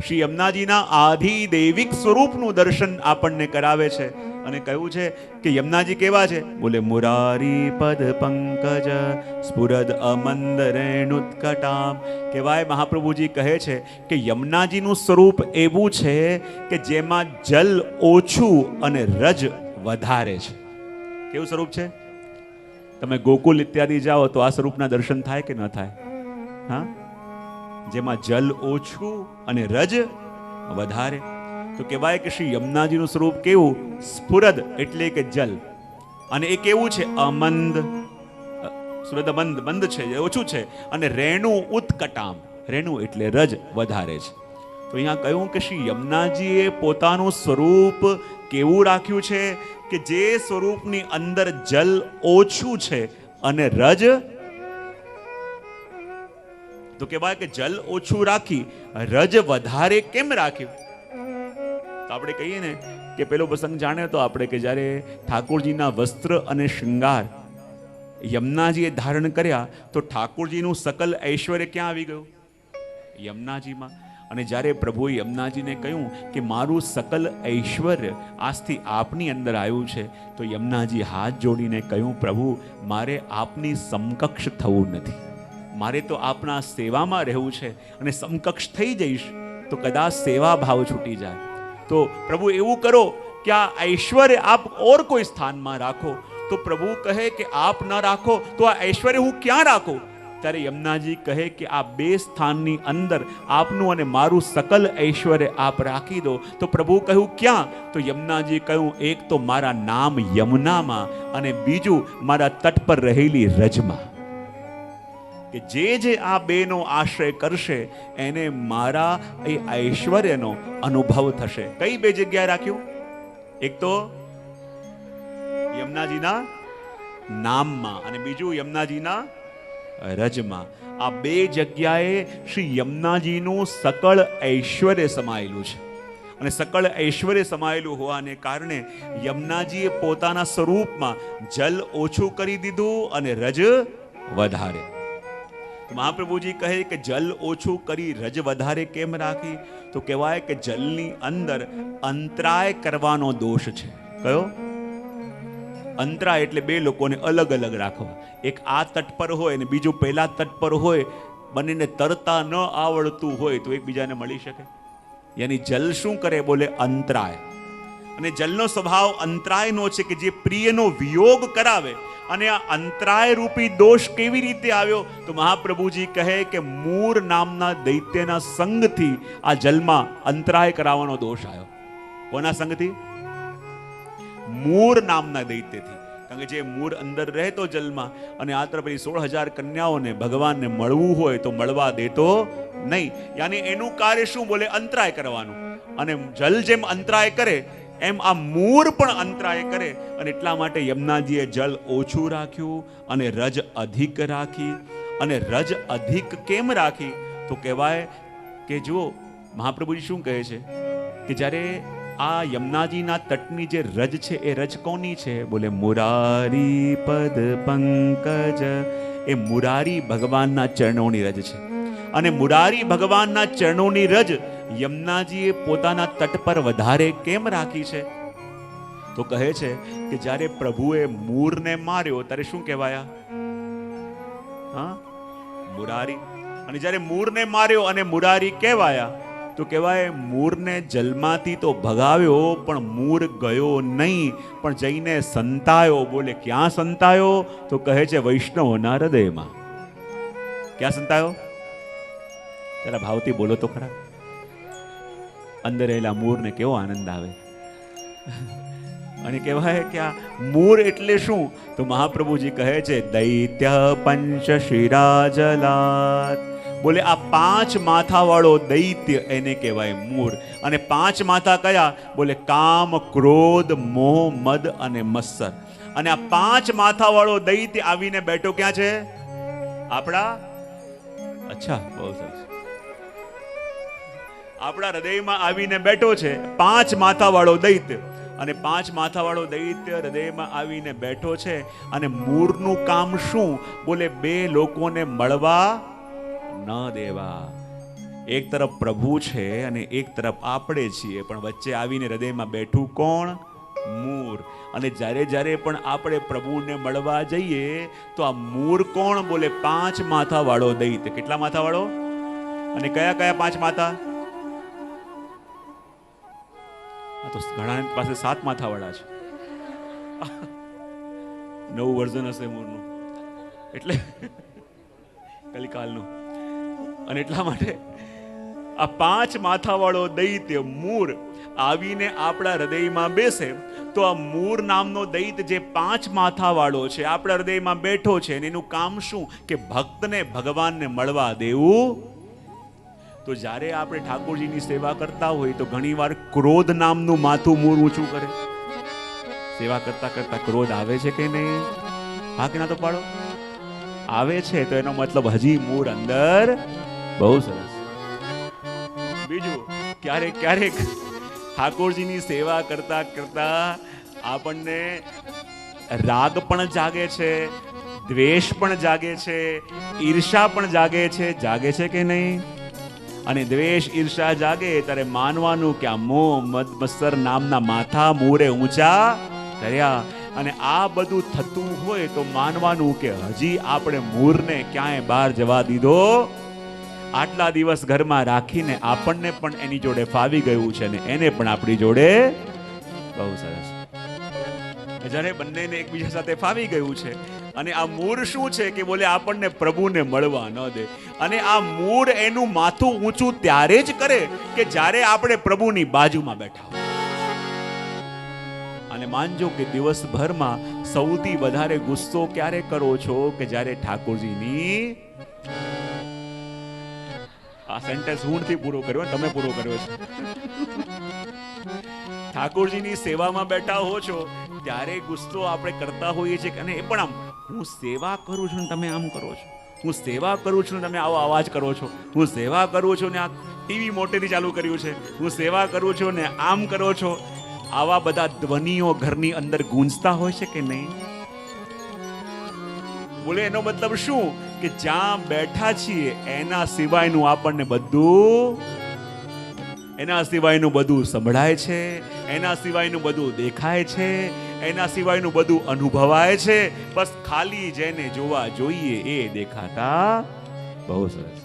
શ્રી યમુનાજીના આધિદૈવિક સ્વરૂપનું દર્શન આપણને કરાવે છે. અને કહ્યું છે કે યમુનાજી કેવા છે? બોલે મુરારી પદ પંકજ સ્ફુરદ અમંદ રેણુત્કટામ. કહેવાય મહાપ્રભુજી કહે છે કે યમુનાજીનું સ્વરૂપ એવું છે કે જેમાં જલ ઓછું અને રજ વધારે છે. કેવું સ્વરૂપ છે? તમે ગોકુલ ઇત્યાદિ જાઓ તો આ સ્વરૂપના દર્શન થાય કે ન થાય? હા, જેમાં જલ ઓછું અને રજ વધારે. તો કહેવાય કે શ્રી યમુનાજીનું સ્વરૂપ કેવું? સ્ફુરદ એટલે કે જલ, અને એ કેવું છે? અમંદ. સ્ફુરદ મંદ, મંદ છે, ઓછું છે. અને રેણુ ઉત્કટામ, રેણુ એટલે રજ વધારે છે. તો અહીંયા કહ્યું કે શ્રી યમુનાજીએ પોતાનું સ્વરૂપ કેવું રાખ્યું છે કે જે સ્વરૂપની અંદર જલ ઓછું છે અને રજ, તો કહેવાય કે જલ ઓછું રાખી રજ વધારે કેમ રાખ્યું? તો આપણે કહીએ ને કે પેલો પ્રસંગ જાણે તો આપણે કે જ્યારે ઠાકોરજીના વસ્ત્ર અને શૃંગાર યમુનાજીએ ધારણ કર્યા તો ઠાકોરજીનું સકલ ઐશ્વર્ય ક્યાં આવી ગયું? યમુનાજીમાં. અને જ્યારે પ્રભુએ યમુનાજીને કહ્યું કે મારું સકલ ઐશ્વર્ય આજથી આપની અંદર આવ્યું છે, તો યમુનાજી હાથ જોડીને કહ્યું પ્રભુ મારે આપની સમકક્ષ થવું નથી, મારે તો આપના સેવામાં રહેવું છે. અને સમકક્ષ થઈ જઈશ તો કદાચ સેવા ભાવ છૂટી જાય. તો પ્રભુ એવું કરો કે આ ઐશ્વર્ય આપ ઓર કોઈ સ્થાનમાં રાખો. તો પ્રભુ કહે કે આપ ન રાખો તો આ ઐશ્વર્ય હું ક્યાં રાખું? ત્યારે યમુનાજી કહે કે આ બે સ્થાનની અંદર આપનું અને મારું સકલ ઐશ્વર્ય આપ રાખી દો. તો પ્રભુ કહ્યું ક્યાં? તો યમુનાજી કહ્યું એક તો મારા નામ યમુનામાં અને બીજું મારા તટ પર રહેલી રજમાં. કે જે આ બેનો આશ્રય કરશે એને મારા એ ઐશ્વર્યનો અનુભવ થશે. કઈ બે જગ્યાએ રાખ્યું? એક તો યમુનાજીના નામમાં અને બીજું યમુનાજીના રજમાં. આ બે જગ્યાએ શ્રી યમુનાજીનું સકળ ઐશ્વર્ય સમાયેલું છે. અને સકળ ઐશ્વર્ય સમાયેલું હોવાને કારણે યમુનાજીએ પોતાના સ્વરૂપમાં જલ ઓછું કરી દીધું અને રજ વધારે. મહાપ્રભુજી કહે કે જલ ઓછું કરી રજ વધારે કેમ રાખી? તો કહેવાય કે જલની અંદર અંતરાય કરવાનો દોષ છે. કયો? અંતરાય એટલે બે લોકોને અલગ અલગ રાખવા. એક આ તટ પર હોય અને બીજું પહેલા તટ પર હોય, બંનેને તરતા ન આવડતું હોય તો એકબીજાને મળી શકે? યાની જલ શું કરે? બોલે અંતરાય. અને જલનો સ્વભાવ અંતરાયનો છે કે જે પ્રિયનો વિયોગ કરાવે. અને આ અંતરાય રૂપી દોષ કેવી રીતે આવ્યો? તો મહાપ્રભુજી કહે કે મૂર નામના દૈત્યના સંગથી આ જલમાં અંતરાય કરાવવાનો દોષ આવ્યો. કોના સંગથી? મૂર નામના દૈત્યથી. કારણ કે જે મૂર અંદર રહેતો જલમાં અને આ તરફ 16,000 કન્યાઓને ભગવાનને મળવું હોય તો મળવા દેતો નહીં. યાની એનું કાર્ય શું? બોલે અંતરાય કરવાનું. અને જલ જેમ અંતરાય કરે એમ આ મૂર પણ અંતરાય કરે. અને એટલા માટે યમુનાજીએ જલ ઓછું રાખ્યું અને રજ અધિક રાખી. અને રજ અધિક કેમ રાખી? તો કહેવાય કે જુઓ મહાપ્રભુજી શું કહે છે કે જ્યારે આ યમુનાજીના તટની જે રજ છે એ રજ કોની છે? બોલે મુરારી પદ પંકજ. એ મુરારી ભગવાનના ચરણોની રજ છે. અને મુરારી ભગવાનના ચરણોની રજ યમુનાજીએ પોતાના તટ પર વધારે કેમ રાખી છે? તો કહે છે કે જ્યારે પ્રભુએ મૂરને માર્યો ત્યારે શું કહેવાયા? હા, મુરારી. અને જ્યારે મૂરને માર્યો અને મુરારી કહેવાયા તો કહેવાય મૂરને જલમાંથી તો ભગાવ્યો પણ મૂર ગયો નહીં, પણ જઈને સંતાયો. બોલે ક્યાં સંતાયો? તો કહે છે વૈષ્ણવના હૃદયમાં. ક્યાં સંતાયો? જરા ભાવથી બોલો તો ખરા. અંદર રહેલા મૂરને કેવો આનંદ આવે. અને કહેવાય કે આ મૂર એટલે શું? તો મહાપ્રભુજી કહે છે દૈત્ય પંચશિરાજલાત. બોલે આ 5 માથાવાળો દૈત્ય એને કહેવાય મૂર. અને 5 માથા કયા? બોલે કામ, ક્રોધ, મોહ, મદ અને મત્સર. અને આ 5 માથાવાળો દૈત્ય આવીને બેઠો ક્યાં છે? આપણા અચ્છા બહુ સરસ આપણા હૃદયમાં આવીને બેઠો છે 5 માથાવાળો દૈત્ય. અને 5 માથાવાળો દૈત્ય હૃદયમાં આવીને બેઠો છે. અને મૂરનું કામ શું? બોલે બે લોકોને મળવા ન દેવા. એક તરફ પ્રભુ છે અને એક તરફ આપણે છીએ, પણ વચ્ચે આવીને હૃદયમાં બેઠું કોણ? મૂર. અને જ્યારે પણ આપણે પ્રભુને મળવા જઈએ તો આ મૂર કોણ? બોલે 5 માથાવાળો દૈત્ય. કેટલા માથાવાળો? અને કયા કયા 5 માથા? તો ઘણા પાસે 7 માથાવાળા છે. નવું વર્ઝન હશે મૂરનું, એટલે કલિકાલનું. અને એટલા માટે આ 5 માથાવાળો દૈત્ય મૂર આવીને આપણા હૃદયમાં બેસે તો આ મૂર નામનો દૈત્ય જે 5 માથાવાળો છે આપણા હૃદયમાં બેઠો છે, અને એનું કામ શું? કે ભક્તને ભગવાનને મળવા દેવું. તો જ્યારે આપણે ઠાકોરજીની સેવા કરતા હોય તો ઘણીવાર ક્રોધ નામનું માથું મૂર ઊંચું કરે. સેવા કરતા કરતા ક્રોધ આવે છે કે નહીં? હા કે ના તો પાડો. આવે છે તો એનો મતલબ હજી મૂર અંદર. બહુ સરસ. બીજું ક્યારેક ક્યારેક ઠાકોરજીની સેવા કરતા કરતા આપણને રાગ પણ જાગે છે, દ્વેષ પણ જાગે છે, ઈર્ષા પણ જાગે છે. જાગે છે કે નહીં? અને દ્વેષ ઈર્ષા જાગે ત્યારે માનવાનું કે આ મોહ મદ મત્સર નામના માથા મૂરે ઊંચા કર્યા. અને આ બધું થતું હોય તો માનવાનું કે હજી આપણે મૂરને ક્યાંય બહાર જવા દીધો. આટલા દિવસ ઘરમાં રાખીને આપણને પણ એની જોડે ફાવી ગયું છે અને એને પણ આપણી જોડે. બહુ સરસ. જ્યારે બંનેને એકબીજા સાથે ફાવી ગયું છે અને આ મૂળ શું છે કે બોલે આપણને પ્રભુને મળવા ન દે. અને આ મૂળ એનું માથું ઊંચું ત્યારે જ કરે કે જ્યારે આપણે પ્રભુની બાજુમાં બેઠા હોય. અને માનજો કે દિવસભરમાં સૌથી વધારે ગુસ્સો ક્યારે કરો છો કે જ્યારે ઠાકોરજીની, આ સેન્ટેન્સ હું નથી પૂરો કર્યો, તમે પૂરો કર્યો છે. ઠાકોરજીની સેવામાં બેઠા હો છો ત્યારે ગુસ્સો આપણે કરતા હોઈએ છીએ. અને એ પણ આમ, હું સેવા કરું છું ને તમે આમ કરો છો, હું સેવા કરું છું ને તમે આવો અવાજ કરો છો, હું સેવા કરું છું ને આ ટીવી મોટેથી ચાલુ કર્યું છે, હું સેવા કરું છું ને આમ કરો છો. આવા બધા ધ્વનિઓ ઘરની અંદર ગૂંજતા હોય છે કે નહીં? બોલે એનો મતલબ શું કે જ્યાં બેઠા છીએ એના સિવાયનું આપણને બધું, એના સિવાયનું બધું સંભળાય છે, એના સિવાયનું બધું દેખાય છે, એના સિવાયનું બધું અનુભવાય છે. બસ ખાલી જેને જોવા જોઈએ એ દેખાતા. બહુ સરસ.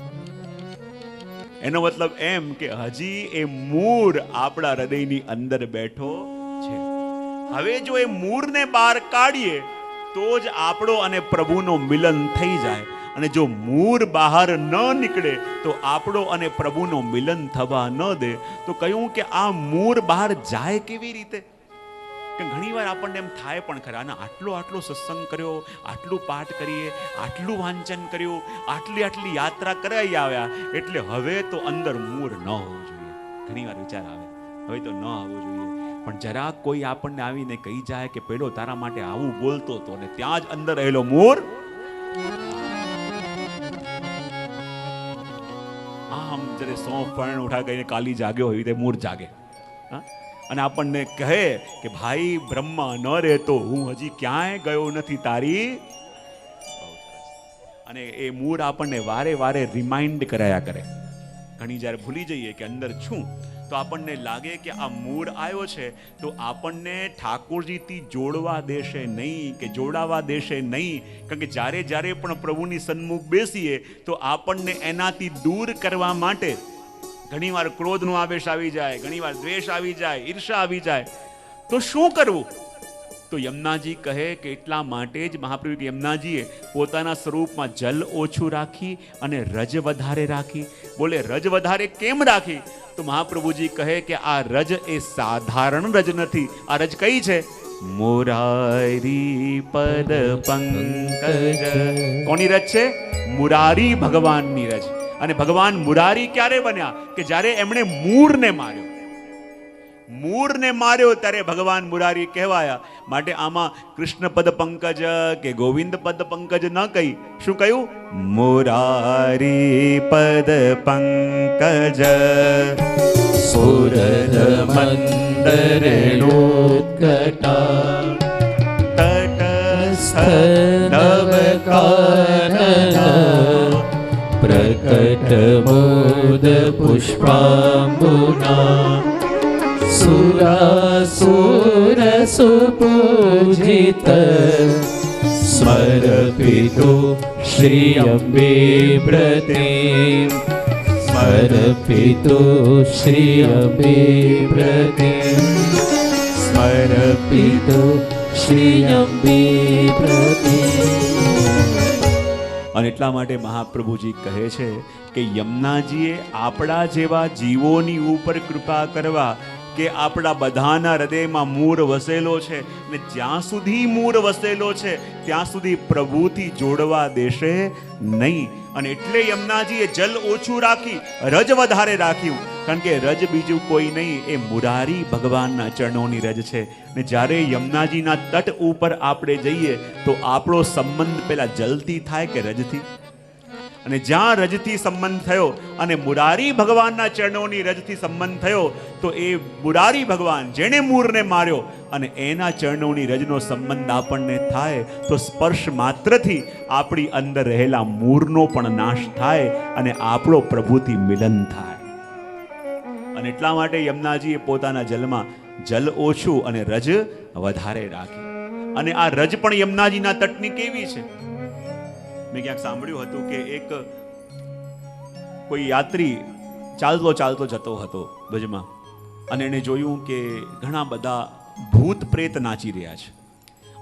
એનો મતલબ એમ કે હજી એ મૂળ આપણા હૃદયની અંદર બેઠો છે. હવે જો એ મૂળને બહાર કાઢીએ તો જ આપણો અને પ્રભુનો મિલન થઈ જાય. અને જો મૂળ બહાર ન નીકળે તો આપણો અને પ્રભુનો મિલન થવા ન દે. તો કહ્યું કે આ મૂળ બહાર જાય કેવી રીતે? કે ઘણીવાર આપણને એમ થાય પણ ખરા, ને આટલો સત્સંગ કર્યો, આટલું પાઠ કરીએ, આટલું વાંચન કર્યું, આટલી યાત્રા કરાઈ આવ્યા, એટલે હવે તો અંદર મૂળ ન હોવું જોઈએ. ઘણીવાર વિચાર આવે હવે તો ન આવવું જોઈએ. પણ જરાક કોઈ આપણને આવીને કહી જાય કે પેલો તારા માટે આવું બોલતો હતો, ને ત્યાં જ અંદર રહેલો મૂળ આમ જયારે સોંફ પણ ઉઠા કરીને કાલી જાગ્યો હોય તે મૂળ જાગે. અને આપણને કહે કે ભાઈ બ્રહ્મા ન રહેતો હું હજી ક્યાંય ગયો નથી તારી. અને એ મૂળ આપણને વારે વારે રિમાઇન્ડ કરાયા કરે. ઘણી જ્યારે ભૂલી જઈએ કે અંદર છું તો આપણને લાગે કે આ મૂળ આવ્યો છે તો આપણને ઠાકોરજીથી જોડવા દેશે નહીં, કે જોડાવા દેશે નહીં. કારણ કે જ્યારે જ્યારે પણ પ્રભુની સન્મુખ બેસીએ તો આપણને એનાથી દૂર કરવા માટે ઘણીવાર ક્રોધનો આવેશ આવી જાય, ઘણીવાર દ્વેષ આવી જાય, ઈર્ષા આવી જાય. તો શું કરવું? તો યમુનાજી કહે કે એટલા માટે જ મહાપ્રભુ યમુનાજીએ પોતાના સ્વરૂપમાં જલ ઓછું રાખી અને રજ વધારે રાખી. બોલે રજ વધારે કેમ રાખી? તો મહાપ્રભુજી કહે કે આ રજ એ સાધારણ રજ નથી. આ રજ કઈ છે? મુરારી પદ પંકજ. કોની રજ છે? મુરારી ભગવાનની રજ. અને ભગવાન મુરારી ક્યારે બન્યા? કે જ્યારે એમણે મૂળને માર્યો. મૂળને માર્યો ત્યારે ભગવાન મુરારી કહેવાયા. માટે આમાં કૃષ્ણ પદ પંકજ કે ગોવિંદ પદ પંકજ ન કહી, શું કહ્યું? મુરારી પદ પંકજ સુરદ મંદરેણોત્કટા તટસ્થ નવકાનન પ્રકટ મોદ પુષ્પાંબુના સુરાસુર સુપૂજિત સ્મરપિતો શ્રી અંબે વ્રતે. સ્મરપિતો શ્રી અંબે વ્રતે. સ્મરપિતો શ્રી અંબે વ્રતે. અને એટલા માટે મહાપ્રભુજી કહે છે કે યમુનાજીએ આપણા જેવા જીવોની ઉપર કૃપા કરવા કે આપણા બધાના હૃદયમાં મૂળ વસેલો છે, ને જ્યાં સુધી મૂળ વસેલો છે ત્યાં સુધી પ્રભુથી જોડવા દેશે નહીં. અને એટલે યમુનાજીએ જલ ઓછું રાખી, રજ વધારે રાખ્યું. કારણ કે રજ બીજું કોઈ નહીં, એ મુરારી ભગવાનના ચરણોની રજ છે. ને જ્યારે યમુનાજીના તટ ઉપર આપણે જઈએ તો આપણો સંબંધ પેલા જલથી થાય કે રજથી? અને જ્યાં રજથી સંબંધ થયો અને મુરારી ભગવાનના ચરણોની રજથી સંબંધ થયો તો એ મુરારી ભગવાન જેણે મૂળને માર્યો અને એના ચરણોની રજનો સંબંધ આપણને થાય તો સ્પર્શ માત્રથી આપણી અંદર રહેલા મૂળનો પણ નાશ થાય અને આપણો પ્રભુથી મિલન થાય. અને એટલા માટે યમુનાજીએ પોતાના જલમાં જલ ઓછું અને રજ વધારે રાખી. અને આ રજ પણ યમુનાજીના તટની કેવી છે? મેં ક્યાંક સાંભળ્યું હતું કે એક કોઈ યાત્રી ચાલતો ચાલતો જતો હતો ભુજમાં, અને એણે જોયું કે ઘણા બધા ભૂત પ્રેત નાચી રહ્યા છે.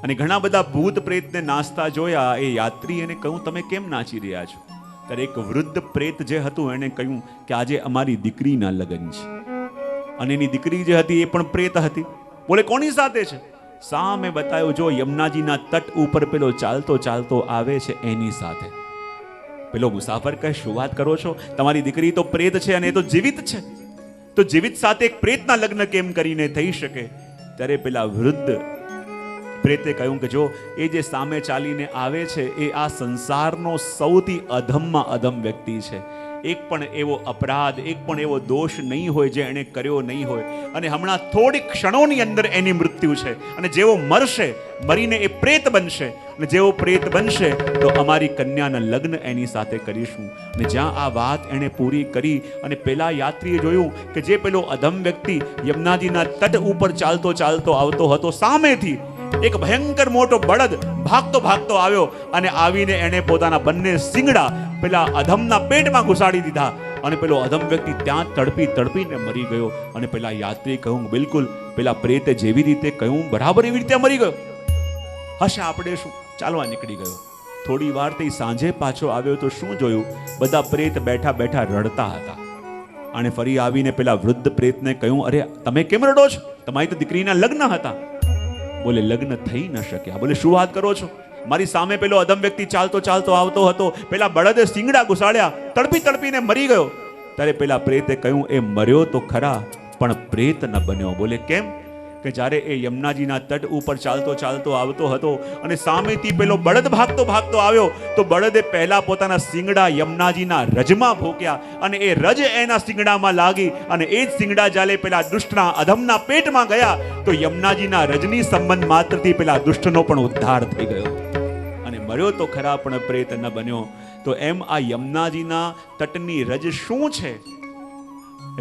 અને ઘણા બધા ભૂત પ્રેતને નાચતા જોયા. એ યાત્રી એને કહ્યું, તમે કેમ નાચી રહ્યા છો? ત્યારે એક વૃદ્ધ પ્રેત જે હતું એણે કહ્યું કે આજે અમારી દીકરીના લગ્ન છે. અને એની દીકરી જે હતી એ પણ પ્રેત હતી. બોલે કોની સાથે છે? સામે બતાવ્યો, જો યમુનાજીના તટ ઉપર પેલો ચાલતો ચાલતો આવે છે એની સાથે. પેલો મુસાફર કહે, શું વાત કરો છો? તમારી દીકરી તો પ્રેત છે અને એ તો જીવિત છે, તો જીવિત સાથે એક પ્રેતના લગ્ન કેમ કરીને થઈ શકે? ત્યારે પેલા વૃદ્ધ પ્રેતે કહ્યું કે જો એ જે સામે ચાલીને આવે છે એ આ સંસારનો સૌથી અધમમાં અધમ વ્યક્તિ છે. એક પણ એવો અપરાધ, એક પણ એવો દોષ નહીં હોય જે એણે કર્યો નહીં હોય. અને હમણાં થોડી ક્ષણોની અંદર એની મૃત્યુ છે. અને જેવો મરશે, મરીને એ પ્રેત બનશે. અને જેવો પ્રેત બનશે તો અમારી કન્યાના લગ્ન એની સાથે કરીશું. અને જ્યાં આ વાત એણે પૂરી કરી અને પેલા યાત્રીએ જોયું કે જે પેલો અધમ વ્યક્તિ યમુનાજીના તટ ઉપર ચાલતો ચાલતો આવતો હતો, સામેથી એક ભયંકર મોટો બળદ ભાગતો ભાગતો આવ્યો અને આવીને એણે પોતાના બંને શિંગડા પેલા અધમના પેટમાં ઘુસાડી દીધા. અને પેલો અધમ વ્યક્તિ ત્યાં તડપી તડપીને મરી ગયો. અને પેલા યાત્રીએ કહ્યું, બિલકુલ પેલા પ્રેતે જેવી રીતે કહ્યું બરાબર એવી રીતે મરી ગયો. હશે આપણે શું, ચાલવા નીકળી ગયો. થોડી વાર તે સાંજે પાછો આવ્યો તો શું જોયું? બધા પ્રેત બેઠા બેઠા રડતા હતા. અને ફરી આવીને પેલા વૃદ્ધ પ્રેતને કહ્યું, અરે તમે કેમ રડો છો? તમારી તો દીકરીના લગ્ન હતા. બોલે લગ્ન થઈ ન શક્યા. બોલે શું વાત કરો છો? મારી સામે પેલો અધમ વ્યક્તિ ચાલતો ચાલતો આવતો હતો, પેલા બળદે શિંગડા ઘુસાડ્યા, તડપી તડપીને મરી ગયો. ત્યારે પેલા પ્રેતે કહ્યું, એ મર્યો તો ખરા પણ પ્રેત ન બન્યો. બોલે કેમ? કે જ્યારે એ યમુનાજીના તટ ઉપર ચાલતો ચાલતો આવતો હતો અને સામેથી પેલો બળદ ભાગતો ભાગતો આવ્યો તો બળદે પહેલા પોતાના શિંગડા યમુનાજીના રજમાં ભોક્યા અને એ રજ એના શિંગડામાં લાગી અને એ જ શિંગડા જાલે પેલા દુષ્ટના અધમના પેટમાં ગયા તો યમુનાજીના રજની સંબંધ માત્રથી પેલા દુષ્ટનો પણ ઉદ્ધાર થઈ ગયો અને મર્યો તો ખરા પણ પ્રેત ન બન્યો. તો એમ આ યમુનાજીના તટની રજ શું છે?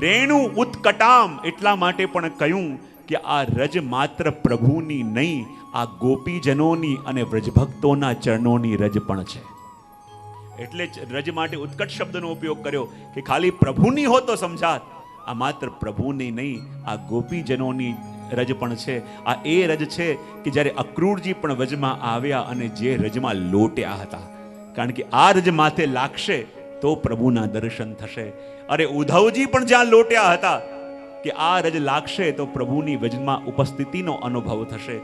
રેણુ ઉત્કટામ. એટલા માટે પણ કહ્યું કે આ રજ માત્ર પ્રભુની નહીં, આ ગોપીજનોની અને વ્રજભક્તોના ચરણોની રજ પણ છે. એટલે જ રજ માટે ઉત્કટ શબ્દનો ઉપયોગ કર્યો કે ખાલી પ્રભુની હો તો સમજાત. આ માત્ર પ્રભુની નહીં, આ ગોપીજનોની રજ પણ છે. આ એ રજ છે કે જ્યારે અક્રૂરજી પણ વ્રજમાં આવ્યા અને જે રજમાં લોટ્યા હતા. કારણ કે આ રજ માથે લાગશે તો પ્રભુના દર્શન થશે. અરે ઉદ્ધવજી પણ જ્યાં લોટ્યા હતા કે આ રજ લાગશે તો પ્રભુની વ્રજમાં ઉપસ્થિતિનો અનુભવ થશે.